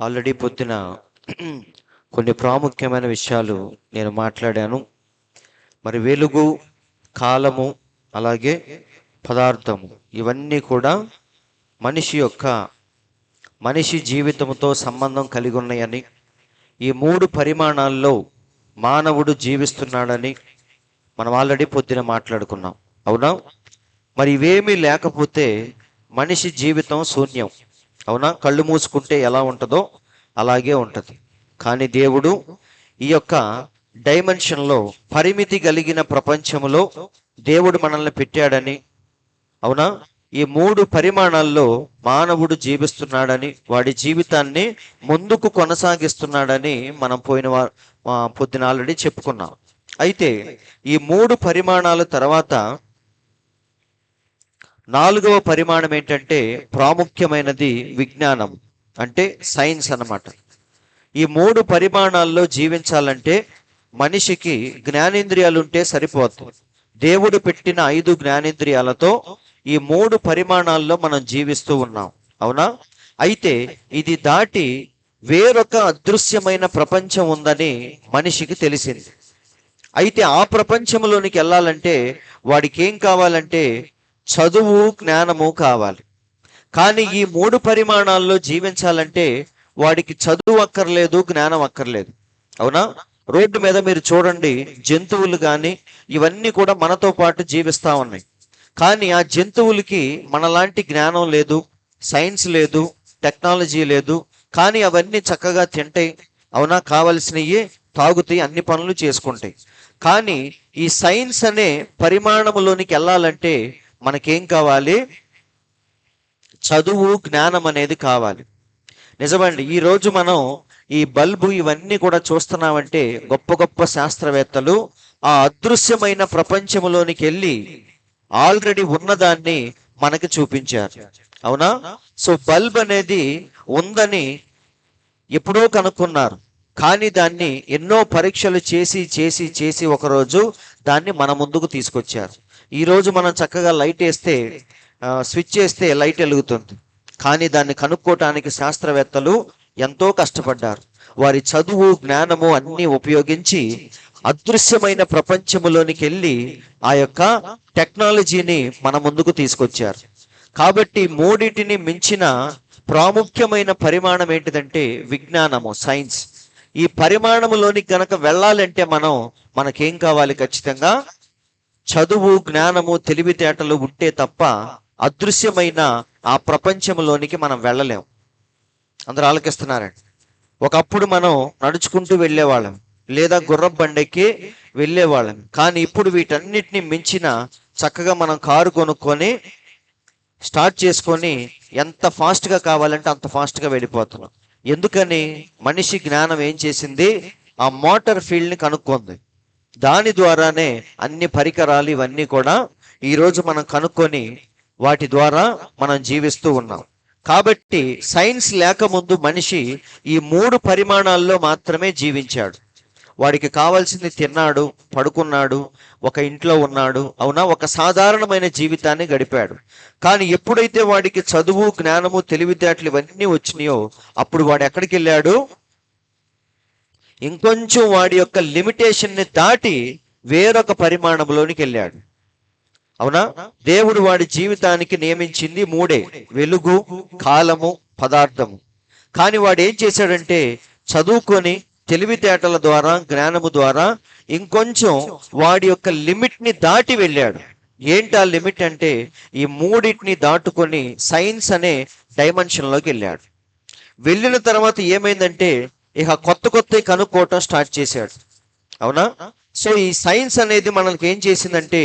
Already పొద్దున కొన్ని ప్రాముఖ్యమైన విషయాలు నేను మాట్లాడాను. మరి వెలుగు, కాలము, అలాగే పదార్థము, ఇవన్నీ కూడా మనిషి జీవితంతో సంబంధం కలిగి ఉన్నాయని, ఈ 3 పరిమాణాల్లో మానవుడు జీవిస్తున్నాడని మనం ఆల్రెడీ పొద్దున మాట్లాడుకున్నాం. అవునా? మరి ఇవేమీ లేకపోతే మనిషి జీవితం శూన్యం. అవునా? కళ్ళు మూసుకుంటే ఎలా ఉంటుందో అలాగే ఉంటుంది. కానీ దేవుడు ఈ యొక్క డైమెన్షన్లో, పరిమితి కలిగిన ప్రపంచంలో దేవుడు మనల్ని పెట్టాడని, అవునా, ఈ 3 పరిమాణాల్లో మానవుడు జీవిస్తున్నాడని, వాడి జీవితాన్ని ముందుకు కొనసాగిస్తున్నాడని మనం పొద్దున ఆల్రెడీ చెప్పుకున్నాం. అయితే ఈ 3 పరిమాణాల తర్వాత 4వ పరిమాణం ఏంటంటే ప్రాముఖ్యమైనది విజ్ఞానం, అంటే సైన్స్ అన్నమాట. ఈ 3 పరిమాణాల్లో జీవించాలంటే మనిషికి జ్ఞానేంద్రియాలు ఉంటే సరిపోతుంది. దేవుడు పెట్టిన 5 జ్ఞానేంద్రియాలతో ఈ 3 పరిమాణాల్లో మనం జీవిస్తూ ఉన్నాం. అవునా? అయితే ఇది దాటి వేరొక అదృశ్యమైన ప్రపంచం ఉందని మనిషికి తెలిసింది. అయితే ఆ ప్రపంచంలోనికి వెళ్ళాలంటే వాడికి ఏం కావాలంటే చదువు, జ్ఞానము కావాలి. కానీ ఈ 3 పరిమాణాల్లో జీవించాలంటే వాడికి చదువు అక్కర్లేదు, జ్ఞానం అక్కర్లేదు. అవునా? రోడ్డు మీద మీరు చూడండి, జంతువులు కానీ ఇవన్నీ కూడా మనతో పాటు జీవిస్తూ ఉన్నాయి. కానీ ఆ జంతువులకి మనలాంటి జ్ఞానం లేదు, సైన్స్ లేదు, టెక్నాలజీ లేదు. కానీ అవన్నీ చక్కగా తింటాయి. అవునా? కావలసినవి తాగుతాయి, అన్ని పనులు చేసుకుంటాయి. కానీ ఈ సైన్స్ అనే పరిమాణంలోనికి వెళ్ళాలంటే మనకేం కావాలి? చదువు, జ్ఞానం అనేది కావాలి. నిజమండి. ఈరోజు మనం ఈ బల్బు ఇవన్నీ కూడా చూస్తున్నామంటే గొప్ప గొప్ప శాస్త్రవేత్తలు ఆ అదృశ్యమైన ప్రపంచంలోనికి వెళ్ళి ఆల్రెడీ ఉన్నదాన్ని మనకి చూపించారు. అవునా? సో బల్బ్ అనేది ఉందని ఎప్పుడో కనుక్కున్నారు. కానీ దాన్ని ఎన్నో పరీక్షలు చేసి చేసి చేసి ఒకరోజు దాన్ని మన ముందుకు తీసుకొచ్చారు. ఈరోజు మనం చక్కగా లైట్ వేస్తే, స్విచ్ చేస్తే లైట్ వెలుగుతుంది. కానీ దాన్ని కనుక్కోవటానికి శాస్త్రవేత్తలు ఎంతో కష్టపడ్డారు. వారి చదువు, జ్ఞానము అన్నీ ఉపయోగించి అదృశ్యమైన ప్రపంచంలోనికి వెళ్ళి ఆ యొక్క టెక్నాలజీని మన ముందుకు తీసుకొచ్చారు. కాబట్టి 3టిని మించిన ప్రాముఖ్యమైన పరిమాణం ఏంటిదంటే విజ్ఞానము, సైన్స్. ఈ పరిమాణంలోనికి గనక వెళ్ళాలంటే మనకేం కావాలి? ఖచ్చితంగా చదువు, జ్ఞానము, తెలివితేటలు ఉంటే తప్ప అదృశ్యమైన ఆ ప్రపంచంలోనికి మనం వెళ్ళలేం. అందరూ ఆలకిస్తున్నారండి. ఒకప్పుడు మనం నడుచుకుంటూ వెళ్ళేవాళ్ళం, లేదా గుర్రపు బండెక్కి వెళ్ళేవాళ్ళం. కానీ ఇప్పుడు వీటన్నిటిని మించిన చక్కగా మనం కారు కొనుక్కొని స్టార్ట్ చేసుకొని ఎంత ఫాస్ట్గా కావాలంటే అంత ఫాస్ట్గా వెళ్ళిపోతున్నాం. ఎందుకని? మనిషి జ్ఞానం ఏం చేసింది? ఆ మోటార్ ఫీల్డ్ని కనుక్కుంది. దాని ద్వారానే అన్ని పరికరాలు ఇవన్నీ కూడా ఈరోజు మనం కనుక్కొని వాటి ద్వారా మనం జీవిస్తూ ఉన్నాం. కాబట్టి సైన్స్ లేకముందు మనిషి ఈ 3 పరిమాణాల్లో మాత్రమే జీవించాడు. వాడికి కావాల్సింది తిన్నాడు, పడుకున్నాడు, ఒక ఇంట్లో ఉన్నాడు. అవునా? ఒక సాధారణమైన జీవితాన్ని గడిపాడు. కానీ ఎప్పుడైతే వాడికి చదువు, జ్ఞానము, తెలివితేటలు ఇవన్నీ వచ్చినాయో అప్పుడు వాడు ఎక్కడికి వెళ్ళాడు? ఇంకొంచెం వాడి యొక్క లిమిటేషన్ని దాటి వేరొక పరిమాణంలోనికి వెళ్ళాడు. అవునా? దేవుడు వాడి జీవితానికి నియమించింది 3: వెలుగు, కాలము, పదార్థము. కానీ వాడు ఏం చేశాడంటే చదువుకొని తెలివితేటల ద్వారా, జ్ఞానము ద్వారా ఇంకొంచెం వాడి యొక్క లిమిట్ని దాటి వెళ్ళాడు. ఏంటి ఆ లిమిట్ అంటే ఈ 3టిని దాటుకొని సైన్స్ అనే డైమెన్షన్లోకి వెళ్ళాడు. వెళ్ళిన తర్వాత ఏమైందంటే ఇక కొత్త కనుక్కోవటం స్టార్ట్ చేశాడు. అవునా? సో ఈ సైన్స్ అనేది మనకి ఏం చేసిందంటే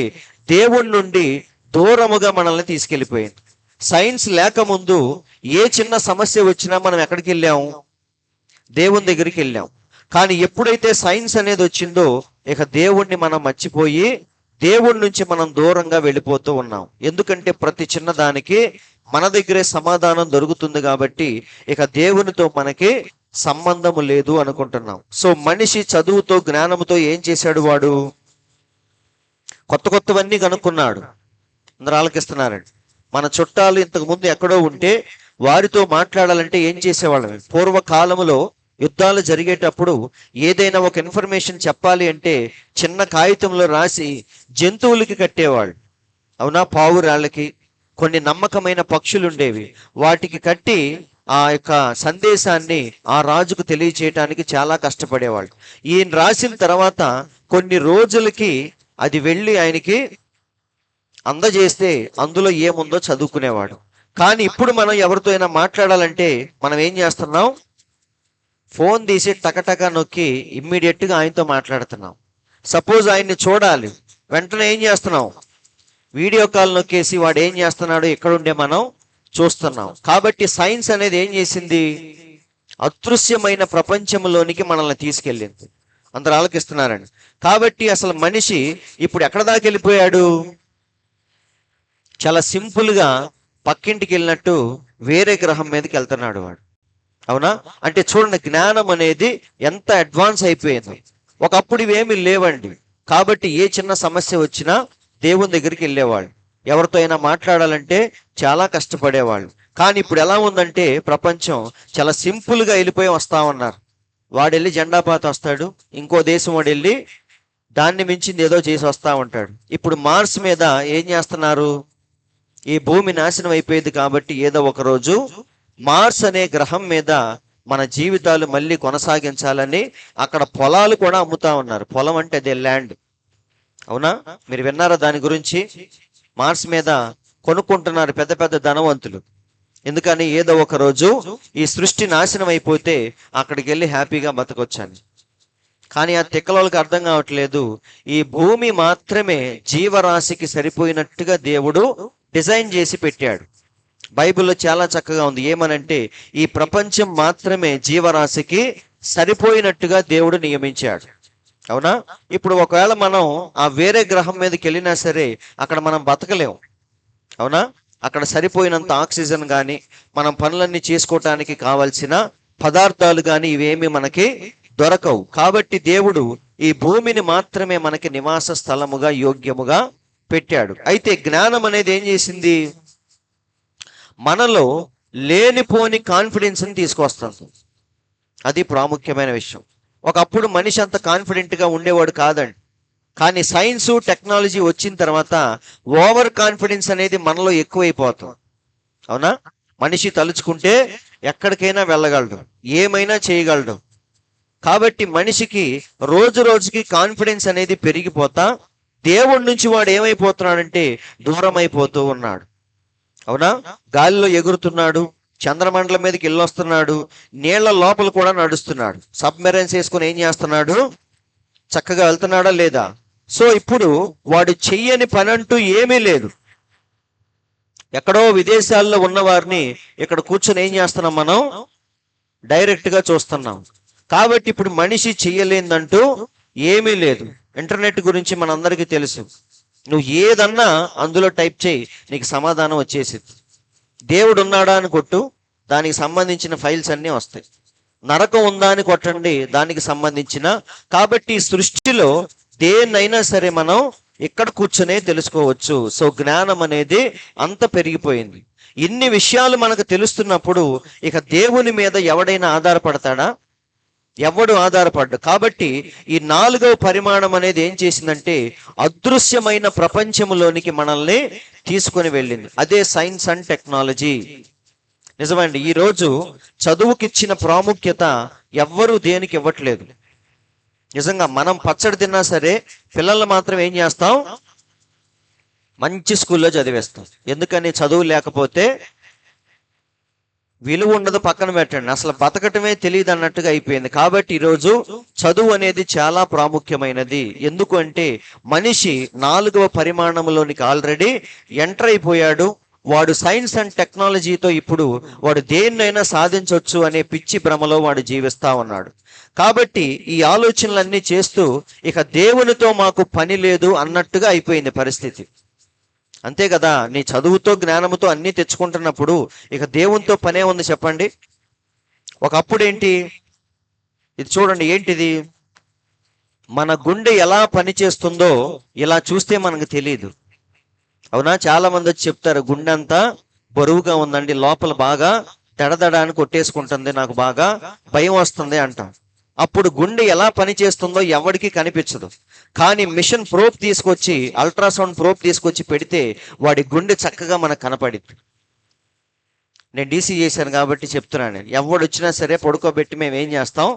దేవుడి నుండి దూరముగా మనల్ని తీసుకెళ్ళిపోయింది. సైన్స్ లేకముందు ఏ చిన్న సమస్య వచ్చినా మనం ఎక్కడికి వెళ్ళాము? దేవుని దగ్గరికి వెళ్ళాం. కానీ ఎప్పుడైతే సైన్స్ అనేది వచ్చిందో ఇక దేవుణ్ణి మనం మర్చిపోయి దేవుడి నుంచి మనం దూరంగా వెళ్ళిపోతూ ఉన్నాం. ఎందుకంటే ప్రతి చిన్నదానికి మన దగ్గరే సమాధానం దొరుకుతుంది కాబట్టి ఇక దేవునితో మనకి సంబంధము లేదు అనుకుంటున్నాం. సో మనిషి చదువుతో, జ్ఞానంతో ఏం చేశాడు? వాడు కొత్తవన్నీ కనుక్కున్నాడు. అందరూ ఆలకిస్తున్నారండి. మన చుట్టాలు ఇంతకు ముందు ఎక్కడో ఉంటే వారితో మాట్లాడాలంటే ఏం చేసేవాళ్ళం? పూర్వకాలములో యుద్ధాలు జరిగేటప్పుడు ఏదైనా ఒక ఇన్ఫర్మేషన్ చెప్పాలి అంటే చిన్న కాగితంలో రాసి జంతువులకి కట్టేవాళ్ళు. అవునా? పావురాళ్ళకి, కొన్ని నమ్మకమైన పక్షులు ఉండేవి, వాటికి కట్టి ఆ యొక్క సందేశాన్ని ఆ రాజుకు తెలియచేయటానికి చాలా కష్టపడేవాళ్ళు. ఈయన రాసిన తర్వాత కొన్ని రోజులకి అది వెళ్ళి ఆయనకి అందజేస్తే అందులో ఏముందో చదువుకునేవాడు. కానీ ఇప్పుడు మనం ఎవరితో అయినా మాట్లాడాలంటే మనం ఏం చేస్తున్నాం? ఫోన్ తీసి టకటక నొక్కి ఇమ్మీడియట్గా ఆయనతో మాట్లాడుతున్నాం. సపోజ్ ఆయన్ని చూడాలి, వెంటనే ఏం చేస్తున్నాం? వీడియో కాల్ నొక్కేసి వాడు ఏం చేస్తున్నాడో ఎక్కడుండే మనం చూస్తున్నాం. కాబట్టి సైన్స్ అనేది ఏం చేసింది? అదృశ్యమైన ప్రపంచంలోనికి మనల్ని తీసుకెళ్ళింది. అందరూ ఆలోచిస్తున్నారండి. కాబట్టి అసలు మనిషి ఇప్పుడు ఎక్కడ దాకా వెళ్ళిపోయాడు? చాలా సింపుల్గా పక్కింటికి వెళ్ళినట్టు వేరే గ్రహం మీదకి వెళ్తున్నాడు వాడు. అవునా? అంటే చూడండి, జ్ఞానం అనేది ఎంత అడ్వాన్స్ అయిపోయింది. ఒకప్పుడు ఇవేమీ లేవండి. కాబట్టి ఏ చిన్న సమస్య వచ్చినా దేవుని దగ్గరికి వెళ్ళేవాళ్ళు. ఎవరితో అయినా మాట్లాడాలంటే చాలా కష్టపడేవాళ్ళు. కానీ ఇప్పుడు ఎలా ఉందంటే ప్రపంచం చాలా సింపుల్గా వెళ్ళిపోయి వస్తా ఉన్నారు. వాడు వెళ్ళి జెండా పాత వస్తాడు, ఇంకో దేశం వాడు వెళ్ళి దాన్ని మించింది ఏదో చేసి వస్తా ఉంటాడు. ఇప్పుడు మార్స్ మీద ఏం చేస్తున్నారు? ఈ భూమి నాశనం అయిపోయింది కాబట్టి ఏదో ఒక రోజు మార్స్ అనే గ్రహం మీద మన జీవితాలు మళ్ళీ కొనసాగించాలని అక్కడ పొలాలు కూడా అమ్ముతా ఉన్నారు. పొలం అంటే అదే ల్యాండ్. అవునా? మీరు విన్నారా దాని గురించి? మార్స్ మీద కొనుక్కుంటున్నారు పెద్ద పెద్ద ధనవంతులు. ఎందుకని? ఏదో ఒక రోజు ఈ సృష్టి నాశనం అయిపోతే అక్కడికి వెళ్ళి హ్యాపీగా బతకొచ్చాను. కానీ ఆ తిక్కలోళ్ళకి అర్థం కావట్లేదు, ఈ భూమి మాత్రమే జీవరాశికి సరిపోయినట్టుగా దేవుడు డిజైన్ చేసి పెట్టాడు. బైబిల్లో చాలా చక్కగా ఉంది. ఏమనంటే ఈ ప్రపంచం మాత్రమే జీవరాశికి సరిపోయినట్టుగా దేవుడు నియమించాడు. అవునా? ఇప్పుడు ఒకవేళ మనం ఆ వేరే గ్రహం మీదకి వెళ్ళినా సరే అక్కడ మనం బతకలేం. అవునా? అక్కడ సరిపోయినంత ఆక్సిజన్ కానీ మనం పనులన్నీ చేసుకోవటానికి కావలసిన పదార్థాలు కానీ ఇవేమి మనకి దొరకవు. కాబట్టి దేవుడు ఈ భూమిని మాత్రమే మనకి నివాస స్థలముగా యోగ్యముగా పెట్టాడు. అయితే జ్ఞానం అనేది ఏం చేసింది? మనలో లేనిపోని కాన్ఫిడెన్స్ని తీసుకొస్తుంది. అది ప్రాముఖ్యమైన విషయం. ఒకప్పుడు మనిషి అంత కాన్ఫిడెంట్గా ఉండేవాడు కాదండి. కానీ సైన్సు టెక్నాలజీ వచ్చిన తర్వాత ఓవర్ కాన్ఫిడెన్స్ అనేది మనలో ఎక్కువైపోతుంది. అవునా? మనిషి తలుచుకుంటే ఎక్కడికైనా వెళ్ళగలడు, ఏమైనా చేయగలడు. కాబట్టి మనిషికి రోజు రోజుకి కాన్ఫిడెన్స్ అనేది పెరిగిపోతా దేవుడి నుంచి వాడు ఏమైపోతున్నాడంటే దూరం అయిపోతూ ఉన్నాడు. అవునా? గాలిలో ఎగురుతున్నాడు, చంద్రమండలం మీదకి వెళ్ళొస్తున్నాడు, నీళ్ల లోపల కూడా నడుస్తున్నాడు. సబ్మెరైన్స్ వేసుకుని ఏం చేస్తున్నాడు? చక్కగా వెళ్తున్నాడా లేదా? సో ఇప్పుడు వాడు చెయ్యని పని అంటూ ఏమీ లేదు. ఎక్కడో విదేశాల్లో ఉన్న వారిని ఇక్కడ కూర్చొని ఏం చేస్తున్నాం? మనం డైరెక్ట్గా చూస్తున్నాం. కాబట్టి ఇప్పుడు మనిషి చెయ్యలేదంటూ ఏమీ లేదు. ఇంటర్నెట్ గురించి మనందరికీ తెలుసు. నువ్వు ఏదన్నా అందులో టైప్ చేయి, నీకు సమాధానం వచ్చేసింది. దేవుడు ఉన్నాడా అని కొట్టు, దానికి సంబంధించిన ఫైల్స్ అన్నీ వస్తాయి. నరకం ఉందా అని కొట్టండి, దానికి సంబంధించిన. కాబట్టి సృష్టిలో దేన్నైనా సరే మనం ఇక్కడ కూర్చొనే తెలుసుకోవచ్చు. సో జ్ఞానం అనేది అంత పెరిగిపోయింది. ఇన్ని విషయాలు మనకు తెలుస్తున్నప్పుడు ఇక దేవుని మీద ఎవడైనా ఆధారపడతాడా? ఎవడు ఆధారపడ్డు. కాబట్టి ఈ 4వ పరిమాణం అనేది ఏం చేసిందంటే అదృశ్యమైన ప్రపంచంలోనికి మనల్ని తీసుకొని వెళ్ళింది. అదే సైన్స్ అండ్ టెక్నాలజీ. నిజమండి, ఈరోజు చదువుకిచ్చిన ప్రాముఖ్యత ఎవ్వరూ దేనికి ఇవ్వట్లేదు. నిజంగా మనం పచ్చడి తిన్నా సరే పిల్లల్ని మాత్రం ఏం చేస్తాం? మంచి స్కూల్లో చదివేస్తాం. ఎందుకని? చదువు లేకపోతే విలువ ఉండదు, పక్కన పెట్టండి, అసలు బతకటమే తెలియదు అన్నట్టుగా అయిపోయింది. కాబట్టి ఈరోజు చదువు అనేది చాలా ప్రాముఖ్యమైనది. ఎందుకు అంటే మనిషి 4వ పరిమాణంలోనికి ఆల్రెడీ ఎంటర్ అయిపోయాడు. వాడు సైన్స్ అండ్ టెక్నాలజీతో ఇప్పుడు వాడు దేన్నైనా సాధించవచ్చు అనే పిచ్చి భ్రమలో వాడు జీవిస్తా ఉన్నాడు. కాబట్టి ఈ ఆలోచనలన్నీ చేస్తూ ఇక దేవునితో మాకు పని లేదు అన్నట్టుగా అయిపోయింది పరిస్థితి. అంతే కదా? నీ చదువుతో జ్ఞానంతో అన్నీ తెచ్చుకుంటున్నప్పుడు ఇక దేవునితో పనే ఉంది చెప్పండి. ఒకప్పుడు ఏంటి? ఇది చూడండి, ఏంటిది? మన గుండె ఎలా పనిచేస్తుందో ఇలా చూస్తే మనకు తెలియదు. అవునా? చాలా మంది వచ్చి చెప్తారు గుండె అంతా బరువుగా ఉందండి, లోపల బాగా దడదడ అని కొట్టేసుకుంటుంది, నాకు బాగా భయం వస్తుంది అంటాం. అప్పుడు గుండె ఎలా పనిచేస్తుందో ఎవరికి కనిపించదు. కానీ మిషన్ ప్రోబ్ తీసుకొచ్చి, అల్ట్రాసౌండ్ ప్రోబ్ తీసుకొచ్చి పెడితే వాడి గుండె చక్కగా మనకు కనపడింది. నేను డీసీ చేశాను కాబట్టి చెప్తున్నాను. నేను ఎవడు వచ్చినా సరే పడుకోబెట్టి మేము ఏం చేస్తాం,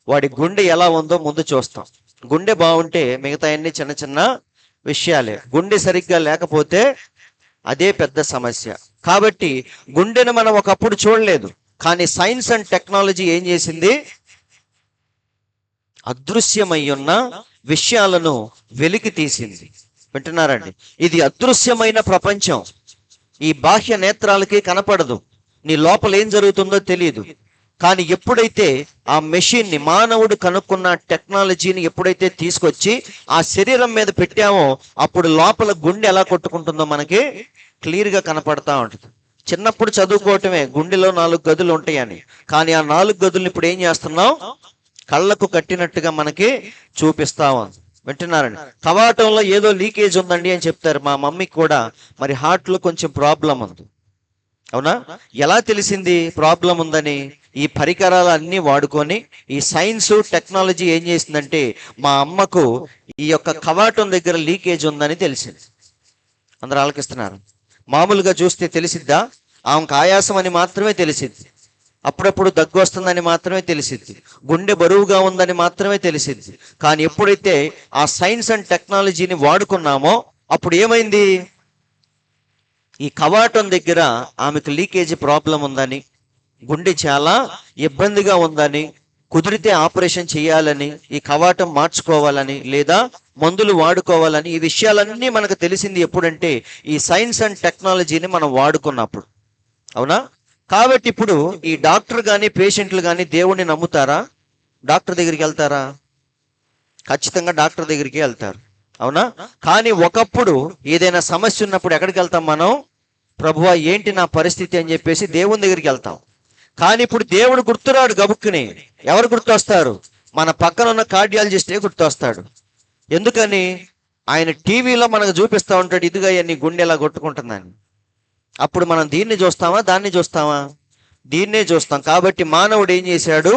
వాడి గుండె ఎలా ఉందో ముందు చూస్తాం. గుండె బాగుంటే మిగతా అన్ని చిన్న చిన్న విషయాలే. గుండె సరిగ్గా లేకపోతే అదే పెద్ద సమస్య. కాబట్టి గుండెను మనం ఒకప్పుడు చూడలేదు, కానీ సైన్స్ అండ్ టెక్నాలజీ ఏం చేసింది, అదృశ్యమై ఉన్న విషయాలను వెలికి తీసింది. వింటున్నారండి? ఇది అదృశ్యమైన ప్రపంచం. ఈ బాహ్య నేత్రాలకి కనపడదు, నీ లోపల ఏం జరుగుతుందో తెలియదు. కానీ ఎప్పుడైతే ఆ మెషిన్ని, మానవుడు కనుక్కున్న టెక్నాలజీని ఎప్పుడైతే తీసుకొచ్చి ఆ శరీరం మీద పెట్టామో, అప్పుడు లోపల గుండె ఎలా కొట్టుకుంటుందో మనకి క్లియర్గా కనపడతా ఉంటుంది. చిన్నప్పుడు చదువుకోవటమే గుండెలో 4 గదులు ఉంటాయని, కానీ ఆ 4 గదులను ఇప్పుడు ఏం చేస్తున్నాం, కళ్ళకు కట్టినట్టుగా మనకి చూపిస్తా ఉంది. వింటున్నారండి? కవాటంలో ఏదో లీకేజ్ ఉందండి అని చెప్తారు. మా మమ్మీకి కూడా మరి హార్ట్లో కొంచెం ప్రాబ్లం ఉంది. అవునా? ఎలా తెలిసింది ప్రాబ్లం ఉందని? ఈ పరికరాలు అన్నీ వాడుకొని ఈ సైన్స్ టెక్నాలజీ ఏం చేసిందంటే, మా అమ్మకు ఈ యొక్క కవాటం దగ్గర లీకేజ్ ఉందని తెలిసింది. అందరూ ఆలకిస్తున్నారు. మామూలుగా చూస్తే తెలిసిద్దా? ఆమెకు ఆయాసం అని మాత్రమే తెలిసిద్ది, అప్పుడప్పుడు దగ్గు వస్తుందని మాత్రమే తెలిసిద్ది, గుండె బరువుగా ఉందని మాత్రమే తెలిసిద్ది. కానీ ఎప్పుడైతే ఆ సైన్స్ అండ్ టెక్నాలజీని వాడుకున్నామో అప్పుడు ఏమైంది, ఈ కవాటం దగ్గర ఆమెకు లీకేజ్ ప్రాబ్లం ఉందని, గుండె చాలా ఇబ్బందిగా ఉందని, కుదిరితే ఆపరేషన్ చేయాలని, ఈ కవాటం మార్చుకోవాలని, లేదా మందులు వాడుకోవాలని, ఈ విషయాలన్నీ మనకు తెలిసింది ఎప్పుడంటే ఈ సైన్స్ అండ్ టెక్నాలజీని మనం వాడుకున్నప్పుడు. అవునా? కాబట్టి ఇప్పుడు ఈ డాక్టర్ కానీ పేషెంట్లు కానీ దేవుణ్ణి నమ్ముతారా? డాక్టర్ దగ్గరికి వెళ్తారా? ఖచ్చితంగా డాక్టర్ దగ్గరికి వెళ్తారు. అవునా? కానీ ఒకప్పుడు ఏదైనా సమస్య ఉన్నప్పుడు ఎక్కడికి వెళ్తాం మనం? ప్రభువా ఏంటి నా పరిస్థితి అని చెప్పేసి దేవుని దగ్గరికి వెళ్తాం. కానీ ఇప్పుడు దేవుడు గుర్తురాడు గబుక్కుని. ఎవరు గుర్తొస్తారు? మన పక్కన ఉన్న కార్డియాలజిస్టే గుర్తొస్తాడు. ఎందుకని? ఆయన టీవీలో మనకు చూపిస్తూ ఉంటాడు, ఇదిగా నీ గుండె ఎలా కొట్టుకుంటుందని. అప్పుడు మనం దీన్ని చూస్తామా, దాన్ని చూస్తామా? దీన్నే చూస్తాం. కాబట్టి మానవుడు ఏం చేశాడు,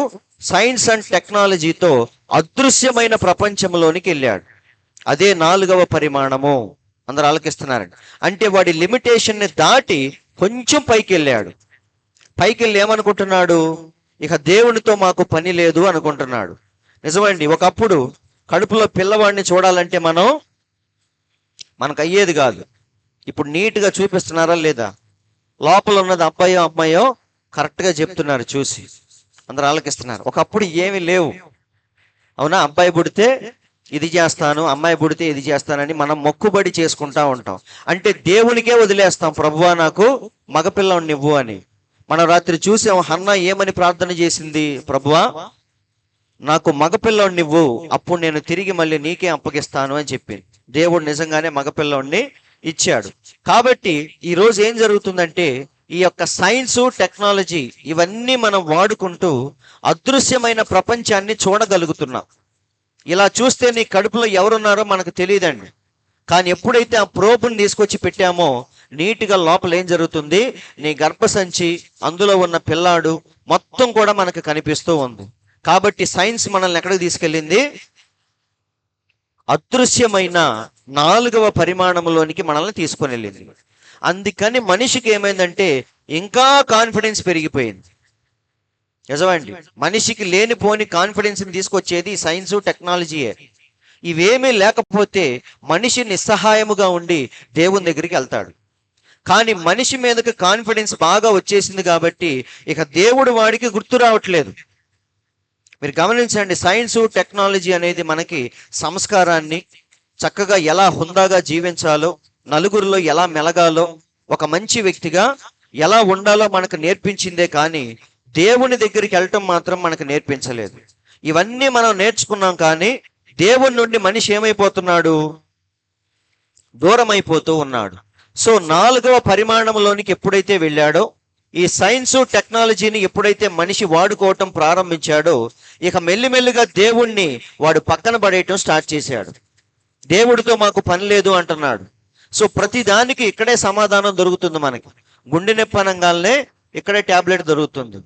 సైన్స్ అండ్ టెక్నాలజీతో అదృశ్యమైన ప్రపంచంలోనికి వెళ్ళాడు. అదే 4వ పరిమాణము. అందరూ ఆలకిస్తున్నారండి? అంటే వాడి లిమిటేషన్ని దాటి కొంచెం పైకి వెళ్ళాడు. పైకి వెళ్ళి ఏమనుకుంటున్నాడు, ఇక దేవునితో మాకు పని లేదు అనుకుంటున్నాడు. నిజమండి, ఒకప్పుడు కడుపులో పిల్లవాడిని చూడాలంటే మనకు అయ్యేది కాదు. ఇప్పుడు నీట్గా చూపిస్తున్నారా లేదా? లోపల ఉన్నది అబ్బాయో అమ్మాయో కరెక్ట్గా చెప్తున్నారు చూసి. అందరూ ఆలకిస్తున్నారు. ఒకప్పుడు ఏమీ లేవు. అవునా? అబ్బాయి పుడితే ఇది చేస్తాను, అమ్మాయి పుడితే ఇది చేస్తానని మనం మొక్కుబడి చేసుకుంటా ఉంటాం. అంటే దేవునికే వదిలేస్తాం, ప్రభువా నాకు మగపిల్లని నివ్వు అని. మనం రాత్రి చూసాం, హన్నా ఏమని ప్రార్థన చేసింది, ప్రభువా నాకు మగపిల్లని నివ్వు, అప్పుడు నేను తిరిగి మళ్ళీ నీకే అప్పగిస్తాను అని చెప్పింది. దేవుడు నిజంగానే మగపిల్లని ఇచ్చాడు. కాబట్టి ఈ రోజు ఏం జరుగుతుందంటే, ఈ యొక్క సైన్స్ టెక్నాలజీ ఇవన్నీ మనం వాడుకుంటూ అదృశ్యమైన ప్రపంచాన్ని చూడగలుగుతున్నాం. ఇలా చూస్తే నీ కడుపులో ఎవరున్నారో మనకు తెలియదండి. కానీ ఎప్పుడైతే ఆ ప్రోబుని తీసుకొచ్చి పెట్టామో, నీట్గా లోపల ఏం జరుగుతుంది, నీ గర్భసంచి, అందులో ఉన్న పిల్లాడు మొత్తం కూడా మనకు కనిపిస్తూ ఉంది. కాబట్టి సైన్స్ మనల్ని ఎక్కడికి తీసుకెళ్ళింది, అదృశ్యమైన 4వ పరిమాణంలోనికి మనల్ని తీసుకొని వెళ్ళింది. అందుకని మనిషికి ఏమైందంటే ఇంకా కాన్ఫిడెన్స్ పెరిగిపోయింది. నిజమండి, మనిషికి లేనిపోని కాన్ఫిడెన్స్ని తీసుకొచ్చేది సైన్స్ టెక్నాలజీయే. ఇవేమీ లేకపోతే మనిషి నిస్సహాయముగా ఉండి దేవుని దగ్గరికి వెళ్తాడు. కానీ మనిషి మీదకి కాన్ఫిడెన్స్ బాగా వచ్చేసింది కాబట్టి ఇక దేవుడు వాడికి గుర్తు రావట్లేదు. మీరు గమనించండి, సైన్స్ టెక్నాలజీ అనేది మనకి సంస్కారాన్ని, చక్కగా ఎలా హుందాగా జీవించాలో, నలుగురిలో ఎలా మెలగాలో, ఒక మంచి వ్యక్తిగా ఎలా ఉండాలో మనకు నేర్పించిందే కానీ దేవుని దగ్గరికి వెళ్ళటం మాత్రం మనకు నేర్పించలేదు. ఇవన్నీ మనం నేర్చుకున్నాం, కానీ దేవుని నుండి మనిషి ఏమైపోతున్నాడు, దూరం అయిపోతూ ఉన్నాడు. సో 4వ పరిమాణంలోనికి ఎప్పుడైతే వెళ్ళాడో, ఈ సైన్స్ టెక్నాలజీని ఎప్పుడైతే మనిషి వాడుకోవటం ప్రారంభించాడో, ఇక మెల్లిమెల్లిగా దేవుణ్ణి వాడు పక్కన పడేయటం స్టార్ట్ చేశాడు. దేవుడితో మాకు పని లేదు అంటున్నాడు. సో ప్రతి దానికి ఇక్కడే సమాధానం దొరుకుతుంది మనకి. గుండె నొప్పి అనగానే ఇక్కడే ట్యాబ్లెట్ దొరుకుతుంది.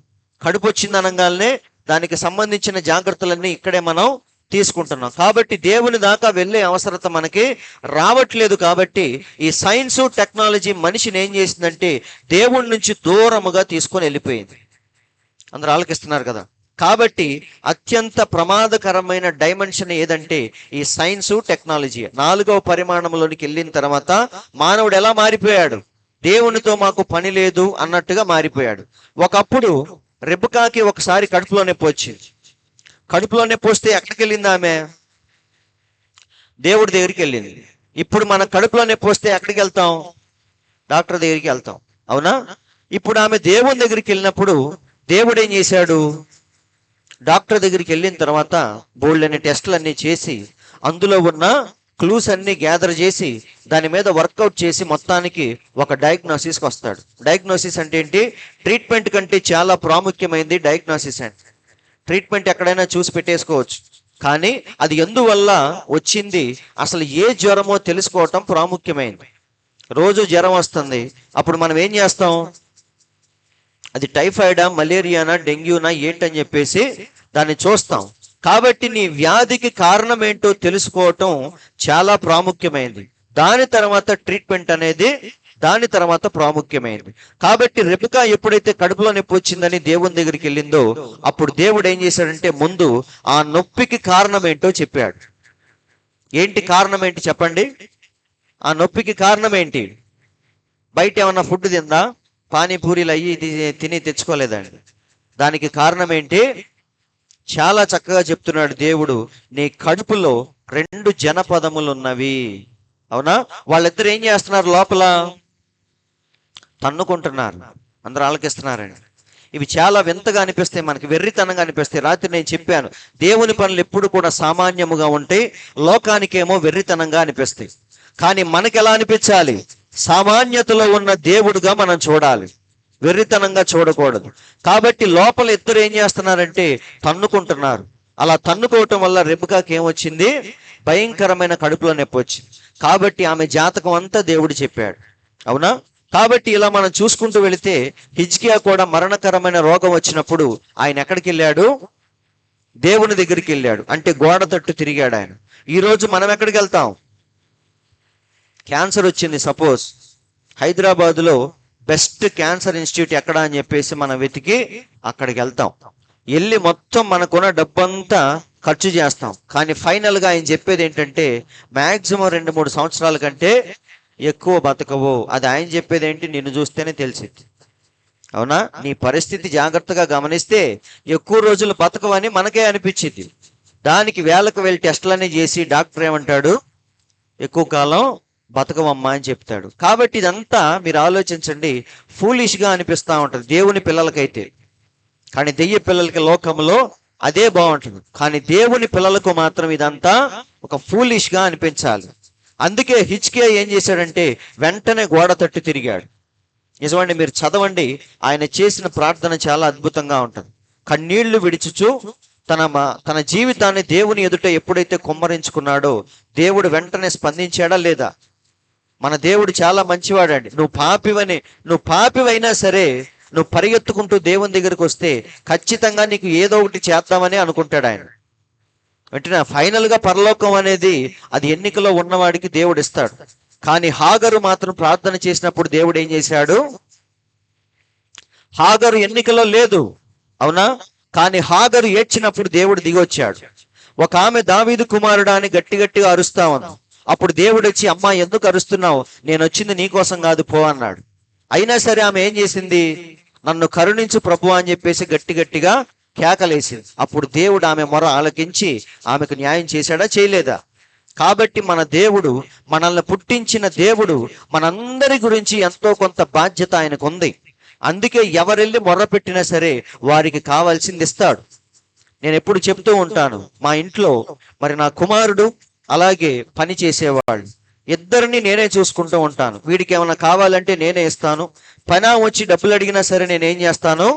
కడుపు వచ్చింది అనగానే దానికి సంబంధించిన జాగ్రత్తలన్నీ ఇక్కడే మనం తీసుకుంటున్నాం. కాబట్టి దేవుని దాకా వెళ్ళే అవసరత మనకి రావట్లేదు. కాబట్టి ఈ సైన్స్ టెక్నాలజీ మనిషిని ఏం చేసిందంటే దేవుడి నుంచి దూరముగా తీసుకొని వెళ్ళిపోయింది. అందరూ ఆలకిస్తున్నారు కదా. కాబట్టి అత్యంత ప్రమాదకరమైన డైమెన్షన్ ఏదంటే ఈ సైన్స్ టెక్నాలజీ. 4వ పరిమాణంలోనికి వెళ్ళిన తర్వాత మానవుడు ఎలా మారిపోయాడు? దేవునితో మాకు పని లేదు అన్నట్టుగా మారిపోయాడు. ఒకప్పుడు రెబెకాకి ఒకసారి కడుపులో నొప్పి వచ్చింది. కడుపులో నొప్పి వస్తే ఎక్కడికి వెళ్ళింది ఆమె? దేవుడి దగ్గరికి వెళ్ళింది. ఇప్పుడు మన కడుపులో నొప్పి వస్తే ఎక్కడికి వెళ్తాం? డాక్టర్ దగ్గరికి వెళ్తాం, అవునా? ఇప్పుడు ఆమె దేవుని దగ్గరికి వెళ్ళినప్పుడు దేవుడు ఏం చేశాడు? డాక్టర్ దగ్గరికి వెళ్ళిన తర్వాత బోల్డని టెస్టులు అన్నీ చేసి అందులో ఉన్న క్లూస్ అన్ని గ్యాదర్ చేసి దాని మీద వర్కౌట్ చేసి మొత్తానికి ఒక డయాగ్నోసిస్కి వస్తాడు. డయాగ్నోసిస్ అంటే ఏంటి? ట్రీట్మెంట్ కంటే చాలా ప్రాముఖ్యమైనది డయాగ్నోసిస్ అంటే. ట్రీట్మెంట్ ఎక్కడైనా చూసి పెట్టేసుకోవచ్చు, కానీ అది ఎందువల్ల వచ్చింది, అసలు ఏ జ్వరమో తెలుసుకోవటం ప్రాముఖ్యమైనది. రోజు జ్వరం వస్తుంది, అప్పుడు మనం ఏం చేస్తాం? అది టైఫాయిడా, మలేరియానా, డెంగ్యూనా ఏంటని చెప్పేసి దాన్ని చూస్తాం. కాబట్టి నీ వ్యాధికి కారణం ఏంటో తెలుసుకోవటం చాలా ప్రాముఖ్యమైనది. దాని తర్వాత ట్రీట్మెంట్ అనేది దాని తర్వాత ప్రాముఖ్యమైనది. కాబట్టి రెబెకా ఎప్పుడైతే కడుపులో నొప్పి వచ్చిందని దేవుని దగ్గరికి వెళ్ళిందో అప్పుడు దేవుడు ఏం చేశాడంటే ముందు ఆ నొప్పికి కారణం ఏంటో చెప్పాడు. ఏంటి కారణం ఏంటి చెప్పండి? ఆ నొప్పికి కారణం ఏంటి? బయట ఏమన్నా ఫుడ్ తిందా? పానీపూరీలు అయ్యి తిని తెచ్చుకోలేదండి. దానికి కారణం ఏంటి? చాలా చక్కగా చెప్తున్నాడు దేవుడు. నీ కడుపులో 2 జనపదములు ఉన్నవి, అవునా? వాళ్ళిద్దరు ఏం చేస్తున్నారు? లోపల తన్నుకుంటున్నారు. అందరూ ఆలకిస్తున్నారండి. ఇవి చాలా వింతగా అనిపిస్తాయి, మనకి వెర్రితనంగా అనిపిస్తాయి. రాత్రి నేను చెప్పాను, దేవుని పనులు ఎప్పుడు కూడా సామాన్యముగా ఉంటాయి, లోకానికేమో వెర్రితనంగా అనిపిస్తాయి. కానీ మనకి ఎలా అనిపించాలి? సామాన్యతలో ఉన్న దేవుడుగా మనం చూడాలి, వెర్రితనంగా చూడకూడదు. కాబట్టి లోపల ఇద్దరు ఏం చేస్తున్నారంటే తన్నుకుంటున్నారు. అలా తన్నుకోవటం వల్ల రెబెకాకి ఏమొచ్చింది? భయంకరమైన కడుపులో నొప్పి వచ్చింది. కాబట్టి ఆమె జాతకం అంతా దేవుడు చెప్పాడు, అవునా? కాబట్టి ఇలా మనం చూసుకుంటూ వెళితే హిజ్కియా కూడా మరణకరమైన రోగం వచ్చినప్పుడు ఆయన ఎక్కడికి వెళ్ళాడు? దేవుని దగ్గరికి వెళ్ళాడు. అంటే గోడ తట్టు తిరిగాడు ఆయన. ఈరోజు మనం ఎక్కడికి వెళ్తాం? క్యాన్సర్ వచ్చింది సపోజ్, హైదరాబాదులో బెస్ట్ క్యాన్సర్ ఇన్స్టిట్యూట్ ఎక్కడ అని చెప్పేసి మనం వెతికి అక్కడికి వెళ్తాం. వెళ్ళి మొత్తం మనకున్న డబ్బంతా ఖర్చు చేస్తాం. కానీ ఫైనల్గా ఆయన చెప్పేది ఏంటంటే మ్యాక్సిమం 2-3 సంవత్సరాల కంటే ఎక్కువ బతకవు. అది ఆయన చెప్పేది ఏంటి? నిన్ను చూస్తేనే తెలిసింది, అవునా? నీ పరిస్థితి జాగ్రత్తగా గమనిస్తే ఎక్కువ రోజులు బతకవని మనకే అనిపించింది. దానికి వేలకు వేలు టెస్టులన్నీ చేసి డాక్టర్ ఏమంటాడు? ఎక్కువ కాలం బతకవమ్మా అని చెప్తాడు. కాబట్టి ఇదంతా మీరు ఆలోచించండి, ఫూలిష్గా అనిపిస్తూ ఉంటుంది దేవుని పిల్లలకైతే. కానీ దెయ్య పిల్లలకి లోకంలో అదే బాగుంటుంది. కానీ దేవుని పిల్లలకు మాత్రం ఇదంతా ఒక ఫూలిష్గా అనిపించాలి. అందుకే హిజ్కియా ఏం చేశాడంటే వెంటనే గోడ తట్టు తిరిగాడు. నిజమండి, మీరు చదవండి, ఆయన చేసిన ప్రార్థన చాలా అద్భుతంగా ఉంటుంది. కన్నీళ్లు విడిచుచు తన జీవితాన్ని దేవుని ఎదుట ఎప్పుడైతే కుమ్మరించుకున్నాడో దేవుడు వెంటనే స్పందించాడా లేదా? మన దేవుడు చాలా మంచివాడండి. నువ్వు పాపివైనా సరే నువ్వు పరిగెత్తుకుంటూ దేవుని దగ్గరికి వస్తే ఖచ్చితంగా నీకు ఏదో ఒకటి చేద్దామని అనుకుంటాడు ఆయన. వెంటనే ఫైనల్గా పరలోకం అనేది అది ఎన్నికలో ఉన్నవాడికి దేవుడు ఇస్తాడు. కానీ హాగరు మాత్రం ప్రార్థన చేసినప్పుడు దేవుడు ఏం చేశాడు? హాగరు ఎన్నికలో లేదు, అవునా? కానీ హాగరు ఏడ్చినప్పుడు దేవుడు దిగొచ్చాడు. ఒక ఆమె దావీదు కుమారుడా అని గట్టిగా అరుస్తా ఉంది. అప్పుడు దేవుడు వచ్చి, అమ్మా ఎందుకు అరుస్తున్నావు? నేను వచ్చింది నీకోసం కాదు, పో అన్నాడు. అయినా సరే ఆమె ఏం చేసింది? నన్ను కరుణించు ప్రభు అని చెప్పేసి గట్టిగా కేకలేసింది. అప్పుడు దేవుడు ఆమె మొర ఆలకించి ఆమెకు న్యాయం చేశాడా? చేయలేదా? కాబట్టి మన దేవుడు, మనల్ని పుట్టించిన దేవుడు మనందరి గురించి ఎంతో కొంత బాధ్యత ఆయనకు ఉంది. అందుకే ఎవరెళ్ళి మొర్ర పెట్టినా సరే వారికి కావాల్సింది ఇస్తాడు. నేను ఎప్పుడు చెప్తూ ఉంటాను, మా ఇంట్లో మరి నా కుమారుడు అలాగే పని చేసేవాళ్ళు ఇద్దరిని నేనే చూసుకుంటూ ఉంటాను. వీడికి ఏమైనా కావాలంటే నేనే ఇస్తాను. పని వచ్చి డబ్బులు అడిగినా సరే నేనేం చేస్తాను?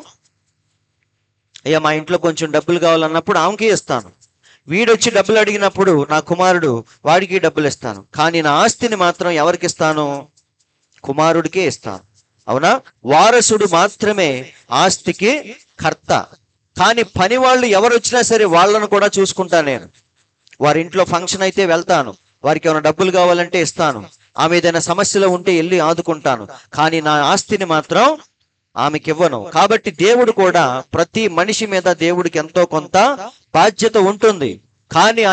అయ్యా మా ఇంట్లో కొంచెం డబ్బులు కావాలన్నప్పుడు ఆమెకి ఇస్తాను. వీడొచ్చి డబ్బులు అడిగినప్పుడు నా కుమారుడు వాడికి డబ్బులు ఇస్తాను. కానీ నా ఆస్తిని మాత్రం ఎవరికి ఇస్తాను? కుమారుడికే ఇస్తాను. అవునా? వారసుడు మాత్రమే ఆస్తికి కర్త. కానీ పని వాళ్ళు ఎవరు వచ్చినా సరే వాళ్ళను కూడా చూసుకుంటా నేను. వారి ఇంట్లో ఫంక్షన్ అయితే వెళ్తాను, వారికి ఏమైనా డబ్బులు కావాలంటే ఇస్తాను, ఆమె ఏదైనా సమస్యలో ఉంటే వెళ్ళి ఆదుకుంటాను, కానీ నా ఆస్తిని మాత్రం ఆమెకి ఇవ్వను. కాబట్టి దేవుడు కూడా ప్రతి మనిషి మీద దేవుడికి ఎంతో కొంత బాధ్యత ఉంటుంది. కానీ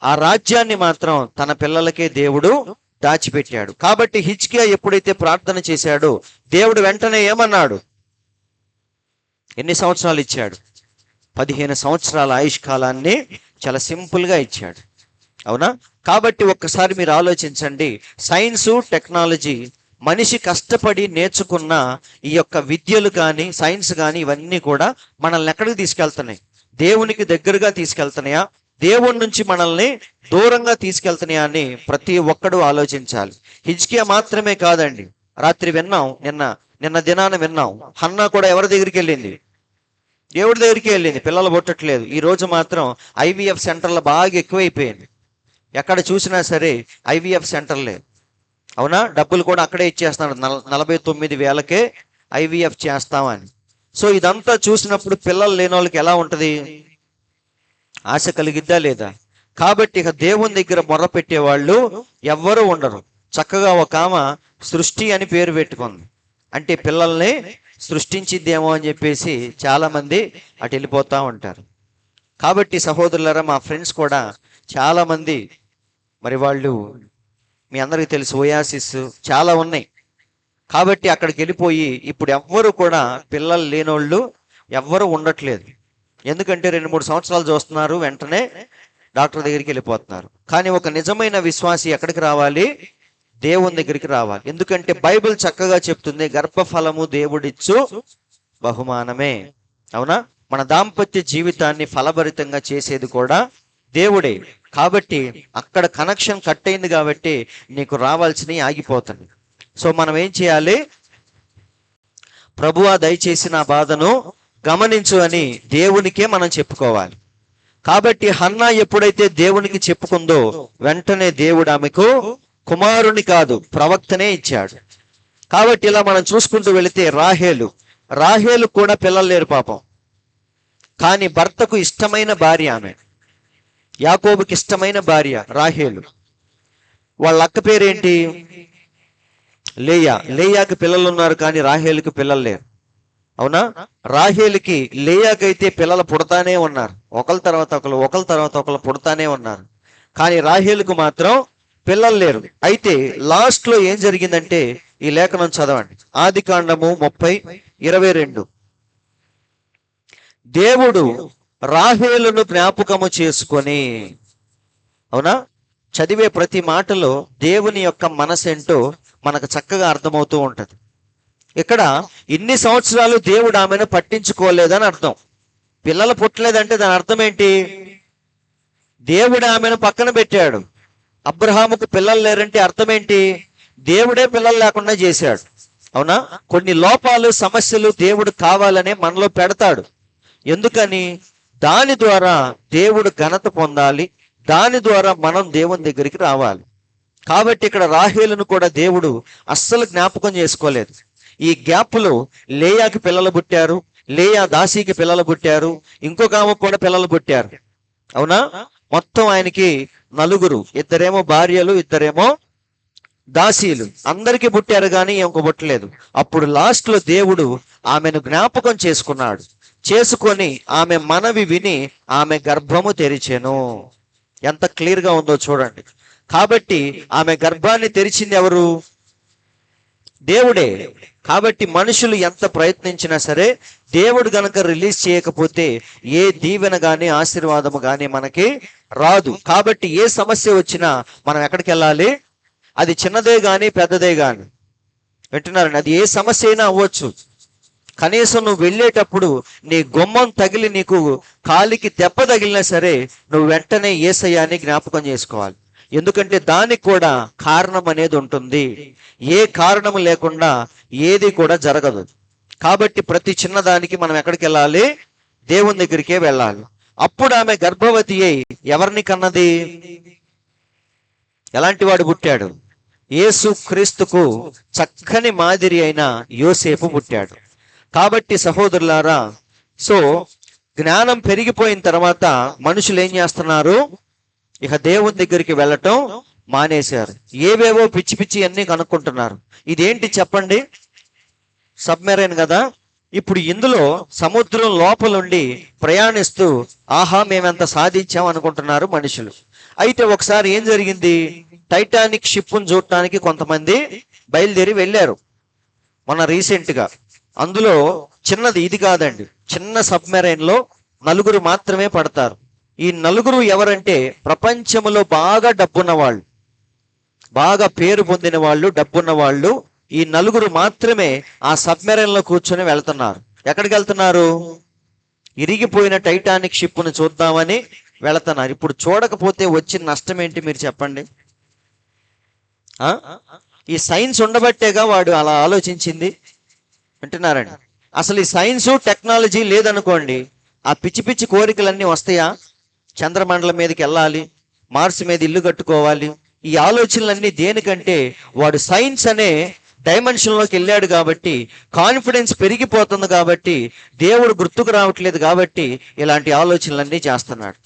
ఆ రాజ్యాన్ని మాత్రం తన పిల్లలకే దేవుడు దాచిపెట్టాడు. కాబట్టి హిజ్కియా ఎప్పుడైతే ప్రార్థన చేశాడో దేవుడు వెంటనే ఏమన్నాడు? ఎన్ని సంవత్సరాలు ఇచ్చాడు? 15 సంవత్సరాల ఆయుష్ కాలాన్ని చాలా సింపుల్ గా ఇచ్చాడు. అవునా? కాబట్టి ఒక్కసారి మీరు ఆలోచించండి, సైన్సు టెక్నాలజీ మనిషి కష్టపడి నేర్చుకున్న ఈ యొక్క విద్యలు కానీ సైన్స్ కానీ ఇవన్నీ కూడా మనల్ని ఎక్కడికి తీసుకెళ్తున్నాయి? దేవునికి దగ్గరగా తీసుకెళ్తున్నాయా, దేవుడి నుంచి మనల్ని దూరంగా తీసుకెళ్తున్నాయా అని ప్రతి ఒక్కడు ఆలోచించాలి. హిజ్కియా మాత్రమే కాదండి, రాత్రి విన్నాం, నిన్న దినాన విన్నాం, హన్నా కూడా ఎవరి దగ్గరికి వెళ్ళింది? దేవుడి దగ్గరికి వెళ్ళింది. పిల్లలు పుట్టట్లేదు. ఈ రోజు మాత్రం IVF సెంటర్లు బాగా ఎక్కువైపోయింది. ఎక్కడ చూసినా సరే IVF సెంటర్లే. అవునా? డబ్బులు కూడా అక్కడే ఇచ్చేస్తున్నారు. 49,000కే IVF చేస్తామని. సో ఇదంతా చూసినప్పుడు పిల్లలు లేని వాళ్ళకి ఎలా ఉంటది? ఆశ కలిగిద్దా లేదా? కాబట్టి ఇక దేవుని దగ్గర మొర్ర పెట్టేవాళ్ళు ఎవ్వరూ ఉండరు. చక్కగా ఒక ఆమె సృష్టి అని పేరు పెట్టుకుంది, అంటే పిల్లల్ని సృష్టించిద్దేమో అని చెప్పేసి చాలా మంది అటు వెళ్ళిపోతూ ఉంటారు. కాబట్టి సహోదరులారా, మా ఫ్రెండ్స్ కూడా చాలా మంది, మరి వాళ్ళు మీ అందరికీ తెలుసు, ఓయాసిస్ చాలా ఉన్నాయి. కాబట్టి అక్కడికి వెళ్ళిపోయి ఇప్పుడు ఎవ్వరు కూడా పిల్లలు లేనోళ్ళు ఎవ్వరూ ఉండట్లేదు. ఎందుకంటే 2-3 సంవత్సరాలు చూస్తున్నారు, వెంటనే డాక్టర్ దగ్గరికి వెళ్ళిపోతున్నారు. కానీ ఒక నిజమైన విశ్వాసి ఎక్కడికి రావాలి? దేవుని దగ్గరికి రావాలి. ఎందుకంటే బైబిల్ చక్కగా చెప్తుంది, గర్భఫలము దేవుడిచ్చు బహుమానమే. అవునా? మన దాంపత్య జీవితాన్ని ఫలభరితంగా చేసేది కూడా దేవుడే. కాబట్టి అక్కడ కనెక్షన్ కట్ అయింది కాబట్టి నీకు రావాల్సినవి ఆగిపోతుంది. సో మనం ఏం చేయాలి? ప్రభువా దయచేసి నా బాధను గమనించు అని దేవునికే మనం చెప్పుకోవాలి. కాబట్టి హన్నా ఎప్పుడైతే దేవునికి చెప్పుకుందో వెంటనే దేవుడు ఆమెకు కుమారుని కాదు ప్రవక్తనే ఇచ్చాడు. కాబట్టి ఇలా మనం చూసుకుంటూ వెళితే రాహేలు కూడా పిల్లలు లేరు పాపం. కానీ భర్తకు ఇష్టమైన భార్య ఆమె, యాకోబుకి ఇష్టమైన భార్య రాహేలు. వాళ్ళ అక్క పేరేంటి? లేయాకి పిల్లలు ఉన్నారు, కానీ రాహేలుకి పిల్లలు లేరు. అవునా? రాహేలుకి లేయాకైతే పిల్లలు పుడతానే ఉన్నారు, ఒకరి తర్వాత ఒకరు పుడతానే ఉన్నారు. కానీ రాహేలుకు మాత్రం పిల్లలు లేరు. అయితే లాస్ట్ లో ఏం జరిగిందంటే ఈ లేఖనం చదవండి, ఆదికాండము 30:22. దేవుడు రాహేలును జ్ఞాపకము చేసుకొని, అవునా, చదివే ప్రతి మాటలో దేవుని యొక్క మనసేంటో మనకు చక్కగా అర్థమవుతూ ఉంటది. ఇక్కడ ఇన్ని సంవత్సరాలు దేవుడు ఆమెను పట్టించుకోలేదని అర్థం. పిల్లలు పుట్టలేదంటే దాని అర్థం ఏంటి? దేవుడు ఆమెను పక్కన పెట్టాడు. అబ్రహాముకు పిల్లలు లేరంటే అర్థం ఏంటి? దేవుడే పిల్లలు లేకుండా చేశాడు. అవునా? కొన్ని లోపాలు సమస్యలు దేవుడు కావాలనే మనలో పెడతాడు. ఎందుకని? దాని ద్వారా దేవుడు ఘనత పొందాలి, దాని ద్వారా మనం దేవుని దగ్గరికి రావాలి. కాబట్టి ఇక్కడ రాహేలును కూడా దేవుడు అస్సలు జ్ఞాపకం చేసుకోలేదు. ఈ గ్యాప్లో లేయాకి పిల్లలు పుట్టారు, లేయా దాసీకి పిల్లలు పుట్టారు, ఇంకొక ఆమెకు కూడా పిల్లలు పుట్టారు. అవునా? మొత్తం ఆయనకి 4, 2 భార్యలు, 2 దాసీలు, అందరికీ పుట్టారు కానీ ఇంకో పుట్టలేదు. అప్పుడు లాస్ట్ లో దేవుడు ఆమెను జ్ఞాపకం చేసుకొని ఆమె మనవి విని ఆమె గర్భము తెరిచెను. ఎంత క్లియర్ గా ఉందో చూడండి. కాబట్టి ఆమె గర్భాన్ని తెరిచింది ఎవరు? దేవుడే. కాబట్టి మనుషులు ఎంత ప్రయత్నించినా సరే దేవుడు గనక రిలీజ్ చేయకపోతే ఏ దీవెన గాని ఆశీర్వాదము గాని మనకి రాదు. కాబట్టి ఏ సమస్య వచ్చినా మనం ఎక్కడికి వెళ్ళాలి? అది చిన్నదే గాని పెద్దదే గాని, వింటున్నారండి, అది ఏ సమస్య అయినా అవ్వచ్చు. కనీసం నువ్వు వెళ్ళేటప్పుడు నీ గుమ్మం తగిలి నీకు కాలికి దెబ్బ తగిలినా సరే నువ్వు వెంటనే యేసయ్యని జ్ఞాపకం చేసుకోవాలి. ఎందుకంటే దానికి కూడా కారణం అనేది ఉంటుంది. ఏ కారణం లేకుండా ఏది కూడా జరగదు. కాబట్టి ప్రతి చిన్నదానికి మనం ఎక్కడికి వెళ్ళాలి? దేవుని దగ్గరికే వెళ్ళాలి. అప్పుడు ఆమె గర్భవతి అయి ఎవరిని కన్నది? ఎలాంటి వాడు పుట్టాడు? యేసు క్రీస్తుకు చక్కని మాదిరి అయిన యోసేపు పుట్టాడు. కాబట్టి సహోదరులారా, సో జ్ఞానం పెరిగిపోయిన తర్వాత మనుషులు ఏం చేస్తున్నారు? ఇక దేవుని దగ్గరికి వెళ్ళటం మానేశారు. ఏవేవో పిచ్చి పిచ్చి అన్ని కనుక్కుంటున్నారు. ఇదేంటి చెప్పండి? సబ్మెరైన్ కదా. ఇప్పుడు ఇందులో సముద్రం లోపలుండి ప్రయాణిస్తూ ఆహా మేమెంత సాధించాం అనుకుంటున్నారు మనుషులు. అయితే ఒకసారి ఏం జరిగింది? టైటానిక్ షిప్ను చూడటానికి కొంతమంది బయలుదేరి వెళ్ళారు మొన్న రీసెంట్గా. అందులో చిన్నది ఇది కాదండి, చిన్న సబ్మెరైన్ లో 4 మాత్రమే పడతారు. ఈ 4 ఎవరంటే ప్రపంచంలో బాగా డబ్బున్న వాళ్ళు, బాగా పేరు పొందిన వాళ్ళు, డబ్బున్న వాళ్ళు. ఈ 4 మాత్రమే ఆ సబ్మెరైన్ లో కూర్చొని వెళ్తున్నారు. ఎక్కడికి వెళ్తున్నారు? ఇరిగిపోయిన టైటానిక్ షిప్ను చూద్దామని వెళుతున్నారు. ఇప్పుడు చూడకపోతే వచ్చిన నష్టం ఏంటి మీరు చెప్పండి? ఈ సైన్స్ ఉండబట్టేగా వాడు అలా ఆలోచించింది. వింటున్నారండి? అసలు ఈ సైన్స్ టెక్నాలజీ లేదనుకోండి, ఆ పిచ్చి పిచ్చి కోరికలన్నీ వస్తాయా? చంద్రమండలం మీదకి వెళ్ళాలి, మార్స్ మీద ఇల్లు కట్టుకోవాలి, ఈ ఆలోచనలన్నీ దేనికంటే వాడు సైన్స్ అనే డైమెన్షన్లోకి వెళ్ళాడు కాబట్టి, కాన్ఫిడెన్స్ పెరిగిపోతుంది కాబట్టి, దేవుడు గుర్తుకు రావట్లేదు కాబట్టి ఇలాంటి ఆలోచనలన్నీ చేస్తున్నాడు.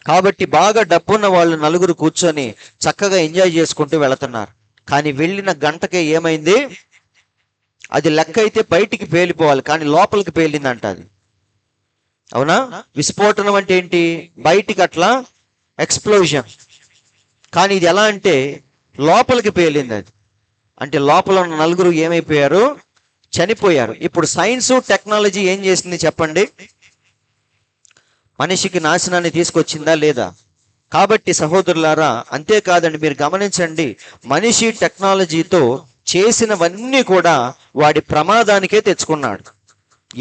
కాబట్టి బాగా డబ్బున్న వాళ్ళు 4 కూర్చొని చక్కగా ఎంజాయ్ చేసుకుంటూ వెళుతున్నారు. కానీ వెళ్ళిన గంటకే ఏమైంది? అది లెక్క అయితే బయటికి పేలిపోవాలి, కానీ లోపలికి పేలిందంట అది. అవునా? విస్ఫోటనం అంటే ఏంటి? బయటికి అట్లా ఎక్స్ప్లోజన్. కానీ ఇది ఎలా అంటే లోపలికి పేలింది అది. అంటే లోపల ఉన్న 4 ఏమైపోయారు? చనిపోయారు. ఇప్పుడు సైన్స్ టెక్నాలజీ ఏం చేసింది చెప్పండి? మనిషికి నాశనాన్ని తీసుకొచ్చిందా లేదా? కాబట్టి సహోదరులారా, అంతేకాదండి, మీరు గమనించండి, మనిషి టెక్నాలజీతో చేసినవన్నీ కూడా వాడి ప్రమాదానికే తెచ్చుకున్నాడు.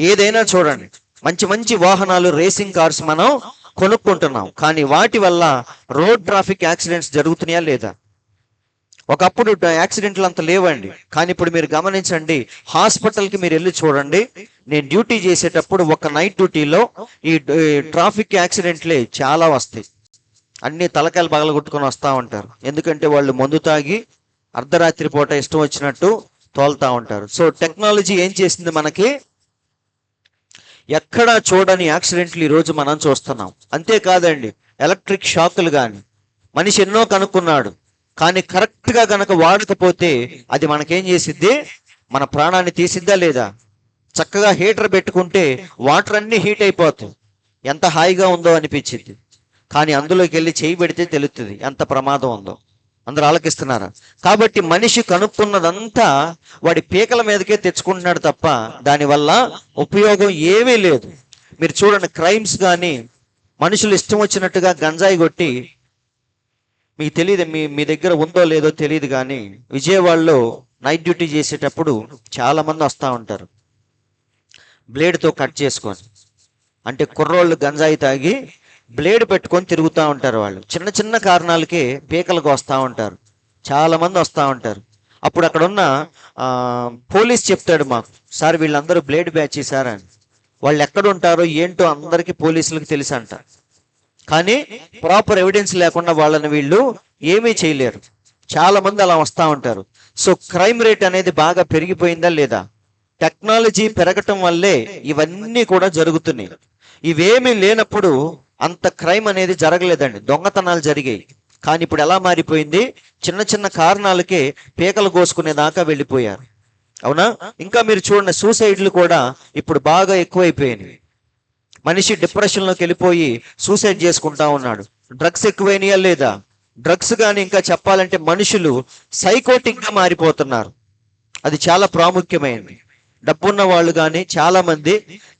ఏదైనా చూడండి, మంచి మంచి వాహనాలు, రేసింగ్ కార్స్ మనం కొనుక్కుంటున్నాం, కానీ వాటి వల్ల రోడ్ ట్రాఫిక్ యాక్సిడెంట్స్ జరుగుతున్నాయా లేదా? ఒకప్పుడు యాక్సిడెంట్లు అంత లేవండి, కానీ ఇప్పుడు మీరు గమనించండి, హాస్పిటల్కి మీరు వెళ్ళి చూడండి. నేను డ్యూటీ చేసేటప్పుడు ఒక నైట్ డ్యూటీలో ఈ ట్రాఫిక్ యాక్సిడెంట్లే చాలా వస్తాయి. అన్ని తలకాయలు పగలగొట్టుకొని వస్తూ ఉంటారు. ఎందుకంటే వాళ్ళు మందు తాగి అర్ధరాత్రి పూట ఇష్టం వచ్చినట్టు తోలుతూ ఉంటారు. సో టెక్నాలజీ ఏం చేసింది? మనకి ఎక్కడా చూడని యాక్సిడెంట్లు ఈరోజు మనం చూస్తున్నాం. అంతేకాదండి, ఎలక్ట్రిక్ షాకులు కానీ మనిషి ఎన్నో కనుక్కున్నాడు, కానీ కరెక్ట్గా కనుక వాడకపోతే అది మనకేం చేసిద్ది? మన ప్రాణాన్ని తీసిద్దా లేదా? చక్కగా హీటర్ పెట్టుకుంటే వాటర్ అన్నీ హీట్ అయిపోతాయి, ఎంత హాయిగా ఉందో అనిపించింది. కానీ అందులోకి వెళ్ళి చేయి పెడితే తెలుస్తుంది ఎంత ప్రమాదం ఉందో. అందరూ ఆలకిస్తున్నారా? కాబట్టి మనిషి కనుక్కున్నదంతా వాడి పీకల మీదకే తెచ్చుకుంటున్నాడు తప్ప దానివల్ల ఉపయోగం ఏమీ లేదు. మీరు చూడండి, క్రైమ్స్ కానీ మనుషులు ఇష్టం వచ్చినట్టుగా గంజాయి కొట్టి, మీకు తెలియదు, మీ దగ్గర ఉందో లేదో తెలియదు, కానీ విజయవాడలో నైట్ డ్యూటీ చేసేటప్పుడు చాలా మంది వస్తూ ఉంటారు బ్లేడ్తో కట్ చేసుకొని. అంటే కుర్రోళ్ళు గంజాయి తాగి బ్లేడ్ పెట్టుకొని తిరుగుతూ ఉంటారు. వాళ్ళు చిన్న చిన్న కారణాలకే పీకలకు వస్తూ ఉంటారు, చాలా మంది వస్తూ ఉంటారు. అప్పుడు అక్కడ ఉన్న పోలీస్ చెప్తాడు మాకు, సార్ వీళ్ళందరూ బ్లేడ్ బ్యాచ్ సార్ అని. వాళ్ళు ఎక్కడ ఉంటారో ఏంటో అందరికీ పోలీసులకు తెలుసు అంట, కానీ ప్రాపర్ ఎవిడెన్స్ లేకుండా వాళ్ళని వీళ్ళు ఏమీ చేయలేరు. చాలా మంది అలా వస్తూ ఉంటారు. సో క్రైమ్ రేట్ అనేది బాగా పెరిగిపోయిందా లేదా? టెక్నాలజీ పెరగటం వల్లే ఇవన్నీ కూడా జరుగుతున్నాయి. ఇవేమీ లేనప్పుడు అంత క్రైమ్ అనేది జరగలేదండి, దొంగతనాలు జరిగాయి. కానీ ఇప్పుడు ఎలా మారిపోయింది? చిన్న చిన్న కారణాలకే పీకలు కోసుకునేదాకా వెళ్ళిపోయారు. అవునా? ఇంకా మీరు చూడండి, సూసైడ్లు కూడా ఇప్పుడు బాగా ఎక్కువైపోయినాయి. మనిషి డిప్రెషన్లోకి వెళ్ళిపోయి సూసైడ్ చేసుకుంటా ఉన్నాడు. డ్రగ్స్ ఎక్కువైనాయా లేదా? డ్రగ్స్ కానీ ఇంకా చెప్పాలంటే మనుషులు సైకోటిక్గా మారిపోతున్నారు. అది చాలా ప్రాముఖ్యమైనది. డబ్బున్న వాళ్ళు కానీ చాలా మంది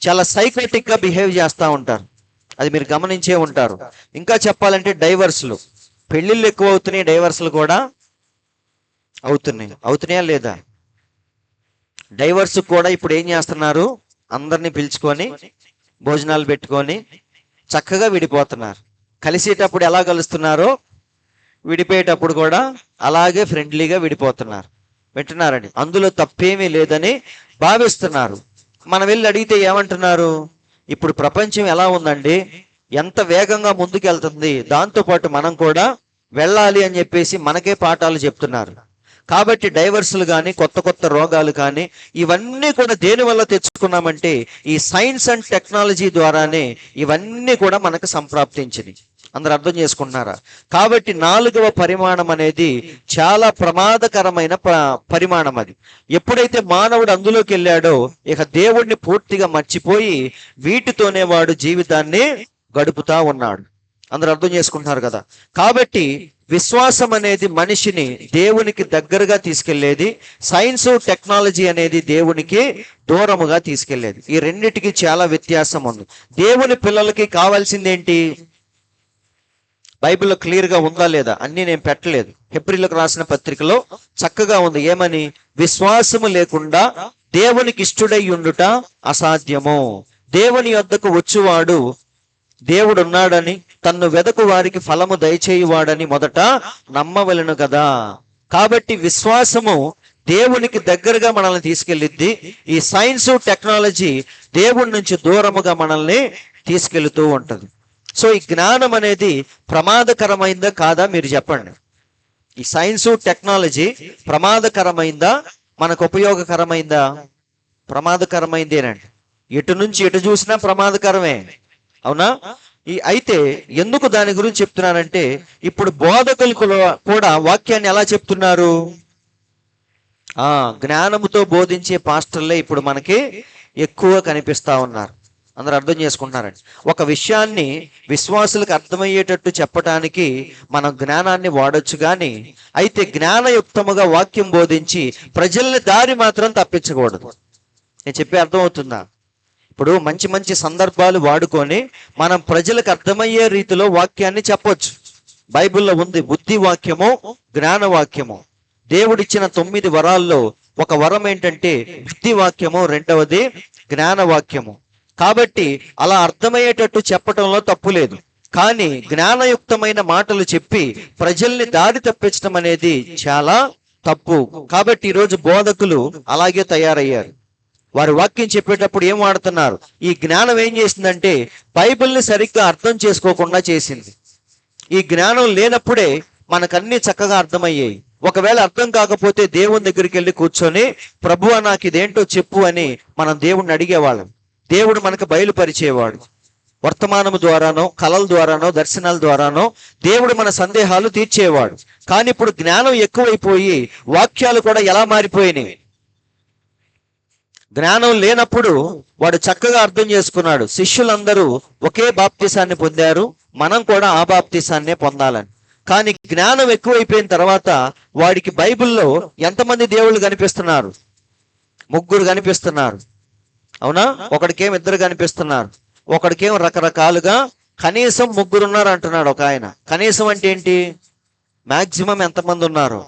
చాలా సైకోటిక్గా బిహేవ్ చేస్తూ ఉంటారు. అది మీరు గమనించే ఉంటారు. ఇంకా చెప్పాలంటే డైవర్స్లు, పెళ్ళిళ్ళు ఎక్కువ అవుతున్నాయి, డైవర్స్లు కూడా అవుతున్నాయా లేదా? డైవర్స్ కూడా ఇప్పుడు ఏం చేస్తున్నారు? అందరినీ పిలుచుకొని భోజనాలు పెట్టుకొని చక్కగా విడిపోతున్నారు. కలిసేటప్పుడు ఎలా కలుస్తున్నారో విడిపోయేటప్పుడు కూడా అలాగే ఫ్రెండ్లీగా విడిపోతున్నారు. వింటున్నారండి? అందులో తప్పేమీ లేదని భావిస్తున్నారు. మనం వెళ్ళి అడిగితే ఏమంటున్నారు? ఇప్పుడు ప్రపంచం ఎలా ఉందండి, ఎంత వేగంగా ముందుకెళ్తుంది, దాంతోపాటు మనం కూడా వెళ్ళాలి అని చెప్పేసి మనకే పాఠాలు చెప్తున్నారు. కాబట్టి డైవర్సులు కానీ కొత్త కొత్త రోగాలు కానీ ఇవన్నీ కూడా దేని వల్ల తెచ్చుకున్నామంటే ఈ సైన్స్ అండ్ టెక్నాలజీ ద్వారానే ఇవన్నీ కూడా మనకు సంప్రాప్తించినవి. అందరు అర్థం చేసుకుంటున్నారా? కాబట్టి 4వ పరిమాణం అనేది చాలా ప్రమాదకరమైన పరిమాణం. అది ఎప్పుడైతే మానవుడు అందులోకి వెళ్ళాడో ఇక దేవుణ్ణి పూర్తిగా మర్చిపోయి వీటితోనే వాడు జీవితాన్ని గడుపుతా ఉన్నాడు. అందరు అర్థం చేసుకుంటున్నారు కదా? కాబట్టి విశ్వాసం అనేది మనిషిని దేవునికి దగ్గరగా తీసుకెళ్లేది, సైన్స్ టెక్నాలజీ అనేది దేవునికి దూరముగా తీసుకెళ్లేది. ఈ రెండిటికి చాలా వ్యత్యాసం ఉంది. దేవుని పిల్లలకి కావాల్సింది ఏంటి? బైబిల్లో క్లియర్గా ఉందా లేదా అన్నీ నేను పెట్టలేదు. హెబ్రీలకు రాసిన పత్రికలో చక్కగా ఉంది. ఏమని? విశ్వాసము లేకుండా దేవునికి ఇష్టుడై ఉండుట అసాధ్యము. దేవుని యొద్దకు వచ్చువాడు దేవుడు ఉన్నాడని తన్ను వెదకు వారికి ఫలము దయచేయువాడని మొదట నమ్మవలను కదా. కాబట్టి విశ్వాసము దేవునికి దగ్గరగా మనల్ని తీసుకెళ్ళిద్ది. ఈ సైన్స్ టెక్నాలజీ దేవుడి నుంచి దూరముగా మనల్ని తీసుకెళ్తూ ఉంటది. సో ఈ జ్ఞానం అనేది ప్రమాదకరమైందా కాదా మీరు చెప్పండి. ఈ సైన్స్ టెక్నాలజీ ప్రమాదకరమైందా మనకు ఉపయోగకరమైందా? ప్రమాదకరమైందేనండి. ఎటు నుంచి ఎటు చూసినా ప్రమాదకరమే, అవునా? అయితే ఎందుకు దాని గురించి చెప్తున్నానంటే ఇప్పుడు బోధకులు కూడా వాక్యాన్ని ఎలా చెప్తున్నారు? జ్ఞానముతో బోధించే పాస్టర్లే ఇప్పుడు మనకి ఎక్కువ కనిపిస్తా ఉన్నారు. అందరు అర్థం చేసుకుంటున్నారండి. ఒక విషయాన్ని విశ్వాసులకు అర్థమయ్యేటట్టు చెప్పటానికి మనం జ్ఞానాన్ని వాడొచ్చు, కానీ అయితే జ్ఞానయుక్తముగా వాక్యం బోధించి ప్రజల్ని దారి మాత్రం తప్పించకూడదు. నేను చెప్పే అర్థమవుతుందా? ఇప్పుడు మంచి మంచి సందర్భాలు వాడుకొని మనం ప్రజలకు అర్థమయ్యే రీతిలో వాక్యాన్ని చెప్పొచ్చు. బైబిల్లో ఉంది బుద్ధి వాక్యము, జ్ఞాన వాక్యము. దేవుడిచ్చిన 9 వరాల్లో ఒక వరం ఏంటంటే బుద్ధి వాక్యము, రెండవది జ్ఞాన వాక్యము. కాబట్టి అలా అర్థమయ్యేటట్టు చెప్పటంలో తప్పు లేదు, కానీ జ్ఞానయుక్తమైన మాటలు చెప్పి ప్రజల్ని దారి తప్పించడం అనేది చాలా తప్పు. కాబట్టి ఈరోజు బోధకులు అలాగే తయారయ్యారు. వారి వాక్యం చెప్పేటప్పుడు ఏం వాడుతున్నారు? ఈ జ్ఞానం ఏం చేసిందంటే బైబిల్ని సరిగ్గా అర్థం చేసుకోకుండా చేసింది. ఈ జ్ఞానం లేనప్పుడే మనకన్నీ చక్కగా అర్థమయ్యాయి. ఒకవేళ అర్థం కాకపోతే దేవుని దగ్గరికి వెళ్ళి కూర్చొని ప్రభువా నాకు ఇదేంటో చెప్పు అని మనం దేవుణ్ణి అడిగేవాళ్ళం. దేవుడు మనకు బయలుపరిచేవాడు. వర్తమానము ద్వారానో, కళల ద్వారానో, దర్శనాల ద్వారానో దేవుడు మన సందేహాలు తీర్చేవాడు. కానీ ఇప్పుడు జ్ఞానం ఎక్కువైపోయి వాక్యాలు కూడా ఎలా మారిపోయినాయి? జ్ఞానం లేనప్పుడు వాడు చక్కగా అర్థం చేసుకున్నాడు, శిష్యులందరూ ఒకే బాప్తిసాన్ని పొందారు, మనం కూడా ఆ బాప్తిసాన్నే పొందాలని. కానీ జ్ఞానం ఎక్కువైపోయిన తర్వాత వాడికి బైబిల్లో ఎంతమంది దేవుళ్ళు కనిపిస్తున్నారు? 3 కనిపిస్తున్నారు, అవునా? ఒకడికేం 2 కనిపిస్తున్నారు, ఒకడికేం రకరకాలుగా కనీసం 3 ఉన్నారు అంటున్నాడు ఒక ఆయన. కనీసం అంటే ఏంటి? మాక్సిమం ఎంతమంది ఉన్నారు,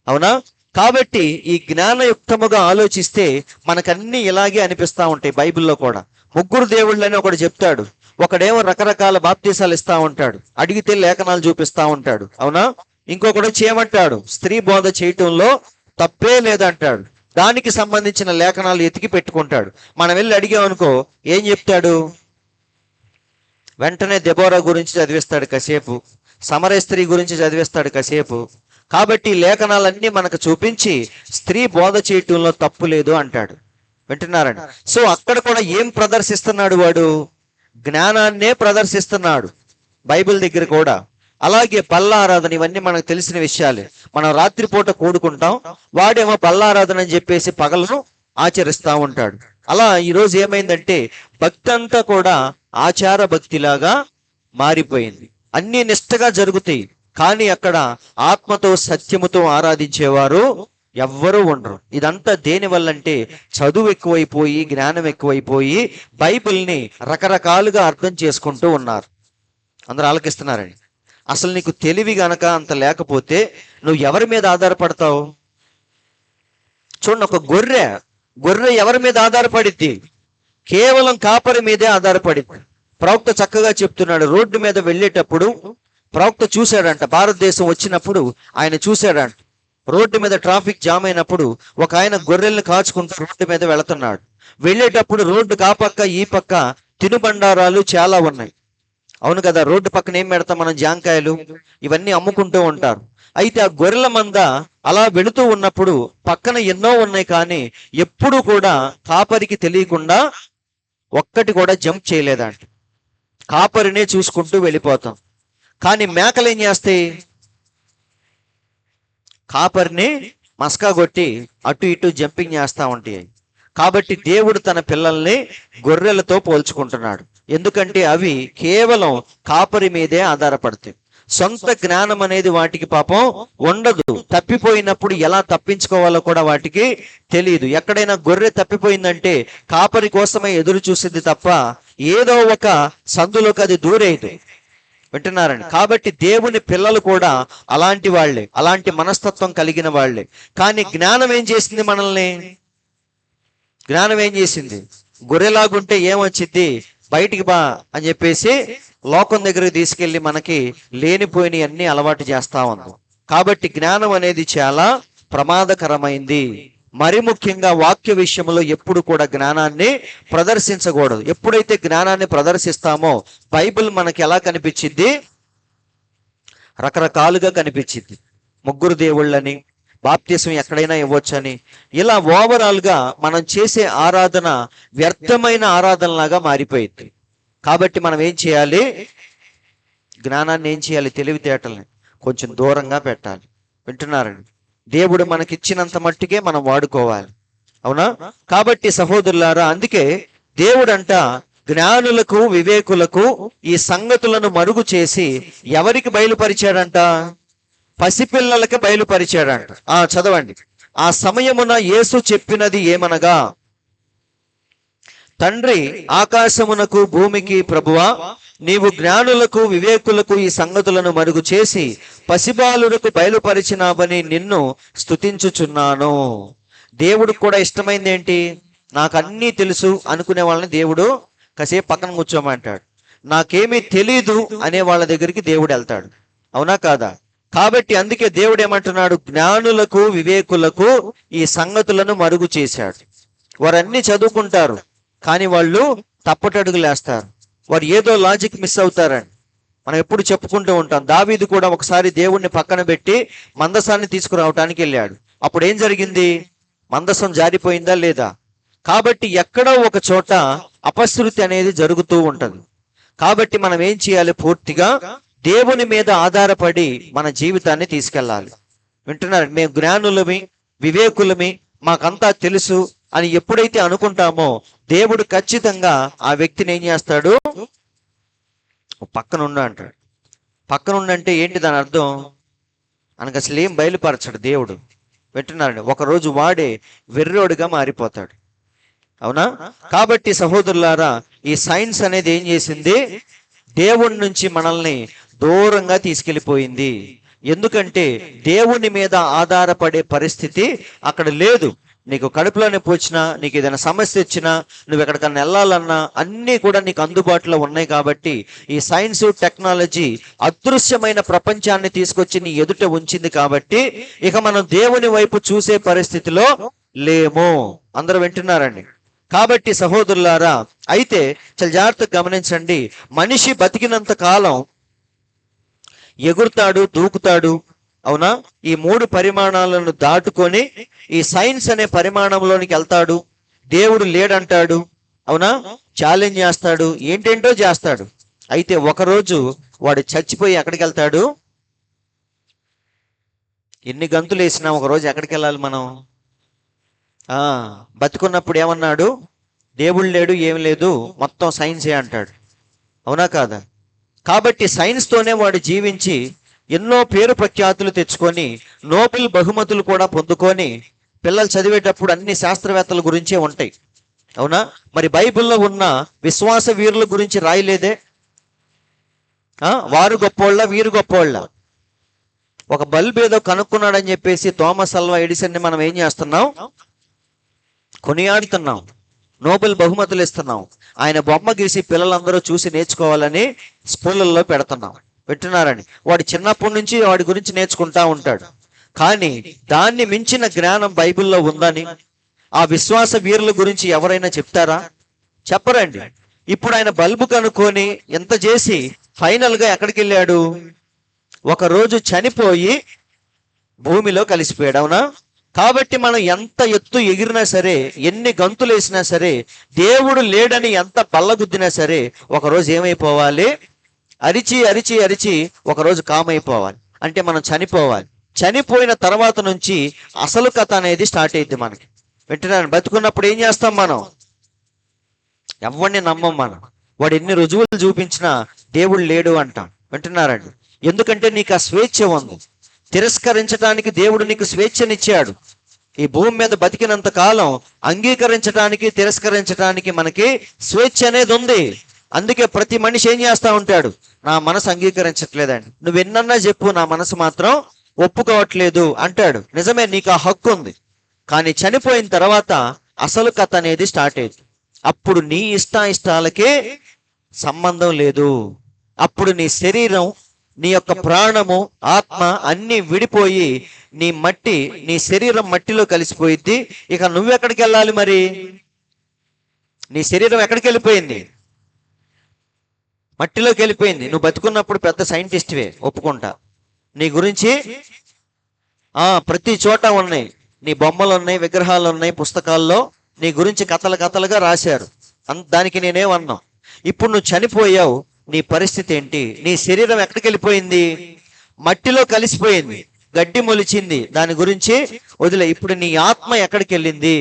అవునా? కాబట్టి ఈ జ్ఞానయుక్తముగా ఆలోచిస్తే మనకన్నీ ఇలాగే అనిపిస్తా ఉంటాయి. బైబిల్లో కూడా 3 దేవుళ్ళని ఒకడు చెప్తాడు, ఒకడేమో రకరకాల బాప్తీసాలు ఇస్తా ఉంటాడు, అడిగితే లేఖనాలు చూపిస్తా ఉంటాడు, అవునా? ఇంకొకడు చేయమంటాడు స్త్రీ బోధ చేయటంలో తప్పే లేదంటాడు, దానికి సంబంధించిన లేఖనాలు ఎతికి పెట్టుకుంటాడు. మనం వెళ్ళి అడిగామనుకో ఏం చెప్తాడు? వెంటనే దెబోరా గురించి చదివిస్తాడు కాసేపు, సమరయ స్త్రీ గురించి చదివిస్తాడు కాసేపు. కాబట్టి లేఖనాలన్నీ మనకు చూపించి స్త్రీ బోధ చేయటంలో తప్పు లేదు అంటాడు. వింటున్నారండి? సో అక్కడ కూడా ఏం ప్రదర్శిస్తున్నాడు వాడు? జ్ఞానాన్నే ప్రదర్శిస్తున్నాడు బైబిల్ దగ్గర కూడా. అలాగే బల్లారాధన, ఇవన్నీ మనకు తెలిసిన విషయాలే. మనం రాత్రిపూట కూడుకుంటాం, వాడేమో బల్లారాధన అని చెప్పేసి పగలను ఆచరిస్తా ఉంటాడు. అలా ఈరోజు ఏమైందంటే భక్తి అంతా కూడా ఆచార భక్తిలాగా మారిపోయింది. అన్ని నిష్ఠగా జరుగుతాయి, కానీ అక్కడ ఆత్మతో సత్యముతో ఆరాధించేవారు ఎవ్వరూ ఉండరు. ఇదంతా దేని వల్లంటే చదువు ఎక్కువైపోయి, జ్ఞానం ఎక్కువైపోయి బైబిల్ని రకరకాలుగా అర్థం చేసుకుంటూ ఉన్నారు. అందరూ ఆలకిస్తున్నారండి. అసలు నీకు తెలివి గనక అంత లేకపోతే నువ్వు ఎవరి మీద ఆధారపడతావు? చూడండి, ఒక గొర్రె ఎవరి మీద ఆధారపడిద్ది? కేవలం కాపరి మీదే ఆధారపడింది. ప్రవక్త చక్కగా చెప్తున్నాడు, రోడ్డు మీద వెళ్ళేటప్పుడు ప్రవక్త చూశాడంట. భారతదేశం వచ్చినప్పుడు ఆయన చూశాడంట, రోడ్డు మీద ట్రాఫిక్ జామ్ అయినప్పుడు ఒక ఆయన గొర్రెల్ని కాచుకుంటూ రోడ్డు మీద వెళుతున్నాడు. వెళ్ళేటప్పుడు రోడ్డు కాపక్క ఈ పక్క తినుబండారాలు చాలా ఉన్నాయి, అవును కదా? రోడ్డు పక్కన ఏం పెడతాం మనం? జాంకాయలు, ఇవన్నీ అమ్ముకుంటూ ఉంటారు. అయితే ఆ గొర్రెల మంద అలా వెళుతూ ఉన్నప్పుడు పక్కన ఎన్నో ఉన్నాయి, కానీ ఎప్పుడు కూడా కాపరికి తెలియకుండా ఒక్కటి కూడా జంప్ చేయలేదంట. కాపరినే చూసుకుంటూ వెళ్ళిపోతాం. కానీ మేకలు ఏం చేస్తాయి? కాపరిని మస్కా కొట్టి అటు ఇటు జంపింగ్ చేస్తూ ఉంటాయి. కాబట్టి దేవుడు తన పిల్లల్ని గొర్రెలతో పోల్చుకుంటున్నాడు. ఎందుకంటే అవి కేవలం కాపరి మీదే ఆధారపడతాయి. సొంత జ్ఞానం అనేది వాటికి పాపం ఉండదు. తప్పిపోయినప్పుడు ఎలా తప్పించుకోవాలో కూడా వాటికి తెలియదు. ఎక్కడైనా గొర్రె తప్పిపోయిందంటే కాపరి కోసమే ఎదురు చూసింది తప్ప ఏదో ఒక సందులోకి అది దూరేది. వింటున్నారండి? కాబట్టి దేవుని పిల్లలు కూడా అలాంటి వాళ్ళే, అలాంటి మనస్తత్వం కలిగిన వాళ్ళే. కానీ జ్ఞానం ఏం చేసింది మనల్ని? జ్ఞానం ఏం చేసింది? గొర్రెలాగుంటే ఏమొచ్చింది, బయటికి బా అని చెప్పేసి లోకం దగ్గరికి తీసుకెళ్లి మనకి లేనిపోయిన అన్ని అలవాటు చేస్తా ఉంది. కాబట్టి జ్ఞానం అనేది చాలా ప్రమాదకరమైంది. మరి ముఖ్యంగా వాక్య విషయంలో ఎప్పుడు కూడా జ్ఞానాన్ని ప్రదర్శించకూడదు. ఎప్పుడైతే జ్ఞానాన్ని ప్రదర్శిస్తామో బైబిల్ మనకి ఎలా కనిపించింది? రకరకాలుగా కనిపించింది. ముగ్గురు దేవుళ్ళని, బాప్తిసం ఎక్కడైనా ఇవ్వచ్చని, ఇలా ఓవరాల్గా మనం చేసే ఆరాధన వ్యర్థమైన ఆరాధనలాగా మారిపోయింది. కాబట్టి మనం ఏం చేయాలి? జ్ఞానాన్ని ఏం చేయాలి? తెలివితేటల్ని కొంచెం దూరంగా పెట్టాలి. వింటున్నారండి? దేవుడు మనకిచ్చినంత మట్టుకే మనం వాడుకోవాలి. అవునా? కాబట్టి సహోదరులారా, అందుకే దేవుడంట జ్ఞానులకు వివేకులకు ఈ సంగతులను మరుగు చేసి ఎవరికి బయలుపరిచాడంట? పసిపిల్లలకి బయలుపరిచాడంట. చదవండి. ఆ సమయమున యేసు చెప్పినది ఏమనగా, తండ్రి ఆకాశమునకు భూమికి ప్రభువా, నీవు జ్ఞానులకు వివేకులకు ఈ సంగతులను మరుగు చేసి పసిబాలులకు బయలుపరిచినావని నిన్ను స్తుతించుచున్నాను. దేవుడికి కూడా ఇష్టమైంది ఏంటి? నాకు అన్నీ తెలుసు అనుకునే వాళ్ళని దేవుడు కాసేపు పక్కన కూర్చోమంటాడు. నాకేమీ తెలీదు అనే వాళ్ళ దగ్గరికి దేవుడు వెళ్తాడు. అవునా కాదా? కాబట్టి అందుకే దేవుడు ఏమంటున్నాడు? జ్ఞానులకు వివేకులకు ఈ సంగతులను మరుగు చేశాడు. వారన్నీ చదువుకుంటారు, కానీ వాళ్ళు తప్పటడుగులు వేస్తారు. వారు ఏదో లాజిక్ మిస్ అవుతారని మనం ఎప్పుడు చెప్పుకుంటూ ఉంటాం. దావీదు కూడా ఒకసారి దేవుణ్ణి పక్కన పెట్టి మందసాన్ని తీసుకురావటానికి వెళ్ళాడు. అప్పుడు ఏం జరిగింది? మందసం జారిపోయిందా లేదా? కాబట్టి ఎక్కడో ఒక చోట అపశృతి అనేది జరుగుతూ ఉంటది. కాబట్టి మనం ఏం చేయాలి? పూర్తిగా దేవుని మీద ఆధారపడి మన జీవితాన్ని తీసుకెళ్ళాలి. వింటున్నారు? మేము జ్ఞానులమి, వివేకులమి, మాకంతా తెలుసు అని ఎప్పుడైతే అనుకుంటామో దేవుడు ఖచ్చితంగా ఆ వ్యక్తిని ఏం చేస్తాడు? పక్కనుండ అంటాడు. పక్కనుండంటే ఏంటి దాని అర్థం? మనకు అసలు ఏం బయలుపరచాడు దేవుడు. వింటున్నారండి? ఒకరోజు వాడే వెర్రోడుగా మారిపోతాడు. అవునా? కాబట్టి సహోదరులారా, ఈ సైన్స్ అనేది ఏం చేసింది? దేవుడి నుంచి మనల్ని దూరంగా తీసుకెళ్ళిపోయింది. ఎందుకంటే దేవుని మీద ఆధారపడే పరిస్థితి అక్కడ లేదు. నీకు కడుపులో నొప్పి వచ్చినా, నీకు ఏదైనా సమస్య వచ్చినా, నువ్వు ఎక్కడికన్నా వెళ్ళాలన్నా అన్నీ కూడా నీకు అందుబాటులో ఉన్నాయి. కాబట్టి ఈ సైన్స్ టెక్నాలజీ అదృశ్యమైన ప్రపంచాన్ని తీసుకొచ్చి నీ ఎదుట ఉంచింది. కాబట్టి ఇక మనం దేవుని వైపు చూసే పరిస్థితిలో లేము. అందరూ వింటున్నారండి? కాబట్టి సహోదరులారా, అయితే చాలా జాగ్రత్తగా గమనించండి. మనిషి బతికినంత కాలం ఎగురుతాడు, దూకుతాడు. అవునా? ఈ మూడు పరిమాణాలను దాటుకొని ఈ సైన్స్ అనే పరిమాణంలోనికి వెళ్తాడు. దేవుడు లేడంటాడు. అవునా? ఛాలెంజ్ చేస్తాడు, ఏంటేంటో చేస్తాడు. అయితే ఒకరోజు వాడు చచ్చిపోయి ఎక్కడికి వెళ్తాడు? ఎన్ని గంతులు వేసినా ఒకరోజు ఎక్కడికి వెళ్ళాలి మనం? బతుకున్నప్పుడు ఏమన్నాడు? దేవుడు లేడు, ఏం లేదు, మొత్తం సైన్సే అంటాడు. అవునా కాదా? కాబట్టి సైన్స్తోనే వాడు జీవించి ఎన్నో పేరు ప్రఖ్యాతులు తెచ్చుకొని నోబెల్ బహుమతులు కూడా పొందుకొని పిల్లలు చదివేటప్పుడు అన్ని శాస్త్రవేత్తల గురించే ఉంటాయి. అవునా? మరి బైబిల్లో ఉన్న విశ్వాస వీరుల గురించి రాయలేదే? వారు గొప్పోళ్ళ, వీరు గొప్పోళ్ళ? ఒక బల్బ్ ఏదో కనుక్కున్నాడని చెప్పేసి థామస్ అల్వా ఎడిసన్ ని మనం ఏం చేస్తున్నాం? కొనియాడుతున్నాం, నోబెల్ బహుమతులు ఇస్తున్నాం. ఆయన బొమ్మ గీసి పిల్లలందరూ చూసి నేర్చుకోవాలని స్కూళ్ళల్లో పెడుతున్నాం. వింటున్నారని? వాడు చిన్నప్పటి నుంచి వాడి గురించి నేర్చుకుంటా ఉంటాడు. కానీ దాన్ని మించిన జ్ఞానం బైబిల్లో ఉందని ఆ విశ్వాస వీరుల గురించి ఎవరైనా చెప్తారా? చెప్పరండి. ఇప్పుడు ఆయన బల్బు కనుక్కొని ఎంత చేసి ఫైనల్ గా ఎక్కడికి వెళ్ళాడు? ఒక రోజు చనిపోయి భూమిలో కలిసిపోయాడు. అవునా? కాబట్టి మనం ఎంత ఎత్తు ఎగిరినా సరే, ఎన్ని గంతులు వేసినా సరే, దేవుడు లేడని ఎంత బల్లగుద్దినా సరే, ఒకరోజు ఏమైపోవాలి? అరిచి అరిచి అరిచి ఒకరోజు కామైపోవాలి. అంటే మనం చనిపోవాలి. చనిపోయిన తర్వాత నుంచి అసలు కథ అనేది స్టార్ట్ అయింది మనకి. వింటున్నాను? బతుకున్నప్పుడు ఏం చేస్తాం మనం? ఎవరిని నమ్మం మనం. వాడు ఎన్ని రుజువులు చూపించినా దేవుడు లేడు అంటాం. వింటున్నారండి? ఎందుకంటే నీకు ఆ స్వేచ్ఛ ఉంది. తిరస్కరించడానికి దేవుడు నీకు స్వేచ్ఛనిచ్చాడు. ఈ భూమి మీద బతికినంత కాలం అంగీకరించడానికి, తిరస్కరించడానికి మనకి స్వేచ్ఛ అనేది ఉంది. అందుకే ప్రతి మనిషి ఏం చేస్తా ఉంటాడు? నా మనసు అంగీకరించట్లేదండి. నువ్వు ఎన్నన్నా చెప్పు, నా మనసు మాత్రం ఒప్పుకోవట్లేదు అంటాడు. నిజమే, నీకు ఆ హక్కు ఉంది. కానీ చనిపోయిన తర్వాత అసలు కథ అనేది స్టార్ట్ అయింది. అప్పుడు నీ ఇష్టాలకే సంబంధం లేదు. అప్పుడు నీ శరీరం, నీ యొక్క ప్రాణము, ఆత్మ అన్ని విడిపోయి నీ శరీరం మట్టిలో కలిసిపోయింది. ఇక నువ్వెక్కడికి వెళ్ళాలి మరి? నీ శరీరం ఎక్కడికి వెళ్ళిపోయింది? మట్టిలోకి వెళ్ళిపోయింది. నువ్వు బతుకున్నప్పుడు పెద్ద సైంటిస్ట్వే, ఒప్పుకుంటా. నీ గురించి ప్రతి చోట ఉన్నాయి. నీ బొమ్మలు ఉన్నాయి, విగ్రహాలు ఉన్నాయి, పుస్తకాల్లో నీ గురించి కథలుగా రాశారు. దానికి నేనేమన్నా? ఇప్పుడు నువ్వు చనిపోయావు, నీ పరిస్థితి ఏంటి? నీ శరీరం ఎక్కడికి వెళ్ళిపోయింది? మట్టిలో కలిసిపోయింది, గడ్డి మొలిచింది. దాని గురించి వదిలే. ఇప్పుడు నీ ఆత్మ ఎక్కడికి వెళ్ళింది?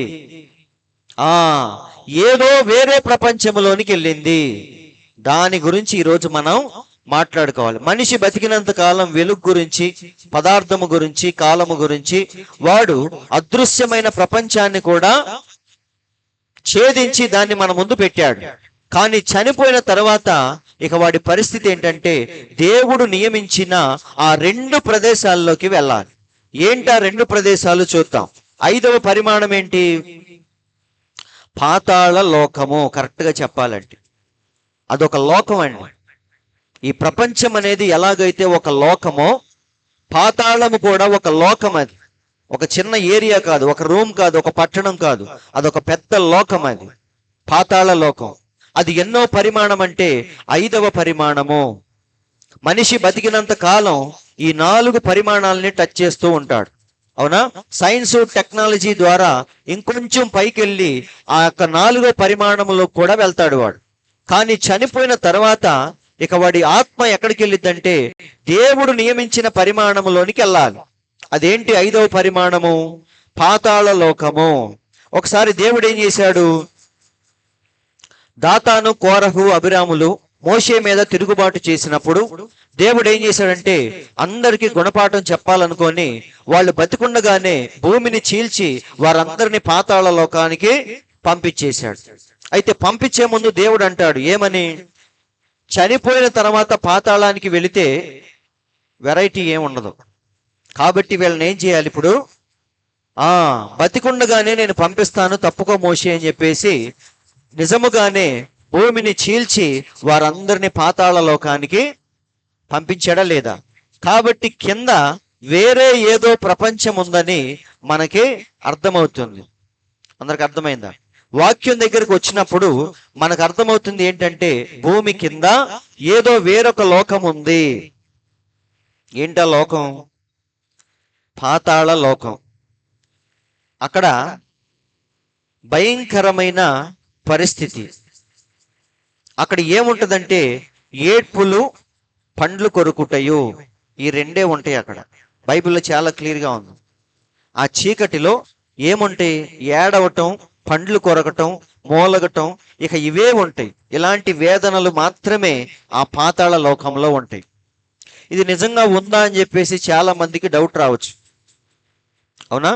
ఏదో వేరే ప్రపంచంలోనికి వెళ్ళింది. దాని గురించి ఈరోజు మనం మాట్లాడుకోవాలి. మనిషి బతికినంత కాలం వెలుగు గురించి, పదార్థము గురించి, కాలము గురించి వాడు అదృశ్యమైన ప్రపంచాన్ని కూడా ఛేదించి దాన్ని మన ముందు పెట్టాడు. కానీ చనిపోయిన తర్వాత ఇక వాడి పరిస్థితి ఏంటంటే, దేవుడు నియమించిన ఆ 2 ప్రదేశాల్లోకి వెళ్ళాలి. ఏంటి ఆ 2 ప్రదేశాలు? చూద్దాం. 5వ పరిమాణం ఏంటి? పాతాళ లోకము. కరెక్ట్ గా చెప్పాలంటే అదొక లోకం అండి. ఈ ప్రపంచం అనేది ఎలాగైతే ఒక లోకమో, పాతాళము కూడా ఒక లోకం. అది ఒక చిన్న ఏరియా కాదు, ఒక రూమ్ కాదు, ఒక పట్టణం కాదు, అదొక పెద్ద లోకం. అది పాతాళ లోకం. అది ఎన్నో పరిమాణం అంటే 5వ పరిమాణము. మనిషి బతికినంత కాలం ఈ 4 పరిమాణాలని టచ్ చేస్తూ ఉంటాడు. అవునా? సైన్స్, టెక్నాలజీ ద్వారా ఇంకొంచెం పైకెళ్ళి ఆ యొక్క 4వ పరిమాణంలో కూడా వెళ్తాడు వాడు. కానీ చనిపోయిన తర్వాత ఇక వాడి ఆత్మ ఎక్కడికి వెళ్ళిద్దంటే, దేవుడు నియమించిన పరిమాణంలోనికి వెళ్ళాలి. అదేంటి 5వ పరిమాణము? పాతాళ లోకము. ఒకసారి దేవుడు ఏం చేశాడు? దాతాను, కోరహు, అభిరాములు మోషే మీద తిరుగుబాటు చేసినప్పుడు దేవుడు ఏం చేశాడంటే, అందరికీ గుణపాఠం చెప్పాలనుకొని వాళ్ళు బతికుండగానే భూమిని చీల్చి వారందరినీ పాతాళ లోకానికి పంపించేశాడు. అయితే పంపించే ముందు దేవుడు అంటాడు ఏమని? చనిపోయిన తర్వాత పాతాళానికి వెళితే వెరైటీ ఏముండదు, కాబట్టి వీళ్ళని ఏం చేయాలి? ఇప్పుడు బతికుండగానే నేను పంపిస్తాను, తప్పుకో మోషే అని చెప్పేసి నిజముగానే భూమిని చీల్చి వారందరినీ పాతాళ లోకానికి పంపించాడా లేదా? కాబట్టి కింద వేరే ఏదో ప్రపంచం ఉందని మనకి అర్థమవుతుంది. అందరికి అర్థమైందా? వాక్యం దగ్గరికి వచ్చినప్పుడు మనకు అర్థమవుతుంది ఏంటంటే, భూమి కింద ఏదో వేరొక లోకం ఉంది. ఏంటా లోకం? పాతాళ లోకం. అక్కడ భయంకరమైన పరిస్థితి. అక్కడ ఏముంటదంటే, ఏడ్పులు, పండ్లు కొరుకుటయు, ఈ 2 ఉంటాయి అక్కడ. బైబిల్లో చాలా క్లియర్గా ఉంది. ఆ చీకటిలో ఏముంటాయి? ఏడవటం, పండ్లు కొరకటం, మూలగటం, ఇక ఇవే ఉంటాయి. ఇలాంటి వేదనలు మాత్రమే ఆ పాతాళ లోకంలో ఉంటాయి. ఇది నిజంగా ఉందా అని చెప్పేసి చాలా మందికి డౌట్ రావచ్చు. అవునా?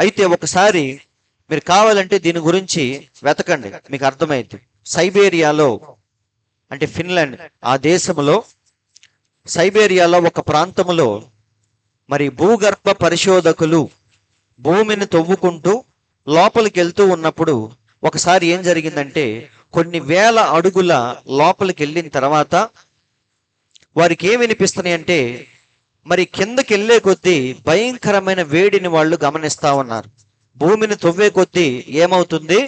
అయితే ఒకసారి మీరు కావాలంటే దీని గురించి వెతకండి, మీకు అర్థమైంది. సైబేరియాలో, అంటే ఫిన్లాండ్ ఆ దేశంలో, సైబేరియాలో ఒక ప్రాంతంలో మరి భూగర్భ పరిశోధకులు భూమిని తవ్వుకుంటూ లోపలికి వెళ్తూ ఉన్నప్పుడు ఒకసారి ఏం జరిగిందంటే, కొన్ని వేల అడుగుల లోపలికి వెళ్ళిన తర్వాత వారికి ఏం వినిపిస్తున్నాయి అంటే, మరి కిందకి వెళ్ళే కొద్దీ భయంకరమైన వేడిని వాళ్ళు గమనిస్తా ఉన్నారు. భూమిని తవ్వే కొద్దీ ఏమవుతుంది?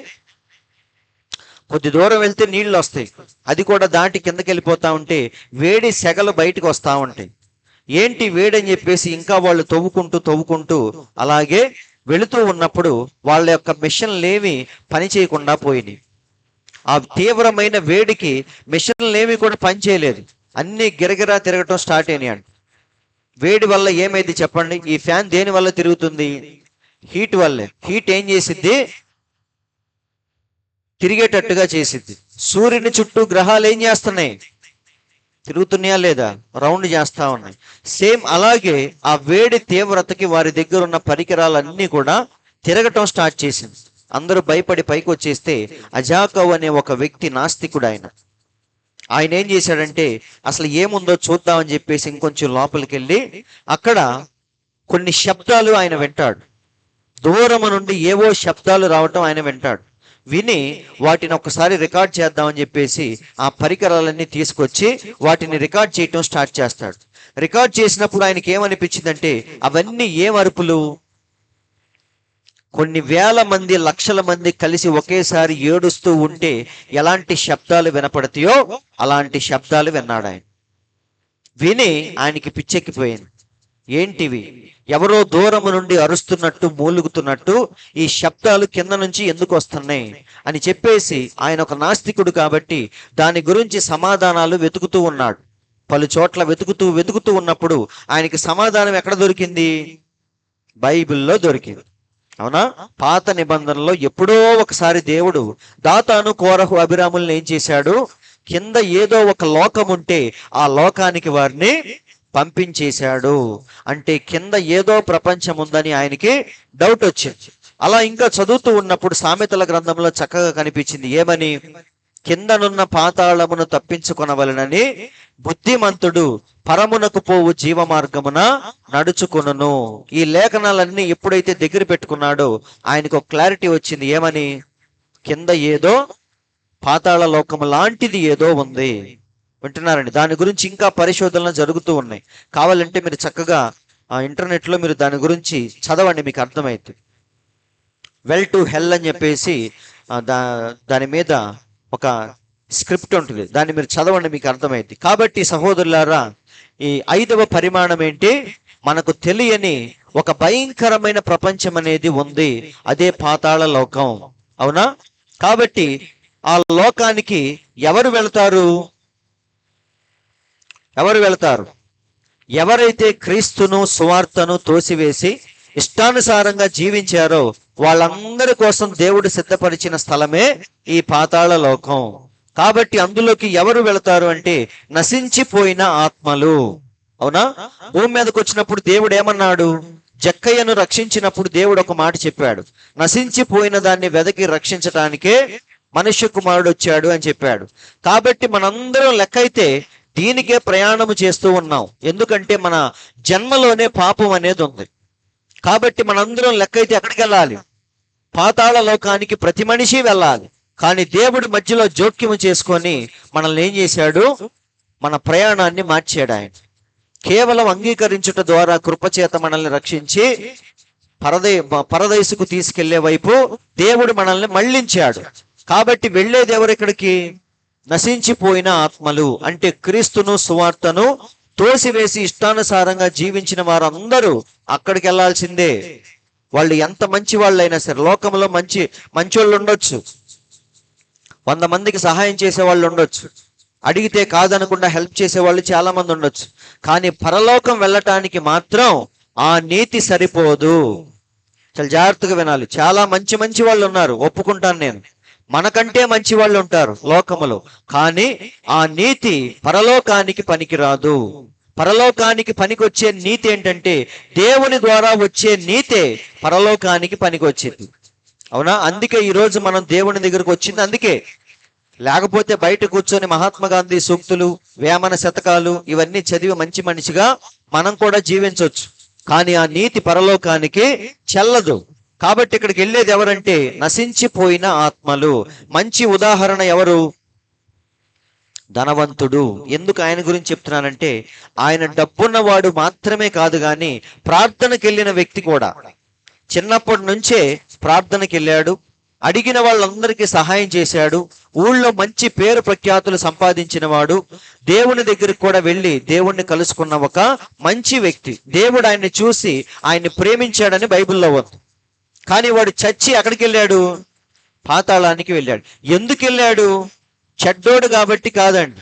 కొద్ది దూరం వెళ్తే నీళ్లు వస్తాయి, అది కూడా దాటి కిందకి వెళ్ళిపోతా ఉంటే వేడి సెగలు బయటకు వస్తూ ఉంటాయి. ఏంటి వేడని చెప్పేసి ఇంకా వాళ్ళు తవ్వుకుంటూ అలాగే వెళుతూ ఉన్నప్పుడు వాళ్ళ యొక్క మిషన్లేవి పని చేయకుండా పోయినాయి. ఆ తీవ్రమైన వేడికి మిషన్లేవి కూడా పని చేయలేదు, అన్ని గిరగిరా తిరగటం స్టార్ట్ అయినాయి అంట. వేడి వల్ల ఏమైంది చెప్పండి? ఈ ఫ్యాన్ దేని వల్ల తిరుగుతుంది? హీట్ వల్లే. హీట్ ఏం చేసిద్ది? తిరిగేటట్టుగా చేసిద్ది. సూర్యుని చుట్టూ గ్రహాలు ఏం చేస్తున్నాయి? తిరుగుతున్నాయా లేదా? రౌండ్ చేస్తా ఉన్నాయి. సేమ్ అలాగే ఆ వేడి తీవ్రతకి వారి దగ్గర ఉన్న పరికరాలన్నీ కూడా తిరగటం స్టార్ట్ చేసింది. అందరూ భయపడి పైకి వచ్చేస్తే అజాకవ్ అనే ఒక వ్యక్తి, నాస్తికుడు ఆయన ఏం చేశాడంటే అసలు ఏముందో చూద్దామని చెప్పేసి ఇంకొంచెం లోపలికి వెళ్ళి అక్కడ కొన్ని శబ్దాలు ఆయన వింటాడు. దూరము నుండి ఏవో శబ్దాలు రావటం ఆయన వింటాడు. విని వాటిని ఒకసారి రికార్డ్ చేద్దామని చెప్పేసి ఆ పరికరాలన్నీ తీసుకొచ్చి వాటిని రికార్డ్ చేయటం స్టార్ట్ చేస్తాడు. రికార్డ్ చేసినప్పుడు ఆయనకి ఏమనిపించిందంటే అవన్నీ ఏం అరుపులు? కొన్ని వేల మంది, లక్షల మంది కలిసి ఒకేసారి ఏడుస్తూ ఉంటే ఎలాంటి శబ్దాలు వినపడతాయో అలాంటి శబ్దాలు విన్నాడు ఆయన. విని ఆయనకి పిచ్చెక్కిపోయింది. ఏంటివి? ఎవరో దూరము నుండి అరుస్తున్నట్టు, మూలుగుతున్నట్టు ఈ శబ్దాలు కింద నుంచి ఎందుకు వస్తున్నాయి అని చెప్పేసి ఆయన ఒక నాస్తికుడు కాబట్టి దాని గురించి సమాధానాలు వెతుకుతూ ఉన్నాడు. పలు చోట్ల వెతుకుతూ ఉన్నప్పుడు ఆయనకి సమాధానం ఎక్కడ దొరికింది? బైబిల్లో దొరికింది. అవునా? పాత నిబంధనలో ఎప్పుడో ఒకసారి దేవుడు దాతాను, కోరహు, అభిరాములను ఏం చేశాడు? కింద ఏదో ఒక లోకం ఉంటే ఆ లోకానికి వారిని పంపించేశాడు. అంటే కింద ఏదో ప్రపంచం ఉందని ఆయనకి డౌట్ వచ్చింది. అలా ఇంకా చదువుతూ ఉన్నప్పుడు సామెతల గ్రంథంలో చక్కగా కనిపించింది. ఏమని? కిందనున్న పాతాళమును తప్పించుకొనవలెనని బుద్ధిమంతుడు పరమునకు పోవు జీవ మార్గమున నడుచుకొనును. ఈ లేఖనాలన్నీ ఎప్పుడైతే దగ్గర పెట్టుకున్నాడో ఆయనకు ఒక క్లారిటీ వచ్చింది. ఏమని? కింద ఏదో పాతాళ లోకము లాంటిది ఏదో ఉంది. వింటున్నారండి? దాని గురించి ఇంకా పరిశోధనలు జరుగుతూ ఉన్నాయి. కావాలంటే మీరు చక్కగా ఇంటర్నెట్లో మీరు దాని గురించి చదవండి, మీకు అర్థమైంది. వెల్ టు హెల్ అని చెప్పేసి దాని మీద ఒక స్క్రిప్ట్ ఉంటుంది, దాన్ని మీరు చదవండి, మీకు అర్థమైంది. కాబట్టి సహోదరులారా, ఈ 5వ పరిమాణం ఏంటి? మనకు తెలియని ఒక భయంకరమైన ప్రపంచం అనేది ఉంది, అదే పాతాళ లోకం. అవునా? కాబట్టి ఆ లోకానికి ఎవరు వెళతారు? ఎవరైతే క్రీస్తును, సువార్తను తోసివేసి ఇష్టానుసారంగా జీవించారో వాళ్ళందరి కోసం దేవుడు సిద్ధపరిచిన స్థలమే ఈ పాతాళ లోకం. కాబట్టి అందులోకి ఎవరు వెళతారు అంటే నశించిపోయిన ఆత్మలు. అవునా? భూమి మీదకి వచ్చినప్పుడు దేవుడు ఏమన్నాడు? జక్కయ్యను రక్షించినప్పుడు దేవుడు ఒక మాట చెప్పాడు, నశించిపోయిన దాన్ని వెదకి రక్షించటానికే మనుష్య కుమారుడు వచ్చాడు అని చెప్పాడు. కాబట్టి మనందరం లెక్కైతే దీనికే ప్రయాణము చేస్తూ ఉన్నాం. ఎందుకంటే మన జన్మలోనే పాపం అనేది ఉంది. కాబట్టి మనందరం లెక్కైతే ఎక్కడికి వెళ్ళాలి? పాతాళ లోకానికి ప్రతి మనిషి వెళ్ళాలి. కానీ దేవుడు మధ్యలో జోక్యము చేసుకొని మనల్ని ఏం చేశాడు? మన ప్రయాణాన్ని మార్చాడు ఆయన. కేవలం అంగీకరించుట ద్వారా కృపచేత మనల్ని రక్షించి పరదేశుకు తీసుకెళ్లే వైపు దేవుడు మనల్ని మళ్లించాడు. కాబట్టి వెళ్ళేది ఎవరెక్కడికి? నశించిపోయిన ఆత్మలు. అంటే క్రీస్తును, సువార్తను తోసివేసి ఇష్టానుసారంగా జీవించిన వారందరూ అక్కడికి వెళ్లాల్సిందే. వాళ్ళు ఎంత మంచి వాళ్ళైనా సరే, లోకంలో మంచోళ్ళు ఉండొచ్చు, 100 మందికి సహాయం చేసే వాళ్ళు ఉండొచ్చు, అడిగితే కాదనకుండా హెల్ప్ చేసే వాళ్ళు చాలా మంది ఉండొచ్చు. కానీ పరలోకం వెళ్ళటానికి మాత్రం ఆ నీతి సరిపోదు. చాలా జాగ్రత్తగా వినాలి. చాలా మంచి వాళ్ళు ఉన్నారు, ఒప్పుకుంటాను నేను. మనకంటే మంచి వాళ్ళు ఉంటారు లోకములో. కానీ ఆ నీతి పరలోకానికి పనికిరాదు. పరలోకానికి పనికొచ్చే నీతి ఏంటంటే దేవుని ద్వారా వచ్చే నీతే పరలోకానికి పనికి వచ్చింది. అవునా? అందుకే ఈరోజు మనం దేవుని దగ్గరకు వచ్చింది అందుకే. లేకపోతే బయట కూర్చొని మహాత్మా గాంధీ సూక్తులు, వేమన శతకాలు ఇవన్నీ చదివి మంచి మనిషిగా మనం కూడా జీవించవచ్చు. కానీ ఆ నీతి పరలోకానికి చెల్లదు. కాబట్టి ఇక్కడికి వెళ్ళేది ఎవరంటే నశించిపోయిన ఆత్మలు. మంచి ఉదాహరణ ఎవరు? ధనవంతుడు. ఎందుకు ఆయన గురించి చెప్తున్నానంటే ఆయన డబ్బున్నవాడు మాత్రమే కాదు, కానీ ప్రార్థనకి వెళ్ళిన వ్యక్తి కూడా. చిన్నప్పటి నుంచే ప్రార్థనకి వెళ్ళాడు. అడిగిన వాళ్ళందరికీ సహాయం చేశాడు. ఊళ్ళో మంచి పేరు ప్రఖ్యాతులు సంపాదించిన వాడు. దేవుని దగ్గరికి కూడా వెళ్ళి దేవుణ్ణి కలుసుకున్న ఒక మంచి వ్యక్తి. దేవుడు ఆయన్ని చూసి ఆయన్ని ప్రేమించాడని బైబిల్లో ఉంది. కానీ వాడు చచ్చి ఎక్కడికి వెళ్ళాడు? పాతాళానికి వెళ్ళాడు. ఎందుకు వెళ్ళాడు? చెడ్డోడు కాబట్టి కాదండి,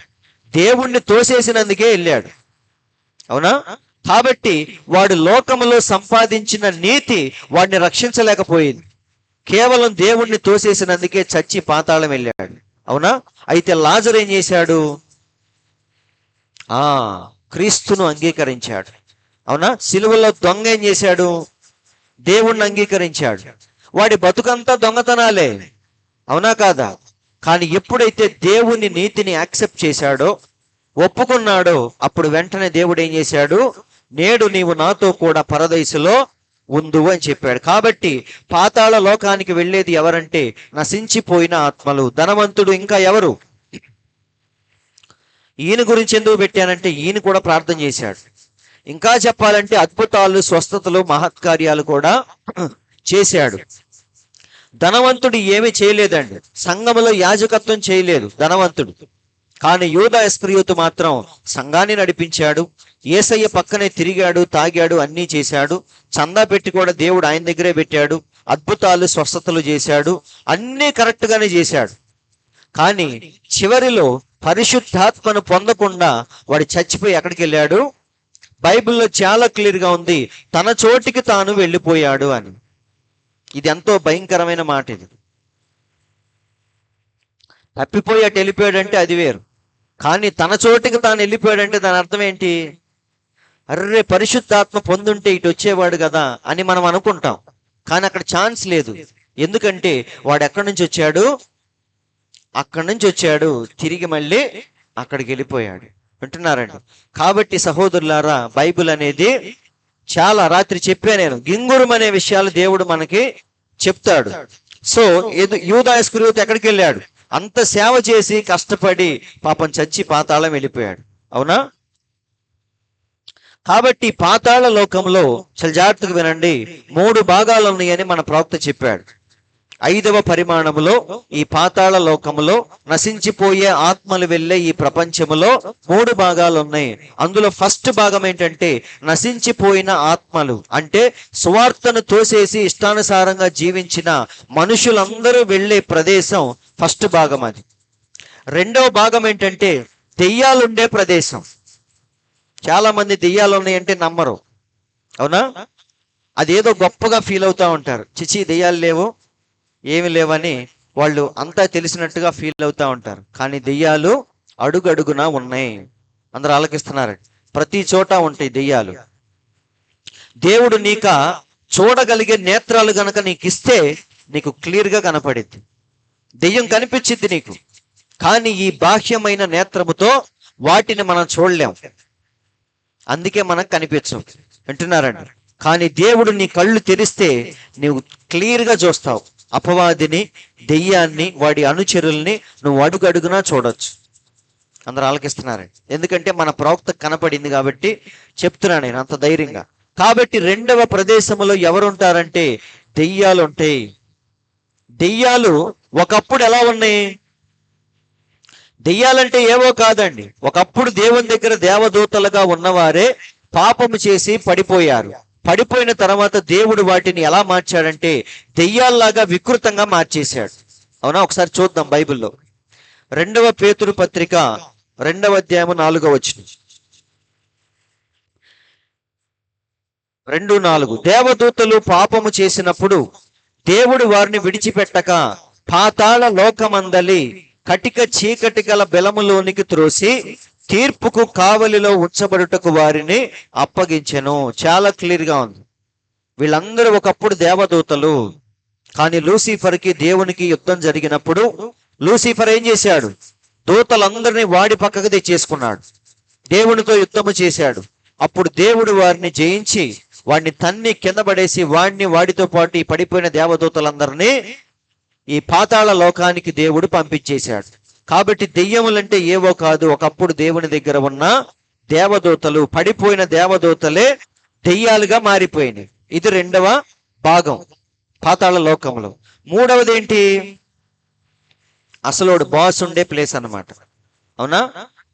దేవుణ్ణి తోసేసినందుకే వెళ్ళాడు. అవునా? కాబట్టి వాడు లోకములో సంపాదించిన నీతి వాడిని రక్షించలేకపోయింది. కేవలం దేవుణ్ణి తోసేసినందుకే చచ్చి పాతాళం వెళ్ళాడు. అవునా? అయితే లాజరు ఏం చేశాడు? క్రీస్తును అంగీకరించాడు. అవునా? సిలువలో దొంగ ఏం చేశాడు? దేవుణ్ణి అంగీకరించాడు. వాడి బతుకంతా దొంగతనాలే. అవునా కాదా? కానీ ఎప్పుడైతే దేవుని నీతిని యాక్సెప్ట్ చేశాడో, ఒప్పుకున్నాడో, అప్పుడు వెంటనే దేవుడు ఏం చేశాడు? నేడు నీవు నాతో కూడా పరదైసులో ఉండు అని చెప్పాడు. కాబట్టి పాతాళ లోకానికి వెళ్ళేది ఎవరంటే నశించిపోయిన ఆత్మలు. ధనవంతుడు ఇంకా ఎవరు? ఈయన గురించి ఎందుకు పెట్టానంటే ఈయన కూడా ప్రార్థన చేశాడు. ఇంకా చెప్పాలంటే అద్భుతాలు, స్వస్థతలు, మహత్కార్యాలు కూడా చేశాడు. ధనవంతుడు ఏమీ చేయలేదండి. సంఘములో యాజకత్వం చేయలేదు ధనవంతుడు. కానీ యూదా ఇస్కరియోతు మాత్రం సంఘాన్ని నడిపించాడు. యేసయ్య పక్కనే తిరిగాడు, తాగాడు, అన్నీ చేశాడు. చందా పెట్టి కూడా దేవుడు ఆయన దగ్గరే పెట్టాడు. అద్భుతాలు, స్వస్థతలు చేశాడు. అన్నీ కరెక్ట్ గానే చేశాడు. కానీ చివరిలో పరిశుద్ధాత్మను పొందకుండా వాడు చచ్చిపోయి ఎక్కడికి వెళ్ళాడు? బైబిల్లో చాలా క్లియర్ గా ఉంది, తన చోటికి తాను వెళ్ళిపోయాడు అని. ఇది ఎంతో భయంకరమైన మాట. ఇది తప్పిపోయి అటు వెళ్ళిపోయాడంటే అది వేరు, కానీ తన చోటికి తాను వెళ్ళిపోయాడంటే దాని అర్థం ఏంటి? అర్రే, పరిశుద్ధాత్మ పొందుంటే ఇటు వచ్చేవాడు కదా అని మనం అనుకుంటాం. కానీ అక్కడ ఛాన్స్ లేదు. ఎందుకంటే వాడు ఎక్కడి నుంచి వచ్చాడు? అక్కడి నుంచి వచ్చాడు, తిరిగి మళ్ళీ అక్కడికి వెళ్ళిపోయాడు. వింటున్నారండి? కాబట్టి సహోదరులారా, బైబిల్ అనేది చాలా, రాత్రి చెప్పా నేను, గింగురం అనే విషయాలు దేవుడు మనకి చెప్తాడు. సో యూదా ఇస్కరియోతు ఎక్కడికి వెళ్ళాడు? అంత సేవ చేసి కష్టపడి పాపం చచ్చి పాతాళం వెళ్ళిపోయాడు. అవునా? కాబట్టి పాతాళ లోకంలో చాలా జాగ్రత్తగా వినండి, 3 భాగాలు ఉన్నాయని మన ప్రవక్త చెప్పాడు. 5వ పరిమాణములో ఈ పాతాళ లోకములో నశించిపోయే ఆత్మలు వెళ్ళే ఈ ప్రపంచములో 3 భాగాలు ఉన్నాయి. అందులో ఫస్ట్ భాగం ఏంటంటే నశించిపోయిన ఆత్మలు, అంటే సువార్తను తోసేసి ఇష్టానుసారంగా జీవించిన మనుషులందరూ వెళ్ళే ప్రదేశం ఫస్ట్ భాగం అది. 2వ భాగం ఏంటంటే దెయ్యాలుండే ప్రదేశం. చాలా మంది దెయ్యాలు ఉన్నాయంటే నమ్మరు. అవునా? అదేదో గొప్పగా ఫీల్ అవుతా ఉంటారు. చిచి, దెయ్యాలు లేవు, ఏమి లేవని వాళ్ళు అంతా తెలిసినట్టుగా ఫీల్ అవుతా ఉంటారు. కానీ దెయ్యాలు అడుగడుగునా ఉన్నాయి. అందరూ ఆలకిస్తున్నారు. ప్రతి చోట ఉంటాయి దెయ్యాలు. దేవుడు నీక చూడగలిగే నేత్రాలు గనక నీకు ఇస్తే నీకు క్లియర్ గా కనపడిద్ది. దెయ్యం కనిపించింది నీకు, కానీ ఈ బాహ్యమైన నేత్రముతో వాటిని మనం చూడలేం. అందుకే మనకు కనిపించవు. వింటున్నారండి? కానీ దేవుడు నీ కళ్ళు తెరిస్తే నీవు క్లియర్ గా చూస్తావు. అపవాదిని, దెయ్యాన్ని, వాడి అనుచరుల్ని నువ్వు అడుగడుగునా చూడొచ్చు. అందరూ ఆలకిస్తున్నారండి? ఎందుకంటే మన ప్రవక్త కనపడింది కాబట్టి చెప్తున్నా నేను అంత ధైర్యంగా. కాబట్టి 2వ ప్రదేశంలో ఎవరు ఉంటారంటే దెయ్యాలు ఉంటాయి. దెయ్యాలు ఒకప్పుడు ఎలా ఉన్నాయి? దెయ్యాలంటే ఏవో కాదండి, ఒకప్పుడు దేవుని దగ్గర దేవదూతలుగా ఉన్నవారే పాపము చేసి పడిపోయారు. పడిపోయిన తర్వాత దేవుడు వాటిని ఎలా మార్చాడంటే దెయ్యాల్లాగా వికృతంగా మార్చేశాడు. అవునా? ఒకసారి చూద్దాం బైబిల్లో. 2వ పేతురు పత్రిక 2వ అధ్యాయము 4వ వచనం. 2:4 దేవదూతలు పాపము చేసినప్పుడు దేవుడు వారిని విడిచిపెట్టక పాతాళ లోకమందలి కటిక చీకటి గల బెలములోనికి త్రోసి తీర్పుకు కావలిలో ఉంచబడుటకు వారిని అప్పగించెను. చాలా క్లియర్ గా ఉంది. వీళ్ళందరూ ఒకప్పుడు దేవదూతలు. కానీ లూసిఫర్కి దేవునికి యుద్ధం జరిగినప్పుడు లూసిఫర్ ఏం చేశాడు? దూతలందరినీ వాడి పక్కకు తెచ్చేసుకున్నాడు. దేవునితో యుద్ధము చేశాడు. అప్పుడు దేవుడు వారిని జయించి వాడిని తన్ని కింద పడేసి వాడితో పాటు ఈ పడిపోయిన దేవదూతలందరినీ ఈ పాతాళ లోకానికి దేవుడు పంపించేశాడు. కాబట్టి దెయ్యములంటే ఏవో కాదు, ఒకప్పుడు దేవుని దగ్గర ఉన్న దేవదూతలు. పడిపోయిన దేవదూతలే దెయ్యాలుగా మారిపోయినాయి. ఇది 2వ భాగం పాతాళ లోకంలో. మూడవది ఏంటి? అసలోడు బాస్ ఉండే ప్లేస్ అన్నమాట. అవునా?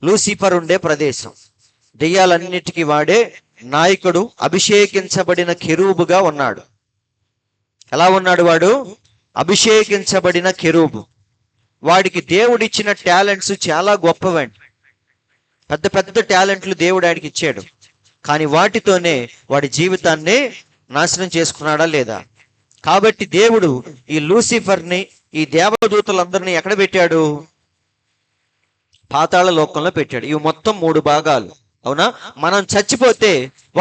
లూసిఫర్ ఉండే ప్రదేశం, దెయ్యాలన్నిటికీ వాడే నాయకుడు, అభిషేకించబడిన కెరూబుగా ఉన్నాడు. ఎలా ఉన్నాడు వాడు? అభిషేకించబడిన కెరూబు. వాడికి దేవుడిచ్చిన టాలెంట్స్ చాలా గొప్పవండి. పెద్ద పెద్ద టాలెంట్లు దేవుడు ఆయనకి ఇచ్చాడు. కానీ వాటితోనే వాడి జీవితాన్ని నాశనం చేసుకున్నాడా లేదా? కాబట్టి దేవుడు ఈ లూసిఫర్ని, ఈ దేవదూతలందరినీ ఎక్కడ పెట్టాడు? పాతాళ లోకంలో పెట్టాడు. ఇవి మొత్తం 3 భాగాలు. అవునా? మనం చచ్చిపోతే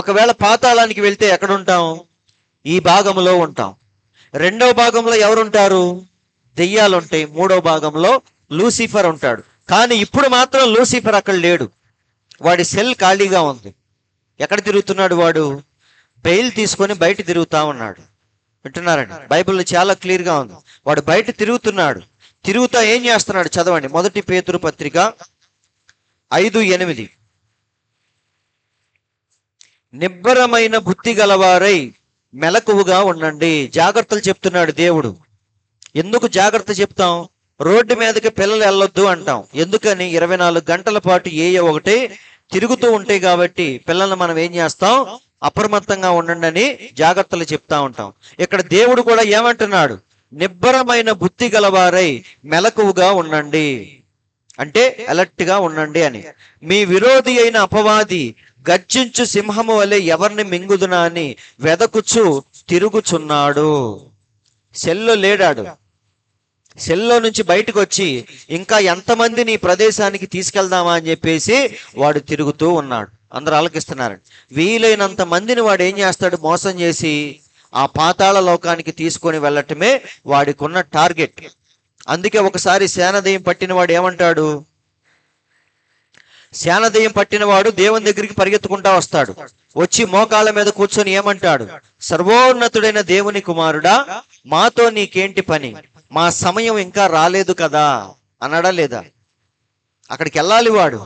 ఒకవేళ పాతాళానికి వెళ్తే ఎక్కడ ఉంటాం? ఈ భాగంలో ఉంటాం. రెండవ భాగంలో ఎవరుంటారు? దెయ్యాలు ఉంటాయి. మూడవ భాగంలో లూసిఫర్ ఉంటాడు. కానీ ఇప్పుడు మాత్రం లూసిఫర్ అక్కడ లేడు. వాడి సెల్ ఖాళీగా ఉంది. ఎక్కడ తిరుగుతున్నాడు వాడు? బెయిల్ తీసుకొని బయట తిరుగుతా ఉన్నాడు. వింటున్నారండి? బైబిల్లో చాలా క్లియర్గా ఉంది. వాడు బయట తిరుగుతున్నాడు. తిరుగుతా ఏం చేస్తున్నాడు? చదవండి. 1 పేతురు పత్రిక 5:8. నిబ్బరమైన బుద్ధి గలవారై మెలకువగా ఉండండి. జాగ్రత్తలు చెప్తున్నాడు దేవుడు. ఎందుకు జాగ్రత్త చెప్తాం? రోడ్డు మీదకి పిల్లలు వెళ్ళొద్దు అంటాం. ఎందుకని? 24 గంటల పాటు ఒకటి తిరుగుతూ ఉంటాయి కాబట్టి పిల్లల్ని మనం ఏం చేస్తాం? అప్రమత్తంగా ఉండండి అని జాగ్రత్తలు చెప్తా ఉంటాం. ఇక్కడ దేవుడు కూడా ఏమంటున్నాడు? నిబ్బరమైన బుద్ధి గలవారై మెలకువగా ఉండండి, అంటే అలర్ట్ గా ఉండండి అని. మీ విరోధి అయిన అపవాది గర్జించు సింహము వలె ఎవరిని మింగుదునా అని వెదకుచు తిరుగుచున్నాడు. సెల్లో లేడాడు. సెల్లో నుంచి బయటకు వచ్చి ఇంకా ఎంతమందిని ఈ ప్రదేశానికి తీసుకెళ్దామా అని చెప్పేసి వాడు తిరుగుతూ ఉన్నాడు. అందరూ ఆలకిస్తున్నారండి. వీలైనంత మందిని వాడు ఏం చేస్తాడు? మోసం చేసి ఆ పాతాళ లోకానికి తీసుకొని వెళ్ళటమే వాడికి ఉన్న టార్గెట్. అందుకే ఒకసారి సేనదయం పట్టిన వాడు ఏమంటాడు? సేనదయం పట్టిన వాడు దేవుని దగ్గరికి పరిగెత్తుకుంటా వస్తాడు. వచ్చి మోకాళ్ళ మీద కూర్చొని ఏమంటాడు? సర్వోన్నతుడైన దేవుని కుమారుడా, మాతో నీకేంటి పని? మా సమయం ఇంకా రాలేదు కదా అన్నాడా లేదా? అక్కడికి వెళ్ళాలి వాడు.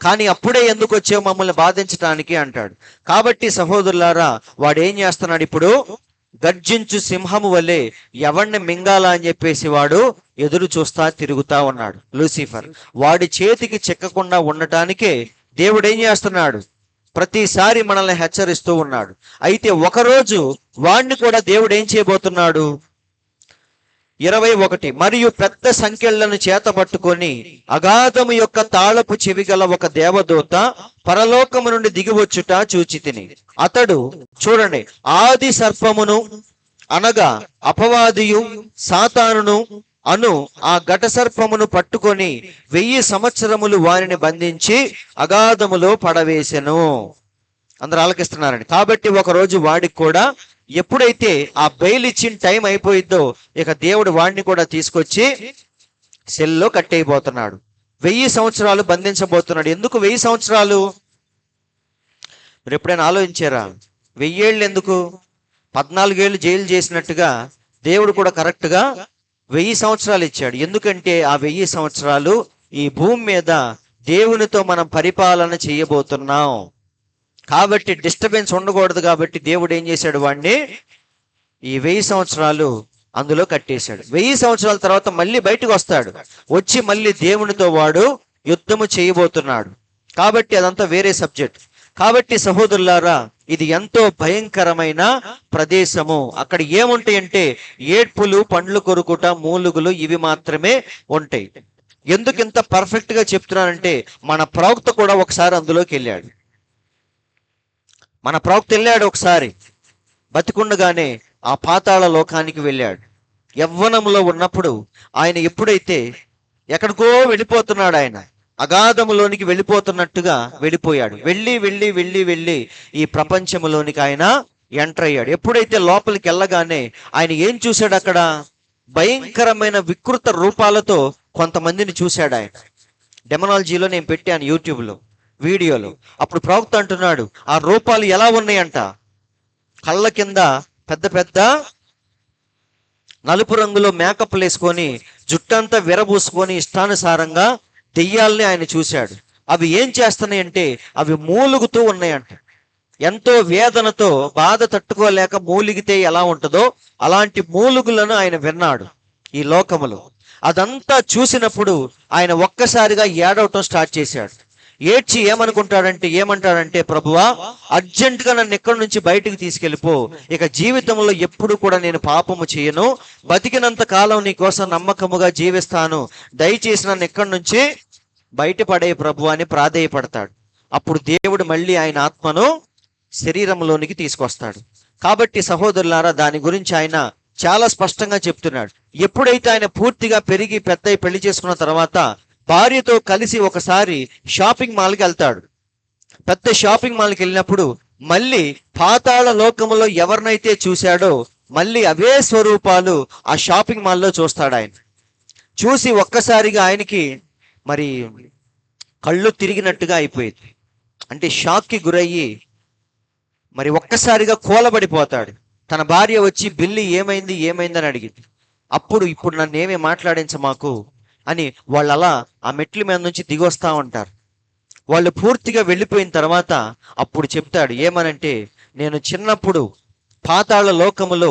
కానీ అప్పుడే ఎందుకు వచ్చావు మమ్మల్ని బాధించడానికి అంటాడు. కాబట్టి సహోదరులారా, వాడు ఏం చేస్తున్నాడు ఇప్పుడు? గర్జించు సింహము వలె ఎవరిని మింగాలా అని చెప్పేసి వాడు ఎదురు చూస్తా తిరుగుతా ఉన్నాడు లూసిఫర్. వాడి చేతికి చిక్కకుండా ఉండటానికే దేవుడు ఏం చేస్తున్నాడు? ప్రతిసారి మనల్ని హెచ్చరిస్తూ ఉన్నాడు. అయితే ఒకరోజు వాడిని కూడా దేవుడు ఏం చేయబోతున్నాడు? 21. మరియు పెద్ద సంఖ్యలను చేత పట్టుకొని అగాధము యొక్క తాళపు చెవి గల ఒక దేవదూత పరలోకము నుండి దిగివచ్చుట చూచితిని. అతడు, చూడండి, ఆది సర్పమును అనగా అపవాదియు సాతానును అను ఆ ఘట సర్పమును పట్టుకొని 1000 సంవత్సరములు వారిని బంధించి అగాధములో పడవేసెను. అందరూ ఆలకిస్తున్నారండి. కాబట్టి ఒకరోజు వాడికి కూడా ఎప్పుడైతే ఆ బెయిల్ ఇచ్చిన టైం అయిపోయిద్దో ఇక దేవుడు వాడిని కూడా తీసుకొచ్చి సెల్లో కట్టేయబోతున్నాడు. 1000 సంవత్సరాలు బంధించబోతున్నాడు. ఎందుకు 1000 సంవత్సరాలు? మీరు ఎప్పుడైనా ఆలోచించారా? 1000 ఏళ్ళు ఎందుకు? 14 ఏళ్ళు జైలు చేసినట్టుగా దేవుడు కూడా కరెక్ట్గా 1000 సంవత్సరాలు ఇచ్చాడు. ఎందుకంటే ఆ 1000 సంవత్సరాలు ఈ భూమి మీద దేవునితో మనం పరిపాలన చేయబోతున్నాం. కాబట్టి డిస్టర్బెన్స్ ఉండకూడదు. కాబట్టి దేవుడు ఏం చేశాడు? వాడిని ఈ 1000 సంవత్సరాలు అందులో కట్టేశాడు. 1000 సంవత్సరాల తర్వాత మళ్ళీ బయటకు వస్తాడు. వచ్చి మళ్ళీ దేవునితో వాడు యుద్ధము చేయబోతున్నాడు. కాబట్టి అదంతా వేరే సబ్జెక్ట్. కాబట్టి సహోదరులారా, ఇది ఎంతో భయంకరమైన ప్రదేశము. అక్కడ ఏముంటాయంటే ఏడ్పులు, పండ్లు కొరుకుట, మూలుగులు, ఇవి మాత్రమే ఉంటాయి. ఎందుకు ఇంత పర్ఫెక్ట్ గా చెప్తున్నానంటే మన ప్రవక్త కూడా ఒకసారి అందులోకి వెళ్ళాడు. మన ప్రవక్త వెళ్ళాడు ఒకసారి, బతికుండగానే ఆ పాతాళ లోకానికి వెళ్ళాడు. యవ్వనంలో ఉన్నప్పుడు ఆయన ఎప్పుడైతే ఎక్కడికో వెళ్ళిపోతున్నాడు, ఆయన అగాధములోనికి వెళ్ళిపోతున్నట్టుగా వెళ్ళిపోయాడు. వెళ్ళి వెళ్ళి వెళ్ళి వెళ్ళి ఈ ప్రపంచంలోనికి ఆయన ఎంటర్ అయ్యాడు. ఎప్పుడైతే లోపలికి వెళ్ళగానే ఆయన ఏం చూశాడు? అక్కడ భయంకరమైన వికృత రూపాలతో కొంతమందిని చూశాడు. ఆయన డెమనాలజీలో నేను పెట్టాను యూట్యూబ్లో వీడియోలో. అప్పుడు ప్రవక్త అంటున్నాడు, ఆ రూపాలు ఎలా ఉన్నాయంట? కళ్ళ కింద పెద్ద పెద్ద నలుపు రంగులో మేకప్లు వేసుకొని జుట్టంతా విరబూసుకొని ఇష్టానుసారంగా దెయ్యాలని ఆయన చూశాడు. అవి ఏం చేస్తున్నాయంటే అవి మూలుగుతూ ఉన్నాయంట. ఎంతో వేదనతో బాధ తట్టుకోలేక మూలిగితే ఎలా ఉంటుందో అలాంటి మూలుగులను ఆయన విన్నాడు ఈ లోకములో. అదంతా చూసినప్పుడు ఆయన ఒక్కసారిగా ఏడవటం స్టార్ట్ చేశాడు. ఏడ్చి ఏమంటాడంటే ప్రభువా, అర్జెంటుగా నన్ను ఎక్కడి నుంచి బయటికి తీసుకెళ్ళిపో. ఇక జీవితంలో ఎప్పుడు కూడా నేను పాపము చేయను, బతికినంత కాలం నీ కోసం నమ్మకముగా జీవిస్తాను, దయచేసి నన్ను ఎక్కడి నుంచి బయటపడే ప్రభు అని ప్రాధేయపడతాడు. అప్పుడు దేవుడు మళ్ళీ ఆయన ఆత్మను శరీరంలోనికి తీసుకొస్తాడు. కాబట్టి సహోదరులారా, దాని గురించి ఆయన చాలా స్పష్టంగా చెప్తున్నాడు. ఎప్పుడైతే ఆయన పూర్తిగా పెరిగి పెద్దయి పెళ్లి చేసుకున్న తర్వాత భార్యతో కలిసి ఒకసారి షాపింగ్ మాల్కి వెళ్తాడు. పెద్ద షాపింగ్ మాల్కి వెళ్ళినప్పుడు మళ్ళీ పాతాళ లోకములో ఎవరినైతే చూశాడో మళ్ళీ అవే స్వరూపాలు ఆ షాపింగ్ మాల్లో చూస్తాడు. ఆయన చూసి ఒక్కసారిగా ఆయనకి మరి కళ్ళు తిరిగినట్టుగా అయిపోయింది. అంటే షాక్కి గురయ్యి మరి ఒక్కసారిగా కూలబడిపోతాడు. తన భార్య వచ్చి బిల్లి ఏమైంది అని అడిగింది. ఇప్పుడు నన్ను ఏమీ మాట్లాడించమాకు అని వాళ్ళు అలా ఆ మెట్ల మీద నుంచి దిగొస్తా ఉంటారు. వాళ్ళు పూర్తిగా వెళ్ళిపోయిన తర్వాత అప్పుడు చెప్తాడు ఏమనంటే, నేను చిన్నప్పుడు పాతాళ లోకములో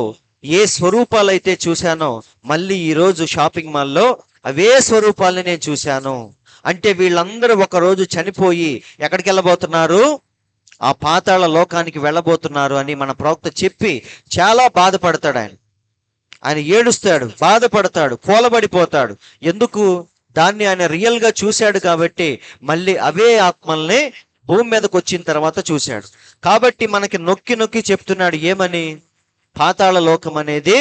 ఏ స్వరూపాలైతే చూశానో మళ్ళీ ఈరోజు షాపింగ్ మాల్లో అవే స్వరూపాలని నేను చూశాను. అంటే వీళ్ళందరూ ఒకరోజు చనిపోయి ఎక్కడికి వెళ్ళబోతున్నారు? ఆ పాతాళ లోకానికి వెళ్ళబోతున్నారు అని మన ప్రవక్త చెప్పి చాలా బాధపడతాడు. ఆయన ఏడుస్తాడు, బాధపడతాడు, కూలబడిపోతాడు. ఎందుకు? దాన్ని ఆయన రియల్గా చూశాడు కాబట్టి మళ్ళీ అవే ఆత్మల్ని భూమి మీదకి వచ్చిన తర్వాత చూశాడు. కాబట్టి మనకి నొక్కి నొక్కి చెప్తున్నాడు ఏమని? పాతాళ లోకం అనేది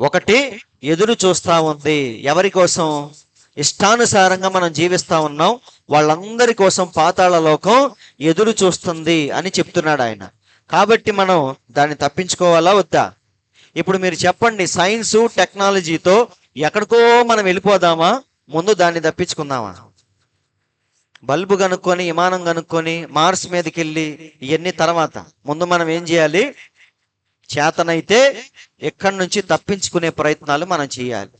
ఒకటి ఎదురు చూస్తా ఉంది. ఎవరి కోసం? ఇష్టానుసారంగా మనం జీవిస్తా ఉన్నాం, వాళ్ళందరి కోసం పాతాళ లోకం ఎదురు చూస్తుంది అని చెప్తున్నాడు ఆయన. కాబట్టి మనం దాన్ని తప్పించుకోవాలా వద్దా? ఇప్పుడు మీరు చెప్పండి, సైన్సు టెక్నాలజీతో ఎక్కడికో మనం వెళ్ళిపోదామా, ముందు దాన్ని తప్పించుకుందామా? బల్బు కనుక్కొని, విమానం కనుక్కొని, మార్స్ మీదకి వెళ్ళి ఇవన్నీ తర్వాత, ముందు మనం ఏం చేయాలి? చేతనైతే ఎక్కడి నుంచి తప్పించుకునే ప్రయత్నాలు మనం చేయాలి.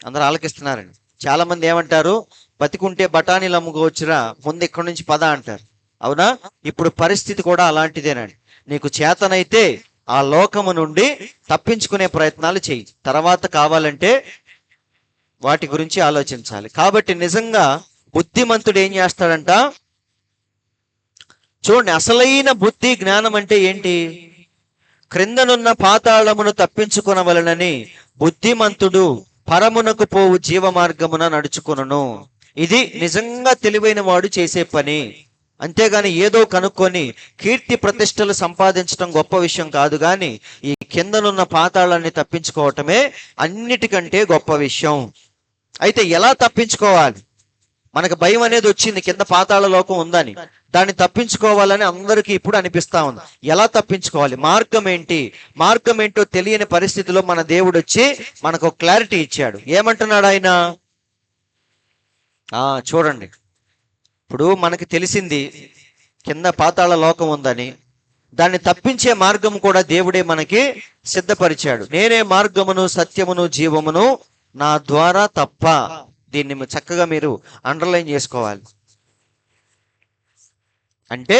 అందరూ ఆలకిస్తున్నారండి. చాలా మంది ఏమంటారు, బతికుంటే బఠానీలు అమ్ముకోవచ్చురా, ముందు ఇక్కడి నుంచి పద అంటారు. అవునా? ఇప్పుడు పరిస్థితి కూడా అలాంటిదేనండి. నీకు చేతనైతే ఆ లోకము నుండి తప్పించుకునే ప్రయత్నాలు చేయి, తర్వాత కావాలంటే వాటి గురించి ఆలోచించాలి. కాబట్టి నిజంగా బుద్ధిమంతుడు ఏం చేస్తాడంట? చూడండి, అసలైన బుద్ధి జ్ఞానం అంటే ఏంటి? క్రిందనున్న పాతాళమును తప్పించుకొనవలనని బుద్ధిమంతుడు పరమునకు పోవు జీవ మార్గమున నడుచుకొనును. ఇది నిజంగా తెలివైన వాడు చేసే పని. అంతేగాని ఏదో కనుక్కొని కీర్తి ప్రతిష్టలు సంపాదించడం గొప్ప విషయం కాదు, కానీ ఈ కిందనున్న పాతాళాన్ని తప్పించుకోవటమే అన్నిటికంటే గొప్ప విషయం. అయితే ఎలా తప్పించుకోవాలి? మనకు భయం అనేది వచ్చింది, కింద పాతాళ లోకం ఉందని. దాన్ని తప్పించుకోవాలని అందరికీ ఇప్పుడు అనిపిస్తా ఉంది. ఎలా తప్పించుకోవాలి? మార్గం ఏంటి? మార్గం ఏంటో తెలియని పరిస్థితిలో మన దేవుడు వచ్చి మనకు క్లారిటీ ఇచ్చాడు. ఏమంటున్నాడు ఆయన? చూడండి, ఇప్పుడు మనకి తెలిసింది కింద పాతాళ లోకం ఉందని, దాన్ని తప్పించే మార్గం కూడా దేవుడే మనకి సిద్ధపరిచాడు. నేనే మార్గమును సత్యమును జీవమును, నా ద్వారా తప్ప. దీన్ని చక్కగా మీరు అండర్లైన్ చేసుకోవాలి. అంటే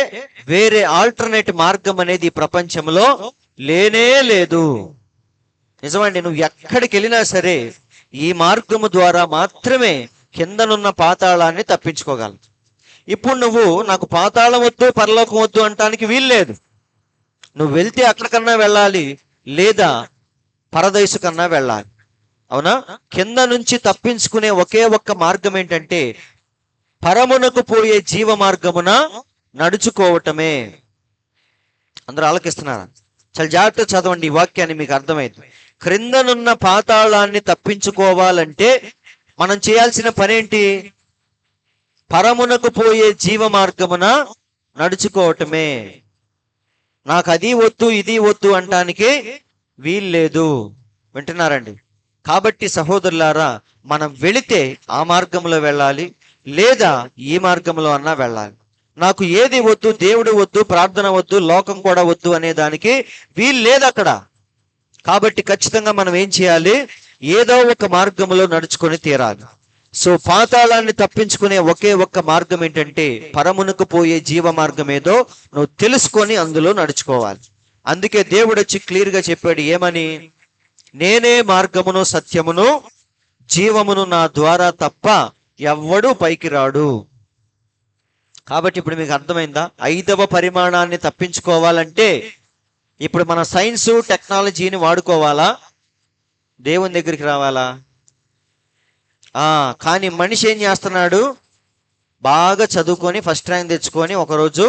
వేరే ఆల్టర్నేట్ మార్గం అనేది ఈ ప్రపంచంలో లేనే లేదు. నిజమండి, నువ్వు ఎక్కడికి వెళ్ళినా సరే ఈ మార్గము ద్వారా మాత్రమే కిందనున్న పాతాళాన్ని తప్పించుకోగలవు. ఇప్పుడు నువ్వు నాకు పాతాళం వద్దు, పరలోకం వద్దు అంటానికి వీల్లేదు. నువ్వు వెళ్తే అక్కడికన్నా వెళ్ళాలి, లేదా పరదైసు కన్నా వెళ్ళాలి. అవునా? కింద నుంచి తప్పించుకునే ఒకే ఒక్క మార్గం ఏంటంటే పరమునకు పోయే జీవ మార్గమున నడుచుకోవటమే. అందరూ ఆలకిస్తున్నారా? చాలా జాగ్రత్త చదవండి ఈ వాక్యాన్ని, మీకు అర్థమైంది. క్రిందనున్న పాతాళాన్ని తప్పించుకోవాలంటే మనం చేయాల్సిన పనేంటి? పరమునకు పోయే జీవ మార్గమున నడుచుకోవటమే. నాకు అది వద్దు ఇది వద్దు అంటానికి వీల్లేదు. వింటున్నారండి? కాబట్టి సహోదరులారా, మనం వెళితే ఆ మార్గంలో వెళ్ళాలి, లేదా ఈ మార్గంలో అన్నా వెళ్ళాలి. నాకు ఏది వద్దు, దేవుడు వద్దు, ప్రార్థన వద్దు, లోకం కూడా వద్దు అనే దానికి వీలు లేదు అక్కడ. కాబట్టి ఖచ్చితంగా మనం ఏం చేయాలి? ఏదో ఒక మార్గంలో నడుచుకొని తీరాలి. సో పాతాళాన్ని తప్పించుకునే ఒకే ఒక్క మార్గం ఏంటంటే పరమునకు పోయే జీవ మార్గం ఏదో నువ్వు తెలుసుకొని అందులో నడుచుకోవాలి. అందుకే దేవుడు వచ్చి క్లియర్గా చెప్పాడు ఏమని, నేనే మార్గమును సత్యమును జీవమును, నా ద్వారా తప్ప ఎవ్వడూ పైకి రాడు. కాబట్టి ఇప్పుడు మీకు అర్థమైందా? 5వ పరిమాణాన్ని తప్పించుకోవాలంటే ఇప్పుడు మన సైన్సు టెక్నాలజీని వాడుకోవాలా, దేవుని దగ్గరికి రావాలా? కానీ మనిషి ఏం చేస్తున్నాడు, బాగా చదువుకొని ఫస్ట్ ర్యాంక్ తెచ్చుకొని ఒకరోజు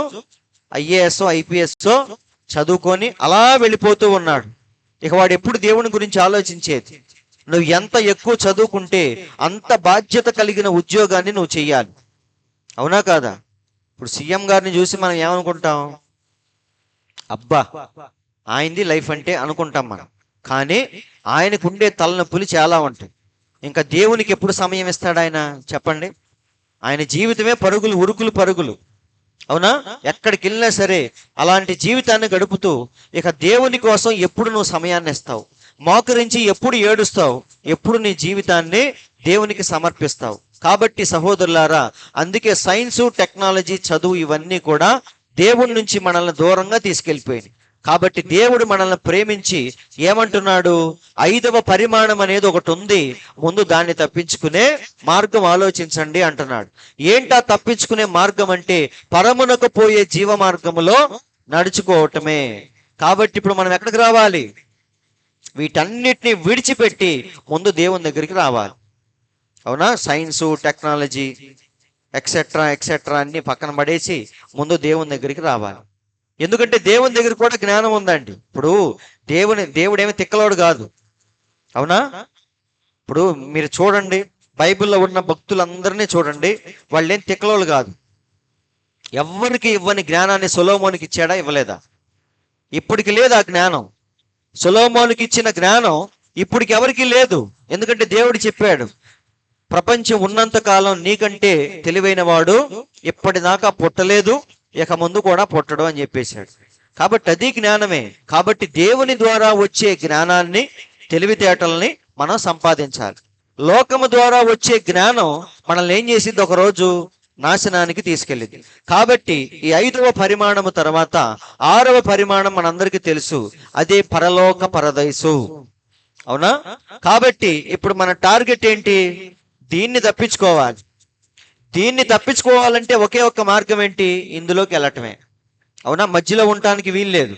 ఐఏఎస్ ఐపీఎస్ చదువుకొని అలా వెళ్ళిపోతూ ఉన్నాడు. ఇక వాడు ఎప్పుడు దేవుని గురించి ఆలోచించేది? నువ్వు ఎంత ఎక్కువ చదువుకుంటే అంత బాధ్యత కలిగిన ఉద్యోగాన్ని నువ్వు చెయ్యాలి, అవునా కాదా? ఇప్పుడు సీఎం గారిని చూసి మనం ఏమనుకుంటాం, అబ్బా ఆయనది లైఫ్ అంటే అనుకుంటాం మనం. కానీ ఆయనకు ఉండే తలనొప్పులు చాలా ఉంటాయి. ఇంకా దేవునికి ఎప్పుడు సమయం ఇస్తాడు ఆయన చెప్పండి? ఆయన జీవితమే పరుగులు, ఉరుకులు పరుగులు, అవునా? ఎక్కడికి వెళ్ళినా సరే అలాంటి జీవితాన్ని గడుపుతూ ఇక దేవుని కోసం ఎప్పుడు నువ్వు సమయాన్ని ఇస్తావు? మోకరించి ఎప్పుడు ఏడుస్తావు? ఎప్పుడు నీ జీవితాన్ని దేవునికి సమర్పిస్తావు? కాబట్టి సహోదరులారా, అందుకే సైన్సు టెక్నాలజీ చదువు ఇవన్నీ కూడా దేవుడి నుంచి మనల్ని దూరంగా తీసుకెళ్ళిపోయింది. కాబట్టి దేవుడు మనల్ని ప్రేమించి ఏమంటున్నాడు, 5వ పరిమాణం అనేది ఒకటి ఉంది, ముందు దాన్ని తప్పించుకునే మార్గం ఆలోచించండి అంటున్నాడు. ఏంటా తప్పించుకునే మార్గం అంటే పరమునకు పోయే జీవ మార్గములో నడుచుకోవటమే. కాబట్టి ఇప్పుడు మనం ఎక్కడికి రావాలి? వీటన్నిటిని విడిచిపెట్టి ముందు దేవుని దగ్గరికి రావాలి, అవునా? సైన్సు టెక్నాలజీ ఎక్సెట్రా ఎక్సెట్రా అన్ని పక్కన పడేసి ముందు దేవుని దగ్గరికి రావాలి. ఎందుకంటే దేవుని దగ్గర కూడా జ్ఞానం ఉందండి. ఇప్పుడు దేవుడేమి తిక్కలోడు కాదు, అవునా? ఇప్పుడు మీరు చూడండి, బైబిల్లో ఉన్న భక్తులందరినీ చూడండి, వాళ్ళేం తిక్కలోళ్ళు కాదు. ఎవరికి ఇవ్వని జ్ఞానాన్ని సొలొమోనుకి ఇచ్చాడా? ఇవ్వలేదా? ఇప్పటికి లేదు ఆ జ్ఞానం. సొలొమోనుకి ఇచ్చిన జ్ఞానం ఇప్పటికి ఎవరికి లేదు. ఎందుకంటే దేవుడు చెప్పాడు, ప్రపంచం ఉన్నంత కాలం నీకంటే తెలివైన వాడు ఇప్పటిదాకా పుట్టలేదు, ఇక ముందు కూడా పుట్టడు అని చెప్పేశాడు. కాబట్టి అది జ్ఞానమే. కాబట్టి దేవుని ద్వారా వచ్చే జ్ఞానాన్ని, తెలివితేటల్ని మనం సంపాదించాలి. లోకము ద్వారా వచ్చే జ్ఞానం మనల్ని ఏం చేసింది? ఒకరోజు నాశనానికి తీసుకెళ్ళింది. కాబట్టి ఈ 5వ పరిమాణము తర్వాత 6వ పరిమాణం మనందరికీ తెలుసు, అదే పరలోక పరదైసు, అవునా? కాబట్టి ఇప్పుడు మన టార్గెట్ ఏంటి? దీన్ని తప్పించుకోవాలి. దీన్ని తప్పించుకోవాలంటే ఒకే ఒక్క మార్గం ఏంటి? ఇందులోకి వెళ్ళటమే, అవునా? మధ్యలో ఉండటానికి వీలు లేదు,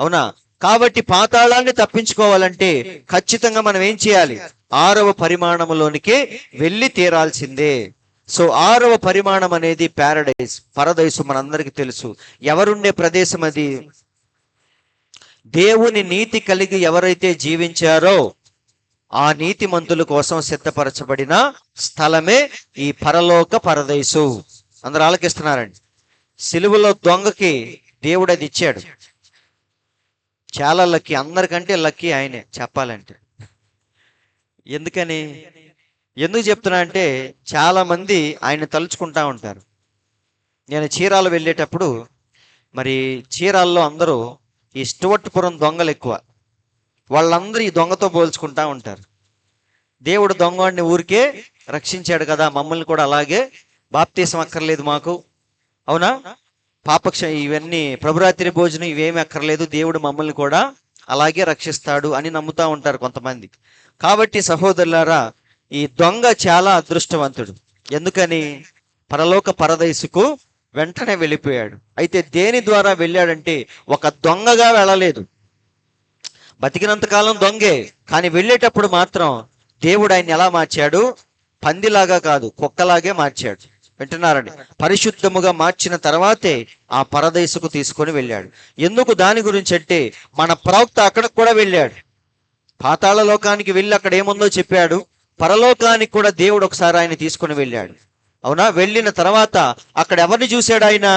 అవునా? కాబట్టి పాతాళాన్ని తప్పించుకోవాలంటే ఖచ్చితంగా మనం ఏం చేయాలి? 6వ పరిమాణంలోనికి వెళ్ళి తీరాల్సిందే. సో 6వ పరిమాణం అనేది ప్యారడైస్, పరదైసు. మనందరికీ తెలుసు ఎవరుండే ప్రదేశం అది. దేవుని నీతి కలిగి ఎవరైతే జీవించారో ఆ నీతిమంతుల కోసం సిద్ధపరచబడిన స్థలమే ఈ పరలోక పరదైసు. అందరూ ఆలకిస్తున్నారండి. సిలువలో దొంగకి దేవుడు అది ఇచ్చాడు. చాలా లక్కీ, అందరికంటే లక్కీ ఆయనే చెప్పాలంటే. ఎందుకు చెప్తున్నా అంటే చాలా మంది ఆయన తలుచుకుంటా ఉంటారు. నేను చీరాలు వెళ్ళేటప్పుడు, మరి చీరాల్లో అందరూ ఈ స్టువర్ట్పురం దొంగలు ఎక్కువ, వాళ్ళందరూ ఈ దొంగతో పోల్చుకుంటా ఉంటారు. దేవుడు దొంగవాడిని ఊరికే రక్షించాడు కదా, మమ్మల్ని కూడా అలాగే బాప్తీసం అక్కర్లేదు మాకు, అవునా? ఇవన్నీ ప్రభురాత్రి భోజనం ఇవేమి అక్కర్లేదు, దేవుడు మమ్మల్ని కూడా అలాగే రక్షిస్తాడు అని నమ్ముతా ఉంటారు కొంతమంది. కాబట్టి సహోదరులారా, ఈ దొంగ చాలా అదృష్టవంతుడు. ఎందుకని? పరలోక పరదైసుకు వెంటనే వెళ్ళిపోయాడు. అయితే దేని ద్వారా వెళ్ళాడంటే ఒక దొంగగా వెళ్ళలేదు. బతికినంతకాలం దొంగే, కానీ వెళ్ళేటప్పుడు మాత్రం దేవుడు ఆయన ఎలా మార్చాడు? పందిలాగా కాదు, కుక్కలాగే మార్చాడు. వింటున్నారండి? పరిశుద్ధముగా మార్చిన తర్వాతే ఆ పరదేశకు తీసుకొని వెళ్ళాడు. ఎందుకు? దాని గురించి అంటే మన ప్రవక్త అక్కడికి కూడా వెళ్ళాడు. పాతాళ లోకానికి వెళ్ళి అక్కడ ఏముందో చెప్పాడు. పరలోకానికి కూడా దేవుడు ఒకసారి ఆయన తీసుకొని వెళ్ళాడు, అవునా? వెళ్ళిన తర్వాత అక్కడ ఎవరిని చూశాడు ఆయన?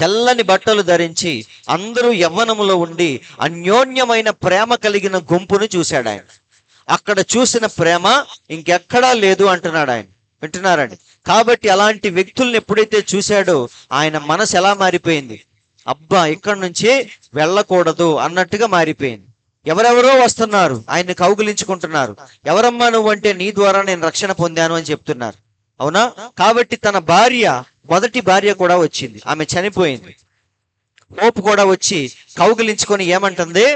తెల్లని బట్టలు ధరించి అందరూ యవ్వనములో ఉండి అన్యోన్యమైన ప్రేమ కలిగిన గుంపును చూశాడు ఆయన. అక్కడ చూసిన ప్రేమ ఇంకెక్కడా లేదు అంటున్నాడు ఆయన. వింటున్నారండి? కాబట్టి అలాంటి వ్యక్తుల్ని ఎప్పుడైతే చూశాడో ఆయన మనసు ఎలా మారిపోయింది? అబ్బా, ఇక్కడి నుంచి వెళ్ళకూడదు అన్నట్టుగా మారిపోయింది. ఎవరెవరో వస్తున్నారు, ఆయన్ని కౌగిలించుకుంటున్నారు. ఎవరమ్మా నువ్వు అంటే, నీ ద్వారా నేను రక్షణ పొందాను అని చెప్తున్నారు. అవునా? కాబట్టి తన భార్య, మొదటి భార్య కూడా వచ్చింది, ఆమె చనిపోయింది. హోప్ కూడా వచ్చి కౌగిలించుకొని ఏమంటుంది?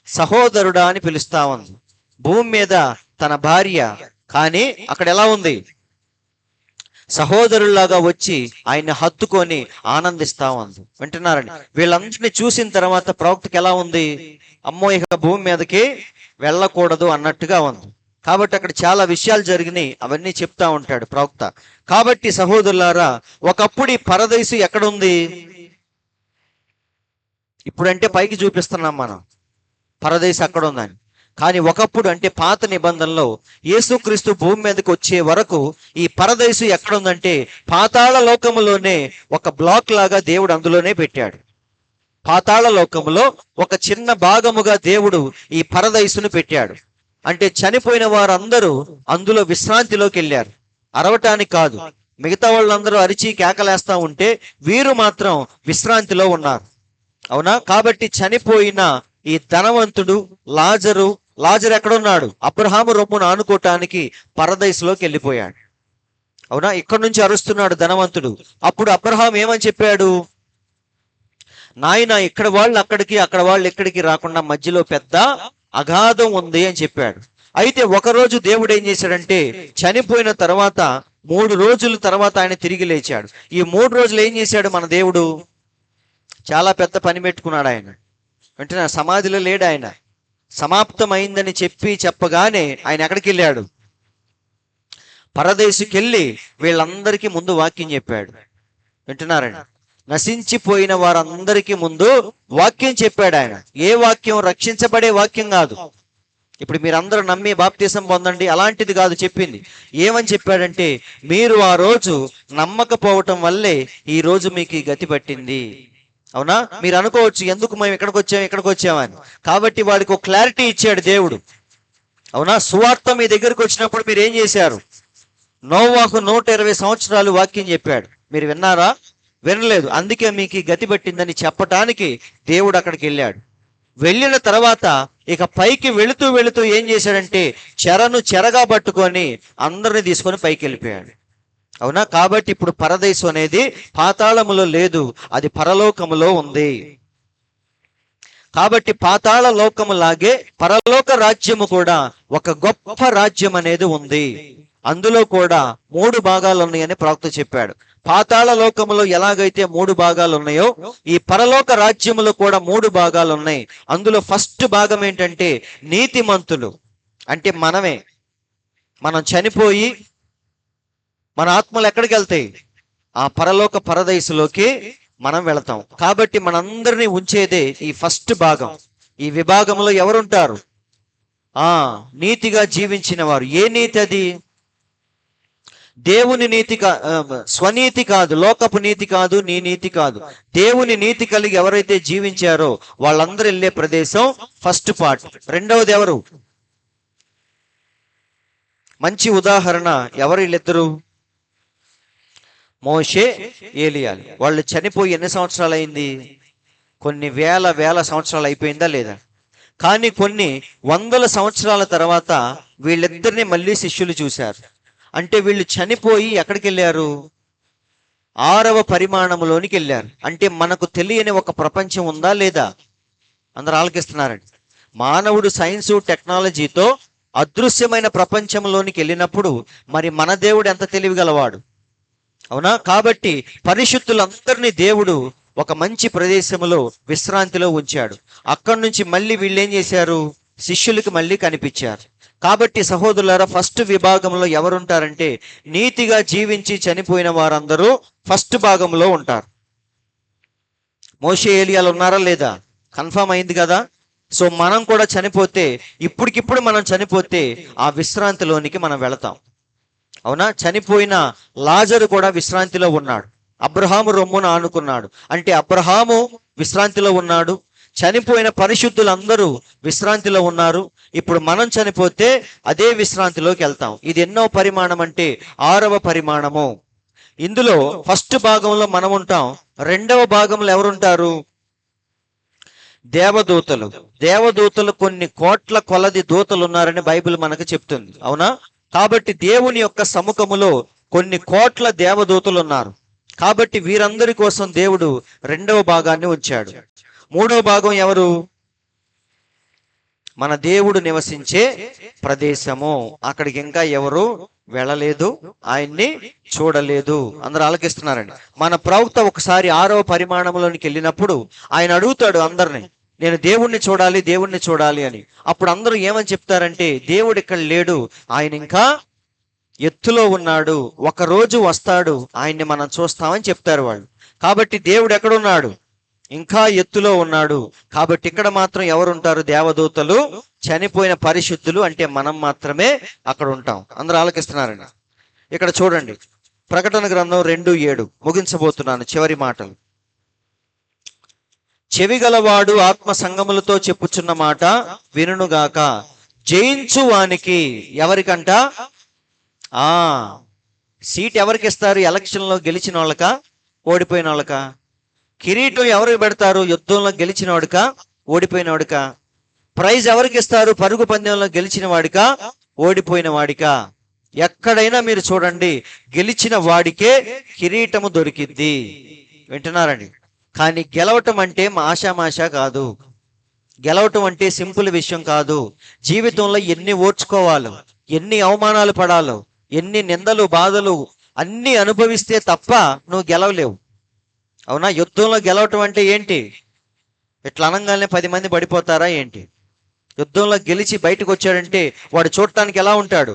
సహోదరుడా అని పిలుస్తా ఉంది. భూమి మీద తన భార్య, కానీ అక్కడ ఎలా ఉంది? సహోదరుల్లాగా వచ్చి ఆయన్ని హత్తుకొని ఆనందిస్తా ఉంది. వింటున్నారండి? వీళ్ళందరినీ చూసిన తర్వాత ప్రవక్తకి ఎలా ఉంది? అమ్మో, ఇక భూమి మీదకి వెళ్ళకూడదు అన్నట్టుగా ఉంది. కాబట్టి అక్కడ చాలా విషయాలు జరిగినాయి, అవన్నీ చెప్తా ఉంటాడు ప్రవక్త. కాబట్టి సహోదరులారా, ఒకప్పుడు ఈ పరదైసు ఎక్కడుంది? ఇప్పుడంటే పైకి చూపిస్తున్నాం మనం, పరదేశం అక్కడ ఉందని. కానీ ఒకప్పుడు, అంటే పాత నిబంధనలో, యేసుక్రీస్తు భూమి మీదకి వచ్చే వరకు ఈ పరదేశం ఎక్కడుందంటే పాతాళ లోకములోనే ఒక బ్లాక్ లాగా దేవుడు అందులోనే పెట్టాడు. పాతాళ లోకములో ఒక చిన్న భాగముగా దేవుడు ఈ పరదేశును పెట్టాడు. అంటే చనిపోయిన వారందరూ అందులో విశ్రాంతిలోకి వెళ్ళారు, అరవటానికి కాదు. మిగతా వాళ్ళందరూ అరిచి కేకలేస్తా ఉంటే వీరు మాత్రం విశ్రాంతిలో ఉన్నారు. అవునా? కాబట్టి చనిపోయిన ఈ ధనవంతుడు లాజరు ఎక్కడున్నాడు? అబ్రహాము రొమ్మును ఆనుకోవటానికి పరదైసులోకి వెళ్ళిపోయాడు. అవునా? ఇక్కడ నుంచి అరుస్తున్నాడు ధనవంతుడు. అప్పుడు అబ్రహాం ఏమని చెప్పాడు? నాయన, ఇక్కడ వాళ్ళు అక్కడికి, అక్కడ వాళ్ళు ఎక్కడికి రాకుండా మధ్యలో పెద్ద అగాధం ఉంది అని చెప్పాడు. అయితే ఒకరోజు దేవుడు ఏం చేశాడంటే, చనిపోయిన తర్వాత 3 రోజుల తర్వాత ఆయన తిరిగి లేచాడు. ఈ 3 రోజులు ఏం చేశాడు మన దేవుడు? చాలా పెద్ద పని పెట్టుకున్నాడు ఆయన. వెంటనే సమాధిలో లేడు ఆయన. సమాప్తమైందని చెప్పగానే ఆయన ఎక్కడికి వెళ్ళాడు? పరదేశుకి వెళ్ళి వీళ్ళందరికీ ముందు వాక్యం చెప్పాడు. వింటున్నారండి? నశించిపోయిన వారందరికీ ముందు వాక్యం చెప్పాడు ఆయన. ఏ వాక్యం? రక్షించబడే వాక్యం కాదు. ఇప్పుడు మీరందరూ నమ్మి బాప్తీసం పొందండి అలాంటిది కాదు చెప్పింది. ఏమని చెప్పాడంటే, మీరు ఆ రోజు నమ్మకపోవటం వల్లే ఈ రోజు మీకు ఈ గతి పట్టింది. అవునా? మీరు అనుకోవచ్చు, ఎందుకు మేము ఇక్కడికి వచ్చామని. కాబట్టి వాడికి ఒక క్లారిటీ ఇచ్చాడు దేవుడు. అవునా? సువార్త మీ దగ్గరికి వచ్చినప్పుడు మీరు ఏం చేశారు? నోవాహు 120 సంవత్సరాలు వాక్యం చెప్పాడు. మీరు విన్నారా? వినలేదు. అందుకే మీకు గతి పట్టిందని చెప్పటానికి దేవుడు అక్కడికి వెళ్ళాడు. వెళ్ళిన తర్వాత ఇక పైకి వెళుతూ ఏం చేశాడంటే, చెరగా పట్టుకొని అందరిని తీసుకొని పైకి వెళ్ళిపోయాడు. అవునా? కాబట్టి ఇప్పుడు పరదేశం అనేది పాతాళములో లేదు, అది పరలోకములో ఉంది. కాబట్టి పాతాళ లోకము లాగే పరలోక రాజ్యము కూడా ఒక గొప్ప రాజ్యం అనేది ఉంది. అందులో కూడా 3 భాగాలు ఉన్నాయని ప్రవక్త చెప్పాడు. పాతాళ లోకములో ఎలాగైతే 3 భాగాలు ఉన్నాయో, ఈ పరలోక రాజ్యములో కూడా 3 భాగాలు ఉన్నాయి. అందులో ఫస్ట్ భాగం ఏంటంటే నీతిమంతులు, అంటే మనమే. మనం చనిపోయి మన ఆత్మలు ఎక్కడికి వెళ్తాయి? ఆ పరలోక పరదేశంలోకి మనం వెళతాం. కాబట్టి మనందరినీ ఉంచేదే ఈ ఫస్ట్ భాగం. ఈ విభాగంలో ఎవరుంటారు? నీతిగా జీవించిన వారు. ఏ నీతి అది? దేవుని నీతి స్వనీతి కాదు, లోకపు నీతి కాదు, నీ నీతి కాదు. దేవుని నీతి కలిగి ఎవరైతే జీవించారో వాళ్ళందరూ వెళ్ళే ప్రదేశం ఫస్ట్ పార్ట్. రెండవది ఎవరు? మంచి ఉదాహరణ ఎవరు వీళ్ళిద్దరు? మోషే, ఏలియాలు. వాళ్ళు చనిపోయి ఎన్ని సంవత్సరాలు అయింది? కొన్ని వేల సంవత్సరాలు అయిపోయిందా లేదా? కానీ కొన్ని వందల సంవత్సరాల తర్వాత వీళ్ళిద్దరిని మళ్ళీ శిష్యులు చూశారు. అంటే వీళ్ళు చనిపోయి ఎక్కడికి వెళ్ళారు? 6వ పరిమాణంలోనికి వెళ్ళారు. అంటే మనకు తెలియని ఒక ప్రపంచం ఉందా లేదా? అందరూ ఆలకిస్తున్నారండి. మానవుడు సైన్సు టెక్నాలజీతో అదృశ్యమైన ప్రపంచంలోనికి వెళ్ళినప్పుడు మరి మన దేవుడు ఎంత తెలివిగలవాడు. అవునా? కాబట్టి పరిశుద్ధులందరినీ దేవుడు ఒక మంచి ప్రదేశంలో విశ్రాంతిలో ఉంచాడు. అక్కడి నుంచి మళ్ళీ వీళ్ళు ఏం చేశారు? శిష్యులకు మళ్ళీ కనిపించారు. కాబట్టి సహోదరులారా, ఫస్ట్ విభాగంలో ఎవరుంటారంటే నీతిగా జీవించి చనిపోయిన వారందరూ ఫస్ట్ భాగంలో ఉంటారు. మోషే, ఏలియాలు ఉన్నారా లేదా? కన్ఫర్మ్ అయింది కదా. సో మనం కూడా చనిపోతే, ఇప్పటికిప్పుడు మనం చనిపోతే ఆ విశ్రాంతిలోనికి మనం వెళతాం. అవునా? చనిపోయిన లాజరు కూడా విశ్రాంతిలో ఉన్నాడు. అబ్రహాము రొమ్మును ఆనుకున్నాడు, అంటే అబ్రహాము విశ్రాంతిలో ఉన్నాడు. చనిపోయిన పరిశుద్ధులందరూ విశ్రాంతిలో ఉన్నారు. ఇప్పుడు మనం చనిపోతే అదే విశ్రాంతిలోకి వెళ్తాం. ఇది ఎన్నో పరిమాణం అంటే 6వ పరిమాణము. ఇందులో ఫస్ట్ భాగంలో మనం ఉంటాం. రెండవ భాగంలో ఎవరుంటారు? దేవదూతలు. దేవదూతలు కొన్ని కోట్ల కొలది దూతలు ఉన్నారని బైబిల్ మనకు చెప్తుంది, అవునా? కాబట్టి దేవుని యొక్క సముఖములో కొన్ని కోట్ల దేవదూతలు ఉన్నారు. కాబట్టి వీరందరి కోసం దేవుడు రెండవ భాగాన్ని ఉంచాడు. మూడవ భాగం ఎవరు? మన దేవుడు నివసించే ప్రదేశము. అక్కడికి ఇంకా ఎవరు వెళ్ళలేదు, ఆయన్ని చూడలేదు. అందరూ ఆలకిస్తున్నారండి. మన ప్రవక్త ఒకసారి 6వ పరిమాణంలోనికి వెళ్ళినప్పుడు ఆయన అడుగుతాడు అందరిని, నేను దేవుణ్ణి చూడాలి, దేవుణ్ణి చూడాలి అని. అప్పుడు అందరూ ఏమని చెప్తారంటే, దేవుడు ఇక్కడ లేడు, ఆయన ఇంకా ఎత్తులో ఉన్నాడు, ఒక రోజు వస్తాడు, ఆయన్ని మనం చూస్తామని చెప్తారు వాళ్ళు. కాబట్టి దేవుడు ఎక్కడున్నాడు? ఇంకా ఎత్తులో ఉన్నాడు. కాబట్టి ఇక్కడ మాత్రం ఎవరు ఉంటారు? దేవదూతలు, చనిపోయిన పరిశుద్ధులు, అంటే మనం మాత్రమే అక్కడ ఉంటాం. అందరూ ఆలకిస్తున్నారండి. ఇక్కడ చూడండి, ప్రకటన గ్రంథం 2:7 ముగించబోతున్నాను, చివరి మాటలు. చెవిగలవాడు ఆత్మ సంగములతో చెప్పుచున్న మాట వినుగాక. జయించు వానికి, ఎవరికంట? సీట్ ఎవరికి ఇస్తారు? ఎలక్షన్లో గెలిచిన వాళ్ళకా, ఓడిపోయిన వాళ్ళకా? కిరీటం ఎవరికి పెడతారు? యుద్ధంలో గెలిచిన వాడికా, ఓడిపోయిన వాడికా? ప్రైజ్ ఎవరికి ఇస్తారు? పరుగు పందెంలో గెలిచిన వాడికా, ఓడిపోయిన వాడికా? ఎక్కడైనా మీరు చూడండి, గెలిచిన వాడికే కిరీటము దొరికింది. వింటున్నారండి? కానీ గెలవటం అంటే ఆషామాషా కాదు. గెలవటం అంటే సింపుల్ విషయం కాదు. జీవితంలో ఎన్ని ఓర్చుకోవాలో, ఎన్ని అవమానాలు పడాలో, ఎన్ని నిందలు బాధలు అన్ని అనుభవిస్తే తప్ప నువ్వు గెలవలేవు, అవునా? యుద్ధంలో గెలవటం అంటే ఏంటి? ఇట్లా అనగానే 10 మంది పడిపోతారా ఏంటి? యుద్ధంలో గెలిచి బయటకు వచ్చాడంటే వాడు చూడటానికి ఎలా ఉంటాడు?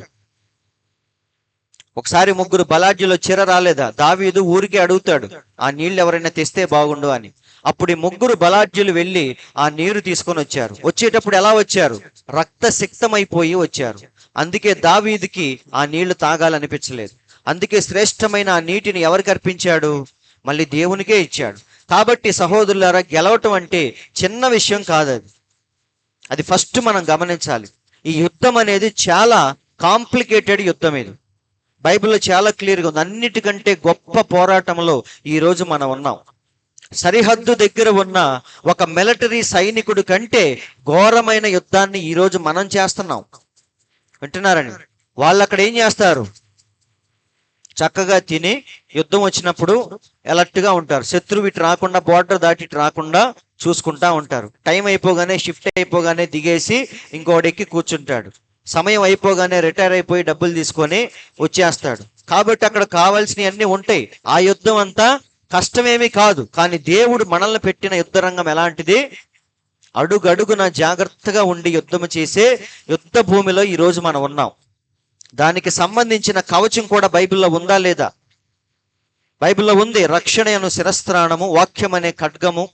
ఒకసారి 3 బలాఢ్యులు చీర రాలేదా? దావీదు ఊరికే అడుగుతాడు, ఆ నీళ్ళు ఎవరైనా తెస్తే బాగుండు అని. అప్పుడు ఈ 3 బలాఢ్యులు వెళ్ళి ఆ నీరు తీసుకొని వచ్చారు. వచ్చేటప్పుడు ఎలా వచ్చారు? రక్త సిక్తమైపోయి వచ్చారు. అందుకే దావీదుకి ఆ నీళ్లు తాగాలనిపించలేదు. అందుకే శ్రేష్టమైన ఆ నీటిని ఎవరికి అర్పించాడు? మళ్ళీ దేవునికే ఇచ్చాడు. కాబట్టి సహోదరులారా, గెలవటం అంటే చిన్న విషయం కాదు. అది ఫస్ట్ మనం గమనించాలి. ఈ యుద్ధం అనేది చాలా కాంప్లికేటెడ్ యుద్ధం. ఇది బైబిల్లో చాలా క్లియర్గా ఉంది. అన్నిటికంటే గొప్ప పోరాటంలో ఈరోజు మనం ఉన్నాం. సరిహద్దు దగ్గర ఉన్న ఒక మిలిటరీ సైనికుడి కంటే ఘోరమైన యుద్ధాన్ని ఈరోజు మనం చేస్తున్నాం. వింటున్నారని? వాళ్ళు అక్కడ ఏం చేస్తారు? చక్కగా తిని యుద్ధం వచ్చినప్పుడు అలర్ట్గా ఉంటారు. శత్రువు ఇటు రాకుండా, బోర్డర్ దాటి ఇటు రాకుండా చూసుకుంటా ఉంటారు. టైం అయిపోగానే, షిఫ్ట్ అయిపోగానే దిగేసి ఇంకోడెక్కి కూర్చుంటాడు. సమయం అయిపోగానే రిటైర్ అయిపోయి డబ్బులు తీసుకొని వచ్చేస్తాడు. కాబట్టి అక్కడ కావాల్సినవన్నీ ఉంటాయి. ఆ యుద్ధం అంతా కష్టమేమీ కాదు. కానీ దేవుడు మనల్ని పెట్టిన యుద్ధ రంగం ఎలాంటిది? అడుగడుగున జాగ్రత్తగా ఉండి యుద్ధం చేసే యుద్ధ భూమిలో ఈరోజు మనం ఉన్నాం. దానికి సంబంధించిన కవచం కూడా బైబిల్లో ఉందా లేదా? బైబిల్లో ఉంది. రక్షణ అను శిరస్త్రాణము, వాక్యం అనే ఖడ్గము,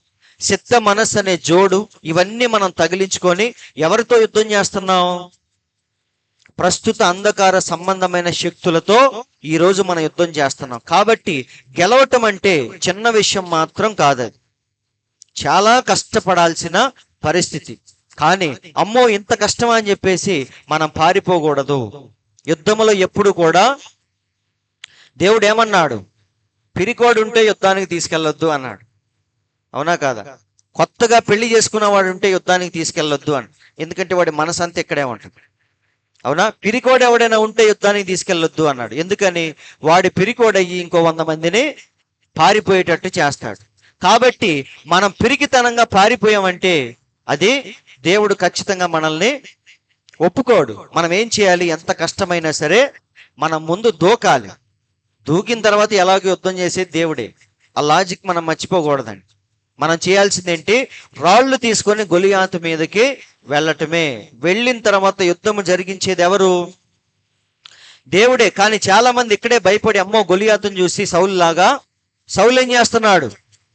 సిద్ధ మనస్సు అనే జోడు, ఇవన్నీ మనం తగిలించుకొని ఎవరితో యుద్ధం చేస్తున్నాం? ప్రస్తుత అంధకార సంబంధమైన శక్తులతో ఈరోజు మనం యుద్ధం చేస్తున్నాం. కాబట్టి గెలవటం అంటే చిన్న విషయం మాత్రం కాదు. అది చాలా కష్టపడాల్సిన పరిస్థితి. కానీ అమ్మో ఇంత కష్టమా అని చెప్పేసి మనం పారిపోకూడదు. యుద్ధములో ఎప్పుడు కూడా దేవుడు ఏమన్నాడు? పిరికోడు ఉంటే యుద్ధానికి తీసుకెళ్ళొద్దు అన్నాడు, అవునా కాదా? కొత్తగా పెళ్లి చేసుకున్న వాడు ఉంటే యుద్ధానికి తీసుకెళ్ళొద్దు అని. ఎందుకంటే వాడి మనసు అంతా ఇక్కడే ఉంటుంది, అవునా? పిరికోడు ఎవడైనా ఉంటే యుద్ధానికి తీసుకెళ్ళొద్దు అన్నాడు. ఎందుకని? వాడి పిరికోడయ్యి ఇంకో 100 మందిని పారిపోయేటట్టు చేస్తాడు. కాబట్టి మనం పిరికితనంగా పారిపోయామంటే అది దేవుడు ఖచ్చితంగా మనల్ని ఒప్పుకోడు. మనం ఏం చేయాలి? ఎంత కష్టమైనా సరే మనం ముందు దూకాలి. దూకిన తర్వాత ఎలాగో యుద్ధం చేసేది దేవుడే. ఆ లాజిక్ మనం మర్చిపోకూడదండి. మనం చేయాల్సింది ఏంటి? రాళ్ళు తీసుకొని గొలియాతు మీదకి వెళ్ళటమే. వెళ్ళిన తర్వాత యుద్ధము జరిగించేది ఎవరు? దేవుడే. కానీ చాలా మంది ఇక్కడే భయపడి అమ్మో గొలియాతుని చూసి సౌలు లాగా, సౌలు ఏం చేస్తున్నాడు?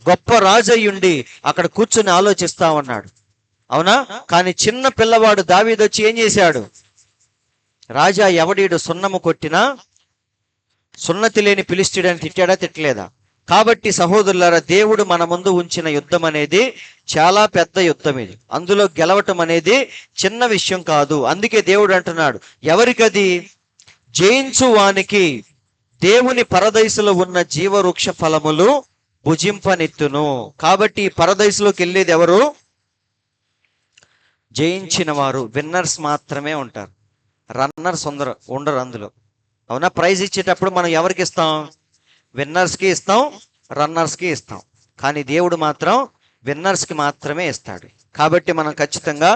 గొప్ప రాజు అయ్యుండి అక్కడ కూర్చుని ఆలోచిస్తా ఉన్నాడు, అవునా? కానీ చిన్న పిల్లవాడు దావీదు వచ్చి ఏం చేశాడు? రాజా ఎవడీడు సున్నము కొట్టినా సున్నతి లేని ఫిలిష్తీయుడని తిట్టాడా, తిట్టలేదా? కాబట్టి సహోదరులారా, దేవుడు మన ముందు ఉంచిన యుద్ధం అనేది చాలా పెద్ద యుద్ధం. ఇది అందులో గెలవటం అనేది చిన్న విషయం కాదు. అందుకే దేవుడు అంటున్నాడు, ఎవరికది? జయించు వానికి దేవుని పరదైసులో ఉన్న జీవవృక్ష ఫలములు భుజింపనెత్తును. కాబట్టి పరదైసులోకి వెళ్ళేది ఎవరు? జయించిన వారు విన్నర్స్ మాత్రమే ఉంటారు, రన్నర్స్ ఉండరు అందులో. అవునా? ప్రైజ్ ఇచ్చేటప్పుడు మనం ఎవరికి ఇస్తాం? విన్నర్స్కి ఇస్తాం, రన్నర్స్కి ఇస్తాం. కానీ దేవుడు మాత్రం విన్నర్స్కి మాత్రమే ఇస్తాడు. కాబట్టి మనం ఖచ్చితంగా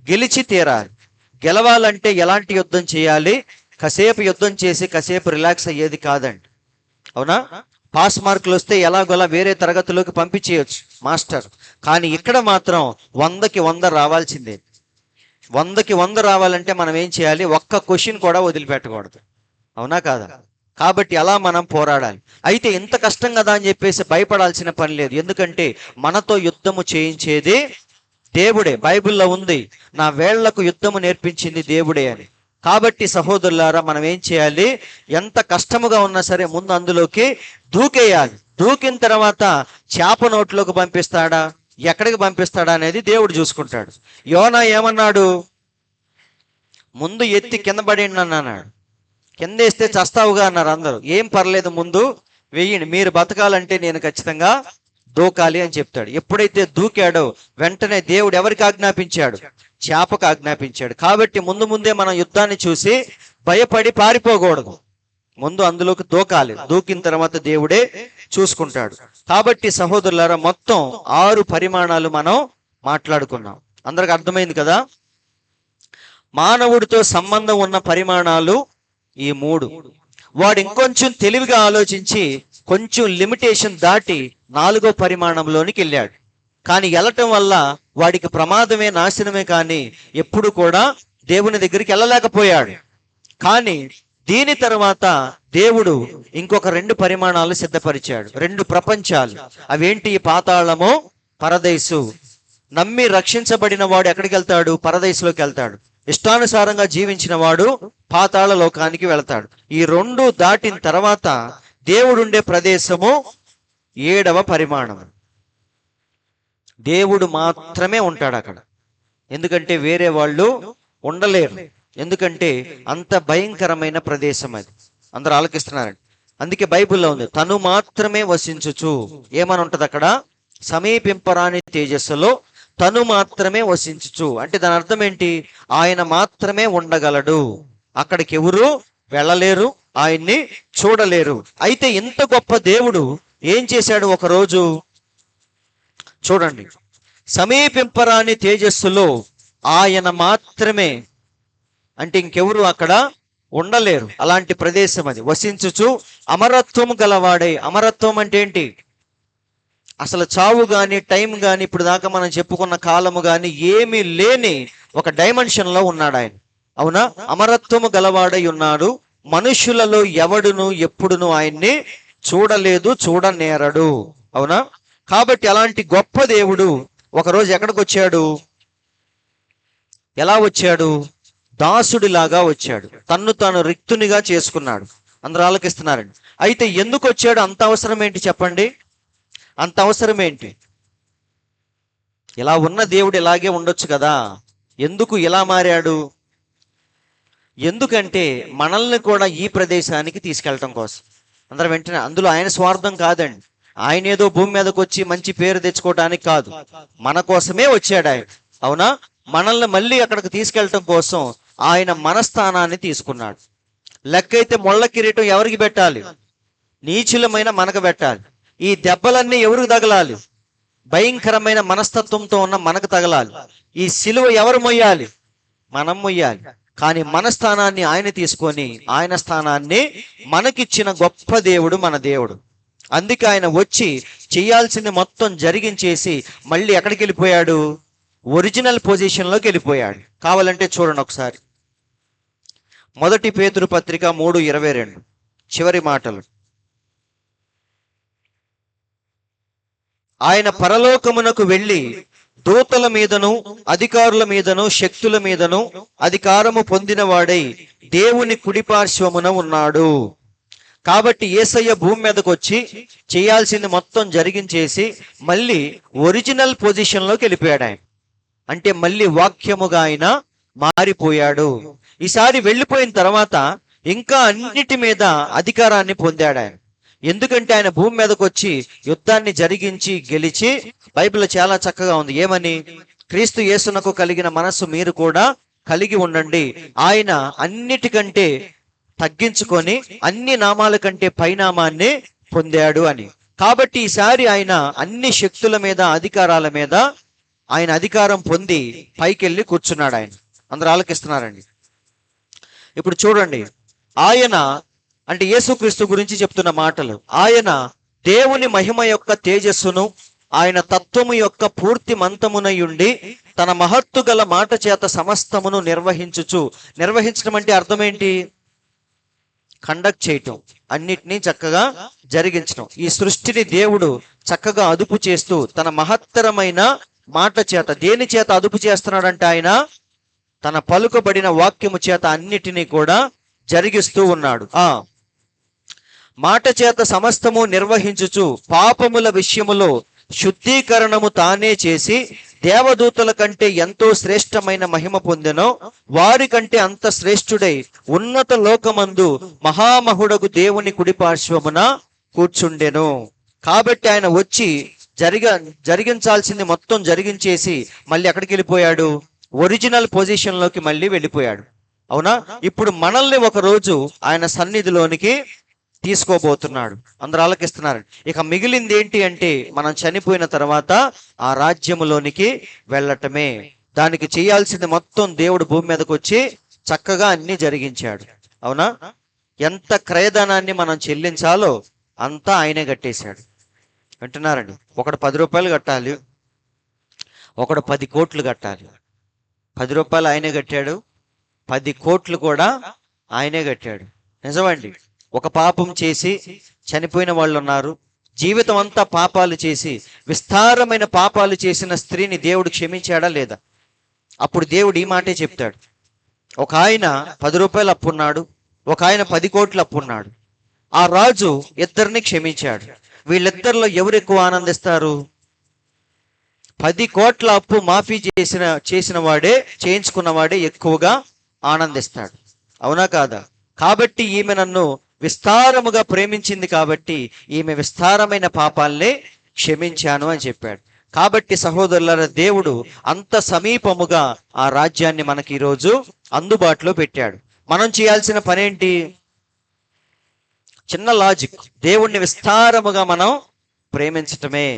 గెలిచి తీరాలి. గెలవాలంటే ఎలాంటి యుద్ధం చేయాలి? కాసేపు యుద్ధం చేసి కాసేపు రిలాక్స్ అయ్యేది కాదండి. అవునా? పాస్ మార్కులు వస్తే ఎలాగోలా వేరే తరగతిలోకి పంపించేయచ్చు మాస్టర్. కానీ ఇక్కడ మాత్రం 100కి 100 రావాల్సిందే. 100కి 100 రావాలంటే మనం ఏం చేయాలి? ఒక్క క్వశ్చన్ కూడా వదిలిపెట్టకూడదు. అవునా కాదా? కాబట్టి అలా మనం పోరాడాలి. అయితే ఇంత కష్టం కదా అని చెప్పేసి భయపడాల్సిన పని లేదు. ఎందుకంటే మనతో యుద్ధము చేయించేది దేవుడే. బైబిల్లో ఉంది, నా వేళ్లకు యుద్ధము నేర్పించింది దేవుడే అని. కాబట్టి సహోదరులారా, మనం ఏం చేయాలి? ఎంత కష్టముగా ఉన్నా సరే ముందు అందులోకి దూకేయాలి. దూకిన తర్వాత చేప నోట్లోకి పంపిస్తాడా, ఎక్కడికి పంపిస్తాడా అనేది దేవుడు చూసుకుంటాడు. యోనా ఏమన్నాడు? ముందు ఎత్తి కింద పడేయండి అన్నాడు. కింద వేస్తే చస్తావుగా అన్నారు అందరూ. ఏం పర్లేదు, ముందు వెయ్యండి, మీరు బతకాలంటే నేను ఖచ్చితంగా దూకాలి అని చెప్తాడు. ఎప్పుడైతే దూకాడో వెంటనే దేవుడు ఎవరికి ఆజ్ఞాపించాడు? చేపకు ఆజ్ఞాపించాడు. కాబట్టి ముందే మనం యుద్ధాన్ని చూసి భయపడి పారిపోకూడదు. ముందు అందులోకి దూకాలి. దూకిన తర్వాత దేవుడే చూసుకుంటాడు. కాబట్టి సహోదరులారా, మొత్తం 6 పరిమాణాలు మనం మాట్లాడుకున్నాం. అందరికి అర్థమైంది కదా? మానవుడితో సంబంధం ఉన్న పరిమాణాలు ఈ 3. వాడు ఇంకొంచెం తెలివిగా ఆలోచించి కొంచెం లిమిటేషన్ దాటి 4వ పరిమాణంలోనికి వెళ్ళాడు. కానీ వెళ్ళటం వల్ల వాడికి ప్రమాదమే, నాశనమే, కానీ ఎప్పుడు కూడా దేవుని దగ్గరికి వెళ్ళలేకపోయాడు. కానీ దీని తర్వాత దేవుడు ఇంకొక 2 పరిమాణాలు సిద్ధపరిచాడు. 2 ప్రపంచాలు. అవేంటి? పాతాళము, పరదైసు. నమ్మి రక్షించబడిన వాడు ఎక్కడికి వెళ్తాడు? పరదైసులోకి వెళ్తాడు. ఇష్టానుసారంగా జీవించిన వాడు పాతాళ లోకానికి వెళతాడు. ఈ 2 దాటిన తర్వాత దేవుడుండే ప్రదేశము 7వ పరిమాణం. దేవుడు మాత్రమే ఉంటాడు అక్కడ. ఎందుకంటే వేరే వాళ్ళు ఉండలేరు. ఎందుకంటే అంత భయంకరమైన ప్రదేశం అది. అందరూ ఆలోకిస్తున్నారండి. అందుకే బైబిల్లో ఉంది, తను మాత్రమే వసించుచు. ఏమని ఉంటది అక్కడ? సమీపింపరాని తేజస్సులో తను మాత్రమే వసించుచు. అంటే దాని అర్థం ఏంటి? ఆయన మాత్రమే ఉండగలడు. అక్కడికి ఎవరు వెళ్ళలేరు, ఆయన్ని చూడలేరు. అయితే ఇంత గొప్ప దేవుడు ఏం చేశాడు? ఒకరోజు చూడండి, సమీపింపరాని తేజస్సులో ఆయన మాత్రమే, అంటే ఇంకెవరు అక్కడ ఉండలేరు. అలాంటి ప్రదేశం అది. వసించుచు అమరత్వం గలవాడై. అమరత్వం అంటే ఏంటి? అసలు చావు గాని, టైం గాని, ఇప్పుడు దాకా మనం చెప్పుకున్న కాలము గాని ఏమీ లేని ఒక డైమెన్షన్ లో ఉన్నాడు ఆయన. అవునా? అమరత్వము గలవాడై ఉన్నాడు. మనుషులలో ఎవడును ఎప్పుడును ఆయన్ని చూడలేదు, చూడనేరడు. అవునా? కాబట్టి అలాంటి గొప్ప దేవుడు ఒకరోజు ఎక్కడికి వచ్చాడు? ఎలా వచ్చాడు? దాసుడిలాగా వచ్చాడు. తన్ను తాను రిక్తునిగా చేసుకున్నాడు. అందరూ ఆలోకిస్తున్నారండి. అయితే ఎందుకు వచ్చాడు? అంత అవసరం ఏంటి చెప్పండి? అంత అవసరం ఏంటి? ఇలా ఉన్న దేవుడు ఇలాగే ఉండొచ్చు కదా, ఎందుకు ఇలా మారాడు? ఎందుకంటే మనల్ని కూడా ఈ ప్రదేశానికి తీసుకెళ్ళటం కోసం. అందరూ వెంటనే, అందులో ఆయన స్వార్థం కాదండి. ఆయన ఏదో భూమి మీదకి వచ్చి మంచి పేరు తెచ్చుకోవడానికి కాదు, మన కోసమే వచ్చాడు ఆయన. అవునా? మనల్ని మళ్ళీ అక్కడికి తీసుకెళ్ళటం కోసం ఆయన మన స్థానాన్ని తీసుకున్నాడు. లెక్కైతే ముళ్ళ కిరీటం ఎవరికి పెట్టాలి? నీచులమైన మనకు పెట్టాలి. ఈ దెబ్బలన్నీ ఎవరికి తగలాలి? భయంకరమైన మనస్తత్వంతో ఉన్న మనకు తగలాలి. ఈ సిలువ ఎవరు మొయ్యాలి? మనం మొయ్యాలి. కానీ మన స్థానాన్ని ఆయన తీసుకొని ఆయన స్థానాన్ని మనకిచ్చిన గొప్ప దేవుడు మన దేవుడు. అందుకే ఆయన వచ్చి చేయాల్సింది మొత్తం జరిగించేసి మళ్ళీ ఎక్కడికి వెళ్ళిపోయాడు? ఒరిజినల్ పొజిషన్లోకి వెళ్ళిపోయాడు. కావాలంటే చూడండి ఒకసారి, 1 పేతురు పత్రిక 3:22 చివరి మాటలు. ఆయన పరలోకమునకు వెళ్ళి దూతల మీదను అధికారుల మీదను శక్తుల మీదను అధికారము పొందినవాడై దేవుని కుడిపార్శ్వమున ఉన్నాడు. కాబట్టి యేసయ్య భూమి మీదకి వచ్చి చేయాల్సింది మొత్తం జరిగించేసి మళ్ళీ ఒరిజినల్ పొజిషన్లోకి వెళ్ళిపోయాడు ఆయన. అంటే మళ్ళీ వాక్యముగా ఆయన మారిపోయాడు. ఈసారి వెళ్ళిపోయిన తర్వాత ఇంకా అన్నిటి మీద అధికారాన్ని పొందాడు ఆయన. ఎందుకంటే ఆయన భూమి మీదకి వచ్చి యుద్ధాన్ని జరిగించి గెలిచి, బైబిల్లో చాలా చక్కగా ఉంది. ఏమని? క్రీస్తు యేసునకు కలిగిన మనస్సు మీరు కూడా కలిగి ఉండండి. ఆయన అన్నిటికంటే తగ్గించుకొని అన్ని నామాల కంటే పైనామాన్ని పొందాడు అని. కాబట్టి ఈసారి ఆయన అన్ని శక్తుల మీద, అధికారాల మీద ఆయన అధికారం పొంది పైకెళ్ళి కూర్చున్నాడు. ఆయన అందరూ ఆలకిస్తున్నారండి. ఇప్పుడు చూడండి, ఆయన అంటే యేసుక్రీస్తు గురించి చెప్తున్న మాటలు. ఆయన దేవుని మహిమ యొక్క తేజస్సును, ఆయన తత్వము యొక్క పూర్తి మంతమునయుండి తన మహత్తు గల మాట చేత సమస్తమును నిర్వహించడం అంటే అర్థం ఏంటి? కండక్ట్ చేయటం, అన్నిటినీ చక్కగా జరిగించడం. ఈ సృష్టిని దేవుడు చక్కగా అదుపు చేస్తూ తన మహత్తరమైన మాట చేత, దేని చేత అదుపు చేస్తున్నాడంటే ఆయన తన పలుకబడిన వాక్యము చేత అన్నిటినీ కూడా జరిగిస్తూ ఉన్నాడు. మాట చేత సమస్తము నిర్వహించుచు పాపముల విషయములో శుద్ధీకరణము తానే చేసి దేవదూతల కంటే ఎంతో శ్రేష్టమైన మహిమ పొందెనో వారి కంటే అంత శ్రేష్ఠుడై ఉన్నత లోకమందు మహామహుడగు దేవుని కుడిపార్శ్వమున కూర్చుండెను. కాబట్టి ఆయన వచ్చి జరిగించాల్సింది మొత్తం జరిగించేసి మళ్ళీ ఎక్కడికి వెళ్ళిపోయాడు? ఒరిజినల్ పొజిషన్ లోకి మళ్ళీ వెళ్ళిపోయాడు. అవునా? ఇప్పుడు మనల్ని ఒక రోజు ఆయన సన్నిధిలోనికి తీసుకోబోతున్నాడు. అందరూ ఆలకిస్తున్నారు. ఇక మిగిలింది ఏంటి అంటే మనం చనిపోయిన తర్వాత ఆ రాజ్యములోనికి వెళ్ళటమే. దానికి చేయాల్సింది మొత్తం దేవుడు భూమి మీదకి వచ్చి చక్కగా అన్ని జరిగించాడు. అవునా? ఎంత క్రయధనాన్ని మనం చెల్లించాలో అంతా ఆయనే కట్టేశాడు. వింటున్నారండి? ఒకడు 10 రూపాయలు కట్టాలి, ఒకడు 10 కోట్లు కట్టాలి. 10 రూపాయలు ఆయనే కట్టాడు, 10 కోట్లు కూడా ఆయనే కట్టాడు. నిజమండి. ఒక పాపం చేసి చనిపోయిన వాళ్ళు ఉన్నారు. జీవితం అంతా పాపాలు చేసి విస్తారమైన పాపాలు చేసిన స్త్రీని దేవుడు క్షమించాడా లేదా? అప్పుడు దేవుడు ఈ మాటే చెప్తాడు. ఒక ఆయన 10 రూపాయలు అప్పున్నాడు, ఒక ఆయన 10 కోట్లు అప్పున్నాడు. ఆ రాజు ఇద్దరిని క్షమించాడు. వీళ్ళిద్దరిలో ఎవరు ఎక్కువ ఆనందిస్తారు? 10 కోట్ల అప్పు మాఫీ చేయించుకున్న వాడే ఎక్కువగా ఆనందిస్తాడు. అవునా కాదా? కాబట్టి ఈమె నన్ను విస్తారముగా ప్రేమించింది కాబట్టి ఈమె విస్తారమైన పాపాలనే క్షమించాను అని చెప్పాడు. కాబట్టి సహోదరులారా, దేవుడు అంత సమీపముగా ఆ రాజ్యాన్ని మనకి ఈరోజు అందుబాటులో పెట్టాడు. మనం చేయాల్సిన పనేంటి? చిన్న లాజిక్. దేవుణ్ణి విస్తారముగా మనం ప్రేమించటమే.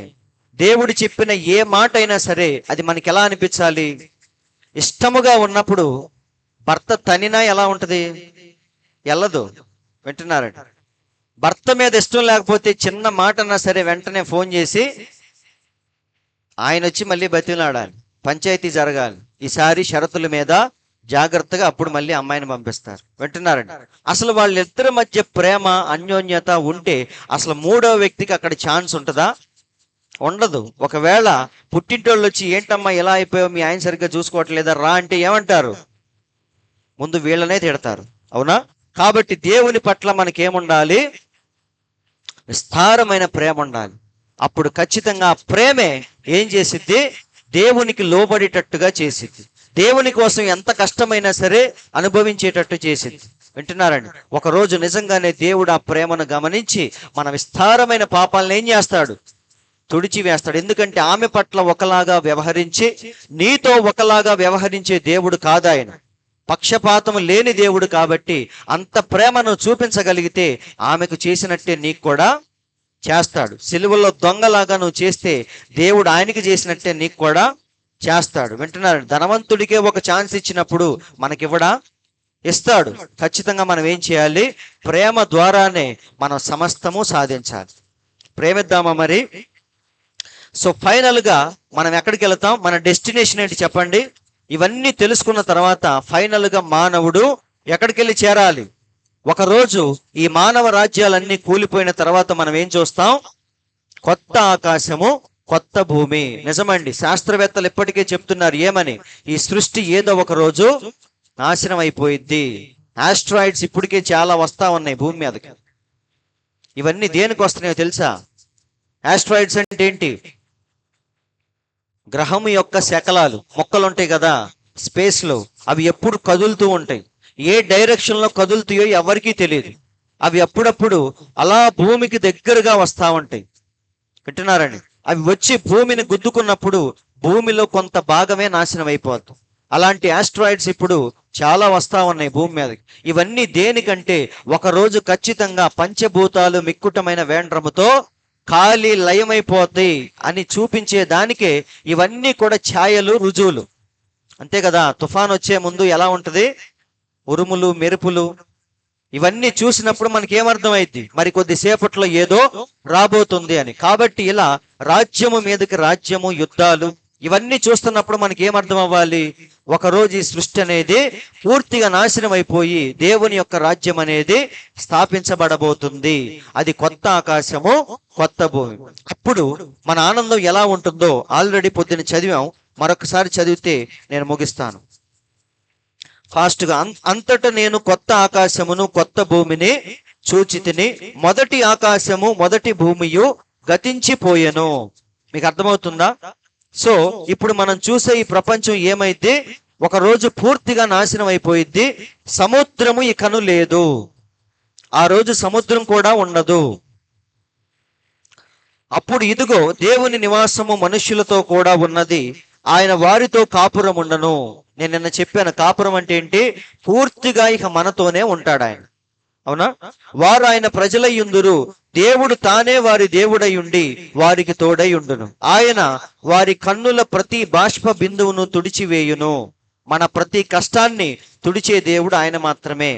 దేవుడు చెప్పిన ఏ మాట అయినా సరే అది మనకి ఎలా అనిపించాలి? ఇష్టముగా ఉన్నప్పుడు భర్త తనినా ఎలా ఉంటది? ఎల్లదు. వింటున్నారండి? భర్త మీద ఇష్టం లేకపోతే చిన్న మాట అన్నా సరే వెంటనే ఫోన్ చేసి ఆయన వచ్చి మళ్ళీ బతిలాడాలి, పంచాయతీ జరగాలి, ఈసారి షరతుల మీద జాగ్రత్తగా, అప్పుడు మళ్ళీ అమ్మాయిని పంపిస్తారు. వింటున్నారండి? అసలు వాళ్ళిద్దరి మధ్య ప్రేమ, అన్యోన్యత ఉంటే అసలు మూడో వ్యక్తికి అక్కడ ఛాన్స్ ఉంటుందా? ఉండదు. ఒకవేళ పుట్టింటోళ్ళు వచ్చి ఏంటమ్మా ఇలా అయిపోయావు, మీ ఆయన సరిగ్గా చూసుకోవట్లేదా రా అంటే ఏమంటారు? ముందు వీళ్ళనే తిడతారు. అవునా? కాబట్టి దేవుని పట్ల మనకేముండాలి? విస్తారమైన ప్రేమ ఉండాలి. అప్పుడు ఖచ్చితంగా ఆ ప్రేమే ఏం చేసిద్ది? దేవునికి లోబడేటట్టుగా చేసిద్ది. దేవుని కోసం ఎంత కష్టమైనా సరే అనుభవించేటట్టు చేసింది. వింటున్నారండి? ఒకరోజు నిజంగానే దేవుడు ఆ ప్రేమను గమనించి మన విస్తారమైన పాపాలను ఏం చేస్తాడు? తుడిచి వేస్తాడు. ఎందుకంటే ఆమె పట్ల ఒకలాగా వ్యవహరించి నీతో ఒకలాగా వ్యవహరించే దేవుడు కాదు ఆయన. పక్షపాతము లేని దేవుడు. కాబట్టి అంత ప్రేమను చూపించగలిగితే ఆమెకు చేసినట్టే నీకు కూడా చేస్తాడు. సిలువలో దొంగలాగా నువ్వు చేస్తే దేవుడు ఆయనకి చేసినట్టే నీకు కూడా చేస్తాడు. వింటున్నారు? ధనవంతుడికే ఒక ఛాన్స్ ఇచ్చినప్పుడు మనకివ్వడా? ఇస్తాడు. ఖచ్చితంగా మనం ఏం చేయాలి? ప్రేమ ద్వారానే మనం సమస్తము సాధించాలి. ప్రేమిద్దామా మరి? సో ఫైనల్ గా మనం ఎక్కడికి వెళ్తాం? మన డెస్టినేషన్ ఏంటి చెప్పండి? ఇవన్నీ తెలుసుకున్న తర్వాత ఫైనల్ గా మానవుడు ఎక్కడికి వెళ్ళి చేరాలి? ఒకరోజు ఈ మానవ రాజ్యాలన్నీ కూలిపోయిన తర్వాత మనం ఏం చూస్తాం? కొత్త ఆకాశము, కొత్త భూమి. నిజమండి. శాస్త్రవేత్తలు ఇప్పటికే చెప్తున్నారు ఏమని? ఈ సృష్టి ఏదో ఒక రోజు నాశనం అయిపోయిద్ది. ఆస్ట్రాయిడ్స్ ఇప్పటికే చాలా వస్తా ఉన్నాయి భూమి మీదకి. ఇవన్నీ దేనికి వస్తున్నాయో తెలుసా? ఆస్ట్రాయిడ్స్ అంటే ఏంటి? గ్రహం యొక్క శకలాలు, మొక్కలు ఉంటాయి కదా స్పేస్ లో, అవి ఎప్పుడు కదులుతూ ఉంటాయి. ఏ డైరెక్షన్ లో కదులుతాయో ఎవరికీ తెలియదు. అవి అప్పుడప్పుడు అలా భూమికి దగ్గరగా వస్తా ఉంటాయి. వింటున్నారండి? అవి వచ్చి భూమిని గుద్దుకున్నప్పుడు భూమిలో కొంత భాగమే నాశనం అయిపోతుంది. అలాంటి ఆస్ట్రాయిడ్స్ ఇప్పుడు చాలా వస్తా ఉన్నాయి భూమి మీదకి. ఇవన్నీ దేనికంటే ఒకరోజు ఖచ్చితంగా పంచభూతాలు మిక్కుటమైన వేండ్రముతో ఖాళీ లయమైపోతాయి అని చూపించే దానికే ఇవన్నీ కూడా ఛాయలు, రుజువులు. అంతే కదా, తుఫాన్ వచ్చే ముందు ఎలా ఉంటది, ఉరుములు, మెరుపులు, ఇవన్నీ చూసినప్పుడు మనకి ఏమర్థమైంది, మరి కొద్దిసేపట్లో ఏదో రాబోతుంది అని. కాబట్టి ఇలా రాజ్యము మీదకి రాజ్యము, యుద్ధాలు ఇవన్నీ చూస్తున్నప్పుడు మనకి ఏమర్థం అవ్వాలి, ఒకరోజు ఈ సృష్టి అనేది పూర్తిగా నాశనం అయిపోయి దేవుని యొక్క రాజ్యం అనేది స్థాపించబడబోతుంది. అది కొత్త ఆకాశము, కొత్త భూమి. అప్పుడు మన ఆనందం ఎలా ఉంటుందో ఆల్రెడీ పొద్దున చదివాం, మరొకసారి చదివితే నేను ముగిస్తాను ఫాస్ట్గా. అంతట నేను కొత్త ఆకాశమును కొత్త భూమిని చూచితిని, మొదటి ఆకాశము మొదటి భూమియు గతించిపోయెను. మీకు అర్థమవుతుందా? సో ఇప్పుడు మనం చూసే ఈ ప్రపంచం ఏమైతే ఒకరోజు పూర్తిగా నాశనం అయిపోయిద్ది. సముద్రము ఇకను లేదు, ఆ రోజు సముద్రం కూడా ఉండదు. అప్పుడు ఇదిగో దేవుని నివాసము మనుష్యులతో కూడా ఉన్నది, ఆయన వారితో కాపురం ఉండను. నేను నిన్న చెప్పాను, కాపురం అంటే ఏంటి, పూర్తిగా ఇక మనతోనే ఉంటాడు ఆయన. అవునా? వారు ఆయన ప్రజలయ్యుందురు, దేవుడు తానే వారి దేవుడై ఉండి వారికి తోడై ఉండును. ఆయన వారి కన్నుల ప్రతి బాష్ప బిందువును తుడిచివేయును. మన ప్రతి కష్టాన్ని తుడిచే దేవుడు ఆయన మాత్రమే.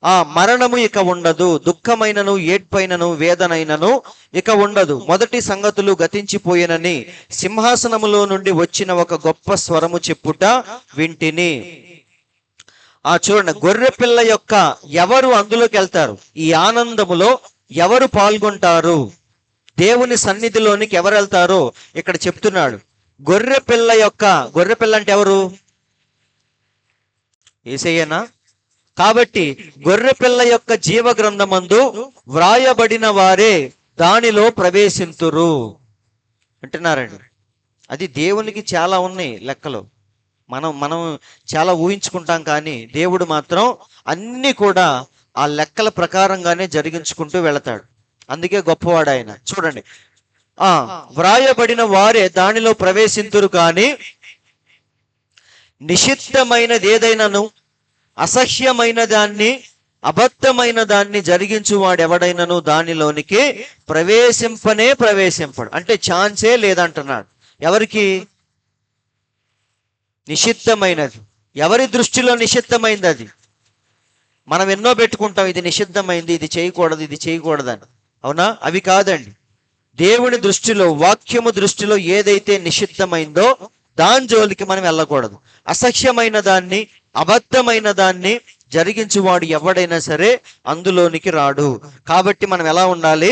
ఆ మరణము ఇక ఉండదు, దుఃఖమైనను ఏడ్పైనను వేదనైనను ఇక ఉండదు. మొదటి సంగతులు గతించిపోయినని సింహాసనములో నుండి వచ్చిన ఒక గొప్ప స్వరము చెప్పుట వింటిని. చూడండి, గొర్రె పిల్ల యొక్క ఎవరు అందులోకి వెళ్తారు, ఈ ఆనందములో ఎవరు పాల్గొంటారు, దేవుని సన్నిధిలోనికి ఎవరు వెళ్తారో ఇక్కడ చెప్తున్నాడు. గొర్రె పిల్ల యొక్క, గొర్రె పిల్ల అంటే ఎవరు, యేసయ్యనా? కాబట్టి గొర్రె పిల్ల యొక్క జీవ గ్రంథమందు వ్రాయబడిన వారే దానిలో ప్రవేశింతురు అంటున్నారండి. అది దేవునికి చాలా ఉన్నాయి లెక్కలు, మనం చాలా ఊహించుకుంటాం, కానీ దేవుడు మాత్రం అన్ని కూడా ఆ లెక్కల ప్రకారంగానే జరిగించుకుంటూ వెళతాడు. అందుకే గొప్పవాడు ఆయన. చూడండి, వ్రాయబడిన వారే దానిలో ప్రవేశింతురు, కానీ నిషిద్ధమైనది ఏదైనాను, అసహ్యమైన దాన్ని, అబద్ధమైన దాన్ని జరిగించువాడు ఎవడైనాను దానిలోనికి ప్రవేశింపడు. అంటే ఛాన్సే లేదంటున్నాడు. ఎవరికి? నిషిద్ధమైనది. ఎవరి దృష్టిలో నిషిద్ధమైంది అది? మనం ఎన్నో పెట్టుకుంటాం, ఇది నిషిద్ధమైంది, ఇది చేయకూడదు, ఇది చేయకూడదని. అవునా? అవి కాదండి. దేవుని దృష్టిలో, వాక్యము దృష్టిలో ఏదైతే నిషిద్ధమైందో దాని జోలికి మనం వెళ్ళకూడదు. అసహ్యమైన దాన్ని, అబద్ధమైన దాన్ని జరిగించువాడు ఎవడైనా సరే అందులోనికి రాడు. కాబట్టి మనం ఎలా ఉండాలి?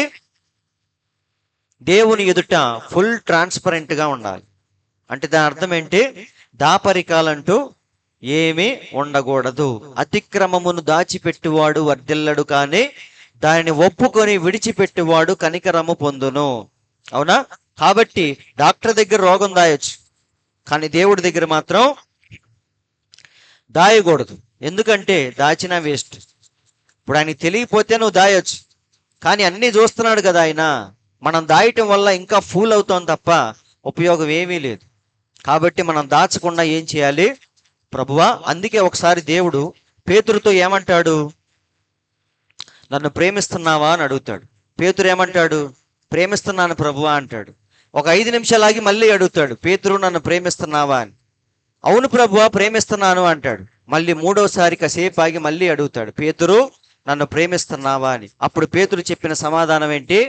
దేవుని ఎదుట ఫుల్ ట్రాన్స్పరెంట్ గా ఉండాలి. అంటే దాని అర్థం ఏంటి? దాపరికాలంటూ ఏమీ ఉండకూడదు. అతిక్రమమును దాచిపెట్టువాడు వర్ధిల్లడు, కానీ దానిని ఒప్పుకొని విడిచిపెట్టువాడు కనికరము పొందును. అవునా? కాబట్టి డాక్టర్ దగ్గర రోగం దాయొచ్చు, కానీ దేవుడి దగ్గర మాత్రం దాయకూడదు. ఎందుకంటే దాచినా వేస్ట్. ఇప్పుడు ఆయనకి తెలియపోతే నువ్వు దాయొచ్చు, కానీ అన్నీ చూస్తున్నాడు కదా ఆయన. మనం దాయటం వల్ల ఇంకా ఫూల్ అవుతాం తప్ప ఉపయోగం ఏమీ లేదు. కాబట్టి మనం దాచకుండా ఏం చేయాలి? ప్రభువా, అందుకే ఒకసారి దేవుడు పేతురుతో ఏమంటాడు? నన్ను ప్రేమిస్తున్నావా అని అడుగుతాడు. పేతురు ఏమంటాడు? ప్రేమిస్తున్నాను ప్రభువా అంటాడు. ఒక 5 నిమిషాలు ఆగి మళ్ళీ అడుగుతాడు, పేతురు నన్ను ప్రేమిస్తున్నావా అని. అవును ప్రభువా ప్రేమిస్తున్నాను అంటాడు. మళ్ళీ 3వసారి కాసేపు ఆగి మళ్ళీ అడుగుతాడు, పేతురు నన్ను ప్రేమిస్తున్నావా అని. అప్పుడు పేతురు చెప్పిన సమాధానం ఏంటి?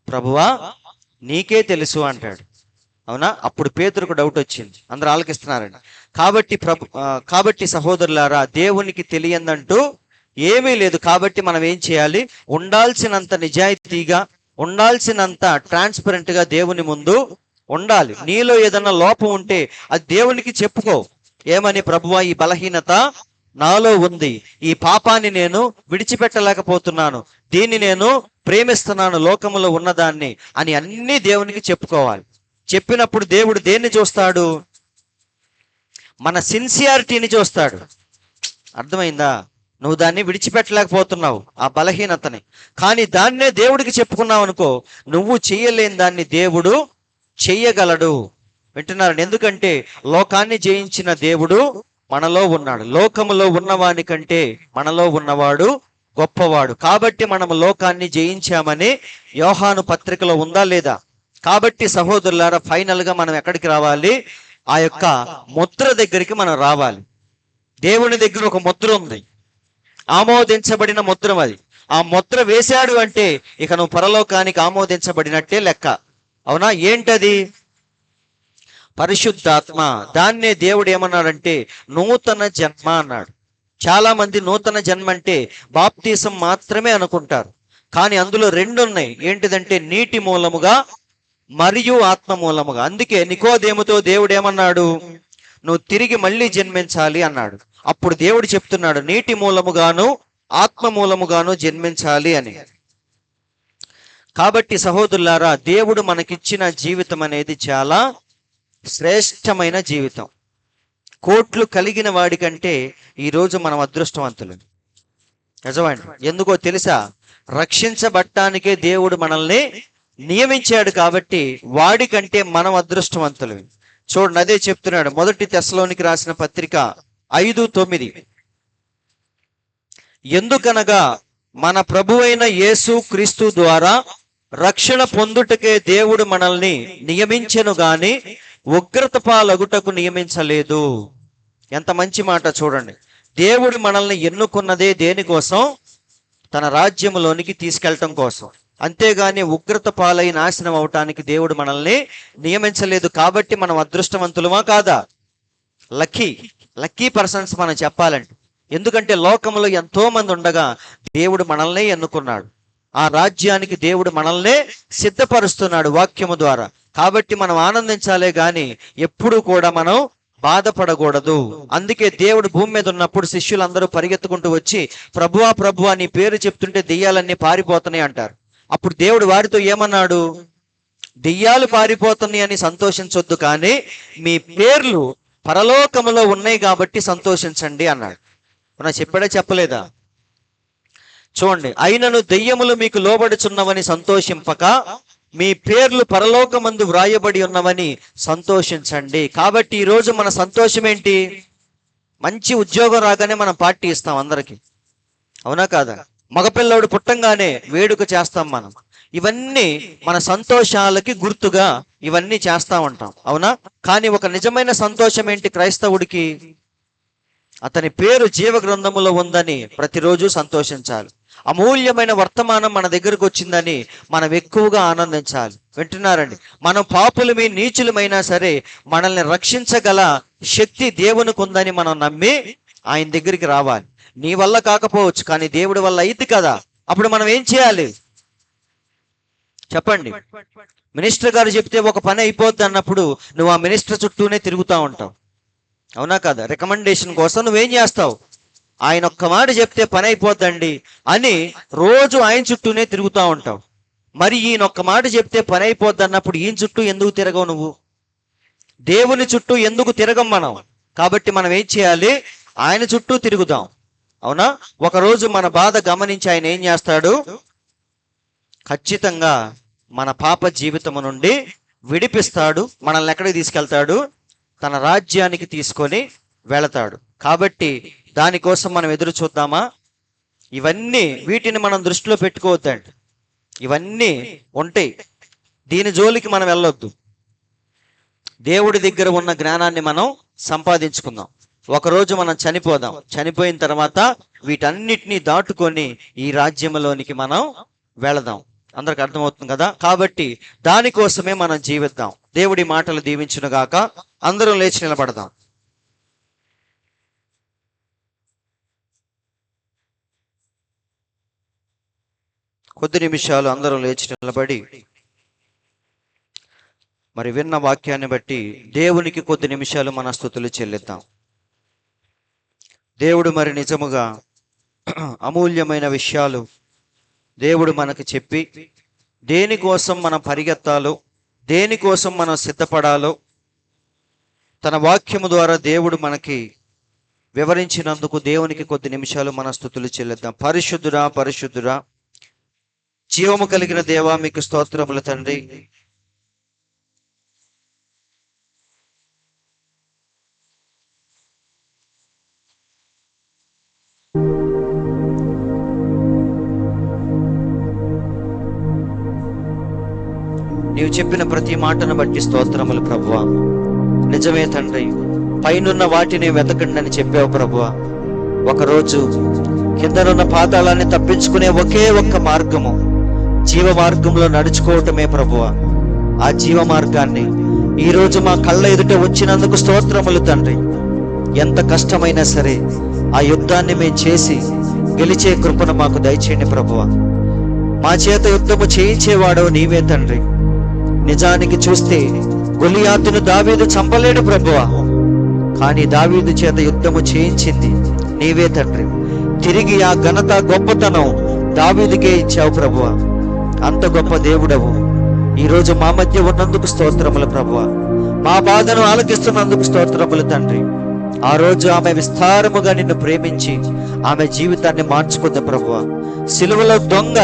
ప్రభువా నీకే తెలుసు అంటాడు. అవునా? అప్పుడు పేతురుకు డౌట్ వచ్చింది. అందరూ ఆలకిస్తున్నారండి. కాబట్టి సహోదరులారా, దేవునికి తెలియందంటూ ఏమీ లేదు. కాబట్టి మనం ఏం చేయాలి? ఉండాల్సినంత నిజాయితీగా, ఉండాల్సినంత ట్రాన్స్పరెంట్ గా దేవుని ముందు ఉండాలి. నీలో ఏదన్నా లోపం ఉంటే అది దేవునికి చెప్పుకో. ఏమని? ప్రభువా, ఈ బలహీనత నాలో ఉంది, ఈ పాపాన్ని నేను విడిచిపెట్టలేకపోతున్నాను, దీన్ని నేను ప్రేమిస్తున్నాను, లోకములో ఉన్నదాన్ని అని అన్ని దేవునికి చెప్పుకోవాలి. చెప్పినప్పుడు దేవుడు దేన్ని చూస్తాడు? మన సిన్సియారిటీని చూస్తాడు. అర్థమైందా? నువ్వు దాన్ని విడిచిపెట్టలేకపోతున్నావు, ఆ బలహీనతని, కానీ దాన్నే దేవుడికి చెప్పుకున్నావు అనుకో, నువ్వు చెయ్యలేని దాన్ని దేవుడు చెయ్యగలడు. వింటున్నారండి? ఎందుకంటే లోకాన్ని జయించిన దేవుడు మనలో ఉన్నాడు. లోకములో ఉన్నవాని కంటే మనలో ఉన్నవాడు గొప్పవాడు. కాబట్టి మనం లోకాన్ని జయించామని యోహాను పత్రికలో ఉందా లేదా? కాబట్టి సహోదరులారా, ఫైనల్ గా మనం ఎక్కడికి రావాలి? ఆ యొక్క ముద్ర దగ్గరికి మనం రావాలి. దేవుని దగ్గర ఒక ముద్ర ఉంది, ఆమోదించబడిన ముద్ర. అది ఆ ముద్ర వేశాడు అంటే ఇక నువ్వు పరలోకానికి ఆమోదించబడినట్టే లెక్క. అవునా? ఏంటది? పరిశుద్ధాత్మ. దాన్నే దేవుడు ఏమన్నాడంటే నూతన జన్మ అన్నాడు. చాలా మంది నూతన జన్మ అంటే బాప్తీసం మాత్రమే అనుకుంటారు, కానీ అందులో రెండు ఉన్నాయి. ఏంటిదంటే నీటి మూలముగా మరియు ఆత్మ మూలముగా. అందుకే నికోదేముతో దేవుడు ఏమన్నాడు? నువ్వు తిరిగి మళ్ళీ జన్మించాలి అన్నాడు. అప్పుడు దేవుడు చెప్తున్నాడు నీటి మూలముగాను ఆత్మ మూలముగాను జన్మించాలి అని. కాబట్టి సహోదరులారా, దేవుడు మనకిచ్చిన జీవితం అనేది చాలా శ్రేష్టమైన జీవితం. కోట్లు కలిగిన వాడికంటే ఈరోజు మనం అదృష్టవంతులు. నిజమండి. ఎందుకో తెలుసా? రక్షించబట్టానికే దేవుడు మనల్ని నియమించాడు కాబట్టి వాడికంటే మనం అదృష్టవంతులు. చూడండి, అదే చెప్తున్నాడు మొదటి తెస్సలోనికి రాసిన పత్రిక 5:9. ఎందుకనగా మన ప్రభువైన యేసు క్రీస్తు ద్వారా రక్షణ పొందుటకే దేవుడు మనల్ని నియమించెను గాని ఉగ్రత పాలగుటకు నియమించలేదు. ఎంత మంచి మాట చూడండి. దేవుడు మనల్ని ఎన్నుకున్నదే దేనికోసం? తన రాజ్యములోనికి తీసుకెళ్ళటం కోసం. అంతేగాని ఉగ్రత పాలై నాశనం అవటానికి దేవుడు మనల్ని నియమించలేదు. కాబట్టి మనం అదృష్టవంతులమా కాదా? లక్కీ పర్సన్స్ మనం చెప్పాలంటే. ఎందుకంటే లోకంలో ఎంతో మంది ఉండగా దేవుడు మనల్నే ఎన్నుకున్నాడు. ఆ రాజ్యానికి దేవుడు మనల్నే సిద్ధపరుస్తున్నాడు వాక్యము ద్వారా. కాబట్టి మనం ఆనందించాలే గాని ఎప్పుడు కూడా మనం బాధపడకూడదు. అందుకే దేవుడు భూమి మీద ఉన్నప్పుడు శిష్యులందరూ పరిగెత్తుకుంటూ వచ్చి ప్రభువా ప్రభువా నీ పేరు చెప్తుంటే దెయ్యాలన్నీ పారిపోతున్నాయి అంటారు. అప్పుడు దేవుడు వారితో ఏమన్నాడు? దెయ్యాలు పారిపోతున్నాయి అని సంతోషించొద్దు, కానీ మీ పేర్లు పరలోకములో ఉన్నాయి కాబట్టి సంతోషించండి అన్నాడు. మనం చెప్పాడా చెప్పలేదా? చూడండి, అయినను దెయ్యములు మీకు లోబడుచున్నవని సంతోషింపక మీ పేర్లు పరలోకమందు వ్రాయబడి ఉన్నవని సంతోషించండి. కాబట్టి ఈరోజు మన సంతోషం ఏంటి? మంచి ఉద్యోగం రాగానే మనం పార్టీ ఇస్తాం అందరికి, అవునా కాదా? మగపిల్లోడు పుట్టంగానే వేడుక చేస్తాం మనం. ఇవన్నీ మన సంతోషాలకి గుర్తుగా ఇవన్నీ చేస్తా ఉంటాం, అవునా? కానీ ఒక నిజమైన సంతోషం ఏంటి క్రైస్తవుడికి? అతని పేరు జీవ గ్రంథములో ఉందని ప్రతిరోజు సంతోషించాలి. అమూల్యమైన వర్తమానం మన దగ్గరకు వచ్చిందని మనం ఎక్కువగా ఆనందించాలి. వింటున్నారండి? మనం పాపులమి నీచులమైనా సరే మనల్ని రక్షించగల శక్తి దేవునికి ఉందని మనం నమ్మి ఆయన దగ్గరికి రావాలి. నీ వల్ల కాకపోవచ్చు, కానీ దేవుడి వల్ల అయింది కదా. అప్పుడు మనం ఏం చేయాలి చెప్పండి? మినిస్టర్ గారు చెప్తే ఒక పని అయిపోద్ది అన్నప్పుడు నువ్వు ఆ మినిస్టర్ చుట్టూనే తిరుగుతూ ఉంటావు, అవునా కదా? రికమెండేషన్ కోసం నువ్వేం చేస్తావు? ఆయన ఒక్క మాట చెప్తే పని అయిపోద్దండి అని రోజు ఆయన చుట్టూనే తిరుగుతూ ఉంటావు. మరి ఈయన ఒక్క మాట చెప్తే పని అయిపోద్ది అన్నప్పుడు ఈయన చుట్టూ ఎందుకు తిరగవు నువ్వు? దేవుని చుట్టూ ఎందుకు తిరగం మనం? కాబట్టి మనం ఏం చేయాలి? ఆయన చుట్టూ తిరుగుదాం, అవునా? ఒకరోజు మన బాధ గమనించి ఆయన ఏం చేస్తాడు? ఖచ్చితంగా మన పాప జీవితము నుండి విడిపిస్తాడు. మనల్ని ఎక్కడికి తీసుకెళ్తాడు? తన రాజ్యానికి తీసుకొని వెళతాడు. కాబట్టి దానికోసం మనం ఎదురు చూద్దామా? వీటిని మనం దృష్టిలో పెట్టుకోవద్దండి. ఇవన్నీ ఉంటాయి, దీని జోలికి మనం వెళ్ళొద్దు. దేవుడి దగ్గర ఉన్న జ్ఞానాన్ని మనం సంపాదించుకుందాం. ఒకరోజు మనం చనిపోదాం. చనిపోయిన తర్వాత వీటన్నిటినీ దాటుకొని ఈ రాజ్యంలోనికి మనం వెళదాం. అందరికి అర్థమవుతుంది కదా? కాబట్టి దానికోసమే మనం జీవిద్దాం. దేవుడి మాటలు దీవించును గాక. అందరూ లేచి నిలబడదాం. కొద్ది నిమిషాలు అందరూ లేచి నిలబడి మరి విన్న వాక్యాన్ని బట్టి దేవునికి కొద్ది నిమిషాలు మన స్తుతులు చెల్లిద్దాం. దేవుడు మరి నిజముగా అమూల్యమైన విషయాలు దేవుడు మనకు చెప్పి దేనికోసం మనం పరిగెత్తాలో, దేనికోసం మనం సిద్ధపడాలో తన వాక్యము ద్వారా దేవుడు మనకి వివరించినందుకు దేవునికి కొద్ది నిమిషాలు మన స్తుతులు చెల్లిద్దాం. పరిశుద్ధుడా పరిశుద్ధుడా జీవము కలిగిన దేవా, మీకు స్తోత్రములు తండ్రి. నీవు చెప్పిన ప్రతి మాటను బట్టి స్తోత్రములు ప్రభువా. నిజమే తండ్రి, పైనున్న వాటిని వెతకండి అని చెప్పావు ప్రభువా. ఒకరోజు కిందనున్న పాతాళాన్ని తప్పించుకునే ఒకే ఒక్క మార్గము జీవ మార్గంలో నడుచుకోవటమే ప్రభువా. ఆ జీవ మార్గాన్ని ఈరోజు మా కళ్ళ ఎదుట వచ్చినందుకు స్తోత్రములు తండ్రి. ఎంత కష్టమైనా సరే ఆ యుద్ధాన్ని మేము చేసి గెలిచే కృపను మాకు దయచేయండి ప్రభువా. మా చేత యుద్ధము చేయించేవాడవు నీవే తండ్రి. నిజానికి చూస్తే గొలియాతును దావీదు చంపలేడు ప్రభువా, కానీ దావీదు చేత యుద్ధము చేయించింది నీవే తండ్రి. తిరిగి ఆ ఘనత గొప్పతనం దావీదుకే ఇచ్చావు ప్రభువా. అంత గొప్ప దేవుడవు. ఈరోజు మా మధ్య ఉన్నందుకు స్తోత్రములు ప్రభువా. మా బాధను ఆలకిస్తున్నందుకు స్తోత్రములు తండ్రి. ఆ రోజు ఆమె విస్తారముగా నిన్ను ప్రేమించి ఆమె జీవితాన్ని మార్చుకుంది ప్రభువా. సిలువలో దొంగ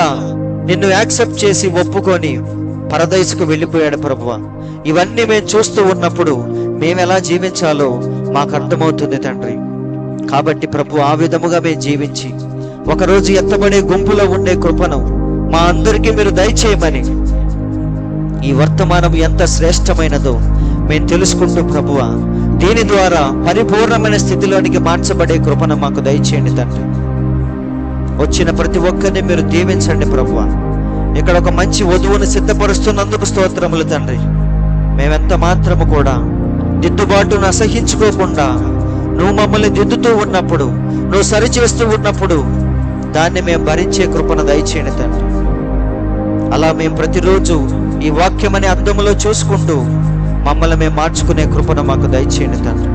నిన్ను యాక్సెప్ట్ చేసి ఒప్పుకొని పరదైసుకు వెళ్ళిపోయాడు ప్రభువా. ఇవన్నీ మేము చూస్తూ ఉన్నప్పుడు మేము ఎలా జీవించాలో మాకు అర్థమవుతుంది తండ్రి. కాబట్టి ప్రభు, ఆ విధముగా మేము జీవించి ఒకరోజు ఎత్తబడే గుంపులో ఉండే కృపను మా అందరికీ మీరు దయచేయమని, ఈ వర్తమానం ఎంత శ్రేష్టమైనదో మేము తెలుసుకుంటూ ప్రభువా, దీని ద్వారా పరిపూర్ణమైన స్థితిలోనికి మార్చబడే కృపను మాకు దయచేయండి తండ్రి. వచ్చిన ప్రతి ఒక్కరిని మీరు దీవించండి ప్రభువా. ఇక్కడ ఒక మంచి వధువును సిద్ధపరుస్తున్నందుకు స్తోత్రములు తండ్రి. మేమెంత మాత్రము కూడా దిద్దుబాటును అసహించుకోకుండా నువ్వు మమ్మల్ని దిద్దుతూ ఉన్నప్పుడు, నువ్వు సరిచేస్తూ ఉన్నప్పుడు దాన్ని మేము భరించే కృపను దయచేయండి తండ్రి. అలా మేము ప్రతిరోజు ఈ వాక్యమనే అర్థములో చూసుకుంటూ మమ్మల్ని మేము మార్చుకునే కృపను మాకు దయచేయండి తండ్రి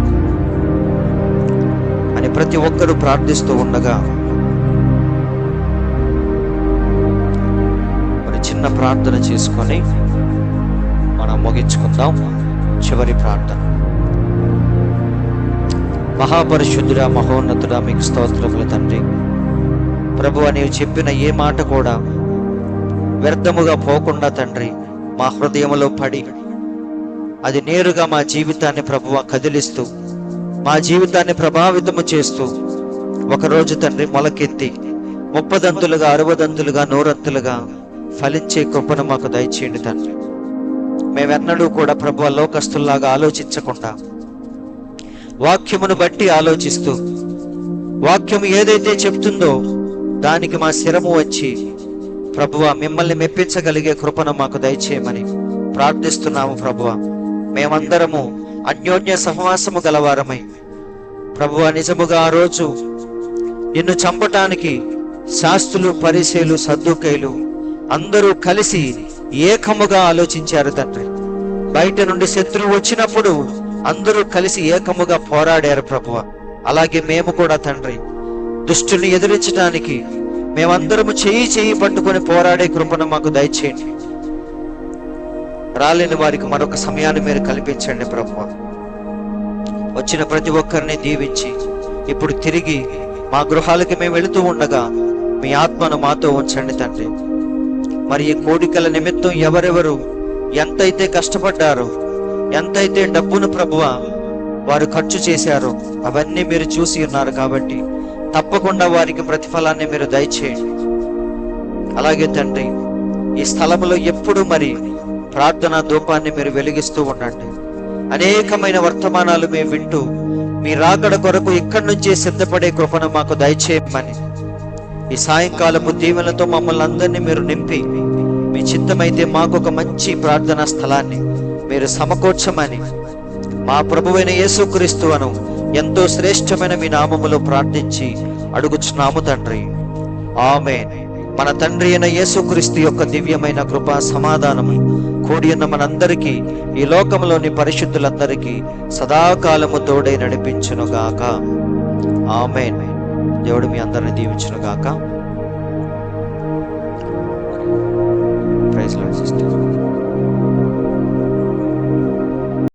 అని ప్రతి ఒక్కరూ ప్రార్థిస్తూ ఉండగా చిన్న ప్రార్థన చేసుకొని మనం ముగించుకుందాం. చివరి ప్రార్థన. మహాపరిశుద్ధుడా, మహోన్నతుడా, మీకు స్తోత్రములు తండ్రి. ప్రభువా, నీవు చెప్పిన ఏ మాట కూడా వ్యర్థముగా పోకుండా తండ్రి మా హృదయములో పడి అది నేరుగా మా జీవితాన్ని ప్రభువా కదిలిస్తూ, మా జీవితాన్ని ప్రభావితము చేస్తూ ఒకరోజు తండ్రి మొలకెత్తి 30 దంతులుగా 60 దంతులుగా 100 అంతులుగా ఫలించే కృపను మాకు దయచేయండి తండ్రి. మేమెన్నడూ కూడా ప్రభువా లోకస్తుల్లాగా ఆలోచించకుండా వాక్యమును బట్టి ఆలోచిస్తూ, వాక్యము ఏదైతే చెప్తుందో దానికి మా శిరము వచ్చి ప్రభువా మిమ్మల్ని మెప్పించగలిగే కృపను మాకు దయచేయమని ప్రార్థిస్తున్నాము ప్రభువా. మేమందరము అన్యోన్య సహవాసము గలవారమై ప్రభువా, నిజముగా ఆ రోజు నిన్ను చంపటానికి శాస్త్రులు, పరిసయ్యులు, సద్దూకయ్యులు అందరూ కలిసి ఏకముగా ఆలోచించారు తండ్రి. బయట నుండి శత్రువు వచ్చినప్పుడు అందరూ కలిసి ఏకముగా పోరాడారు ప్రభువా. అలాగే మేము కూడా తండ్రి దుష్టుని ఎదిరించడానికి మేమందరము చేయి పట్టుకొని పోరాడే కృపను మాకు దయచేయండి. రాలేని వారికి మరొక సమయాన్ని మీరు కల్పించండి ప్రభువా. వచ్చిన ప్రతి ఒక్కరిని దీవించి ఇప్పుడు తిరిగి మా గృహాలకి మేము వెళుతూ ఉండగా మీ ఆత్మను మాతో ఉంచండి తండ్రి. మరి ఈ కోడికల నిమిత్తం ఎవరెవరు ఎంతైతే కష్టపడ్డారో, ఎంతైతే డబ్బును ప్రభువా వారు ఖర్చు చేశారో అవన్నీ మీరు చూసి ఉన్నారు కాబట్టి తప్పకుండా వారికి ప్రతిఫలాన్ని మీరు దయచేయండి. అలాగే తండ్రి, ఈ స్థలంలో ఎప్పుడు మరి ప్రార్థనా ధూపాన్ని మీరు వెలిగిస్తూ ఉండండి. అనేకమైన వర్తమానాలు మేము వింటూ మీ రాకడ కొరకు ఇక్కడి నుంచే సిద్ధపడే కృపను మాకు దయచేయమని, ఈ సాయంకాలపు దీవెనలతో మమ్మల్ని అందరినీ మీరు నింపి మీ చిత్తమైతే మాకు ఒక మంచి ప్రార్థనా స్థలాన్ని మీరు సమకూర్చమని మా ప్రభువైన యేసుక్రీస్తు అను ఎంతో శ్రేష్టమైన మీ నామములో ప్రార్థించి అడుగుచున్నాము తండ్రి. ఆమేన్. మన తండ్రి అయిన యేసుక్రీస్తు యొక్క దివ్యమైన కృపా సమాధానము కూడి ఉన్న మనందరికీ, ఈ లోకంలోని పరిశుద్ధులందరికీ సదాకాలము తోడై నడిపించునుగాక. ఆమేన్. దేవుడు మీ అందరిని దీవించునుగాక. Praise lord sister.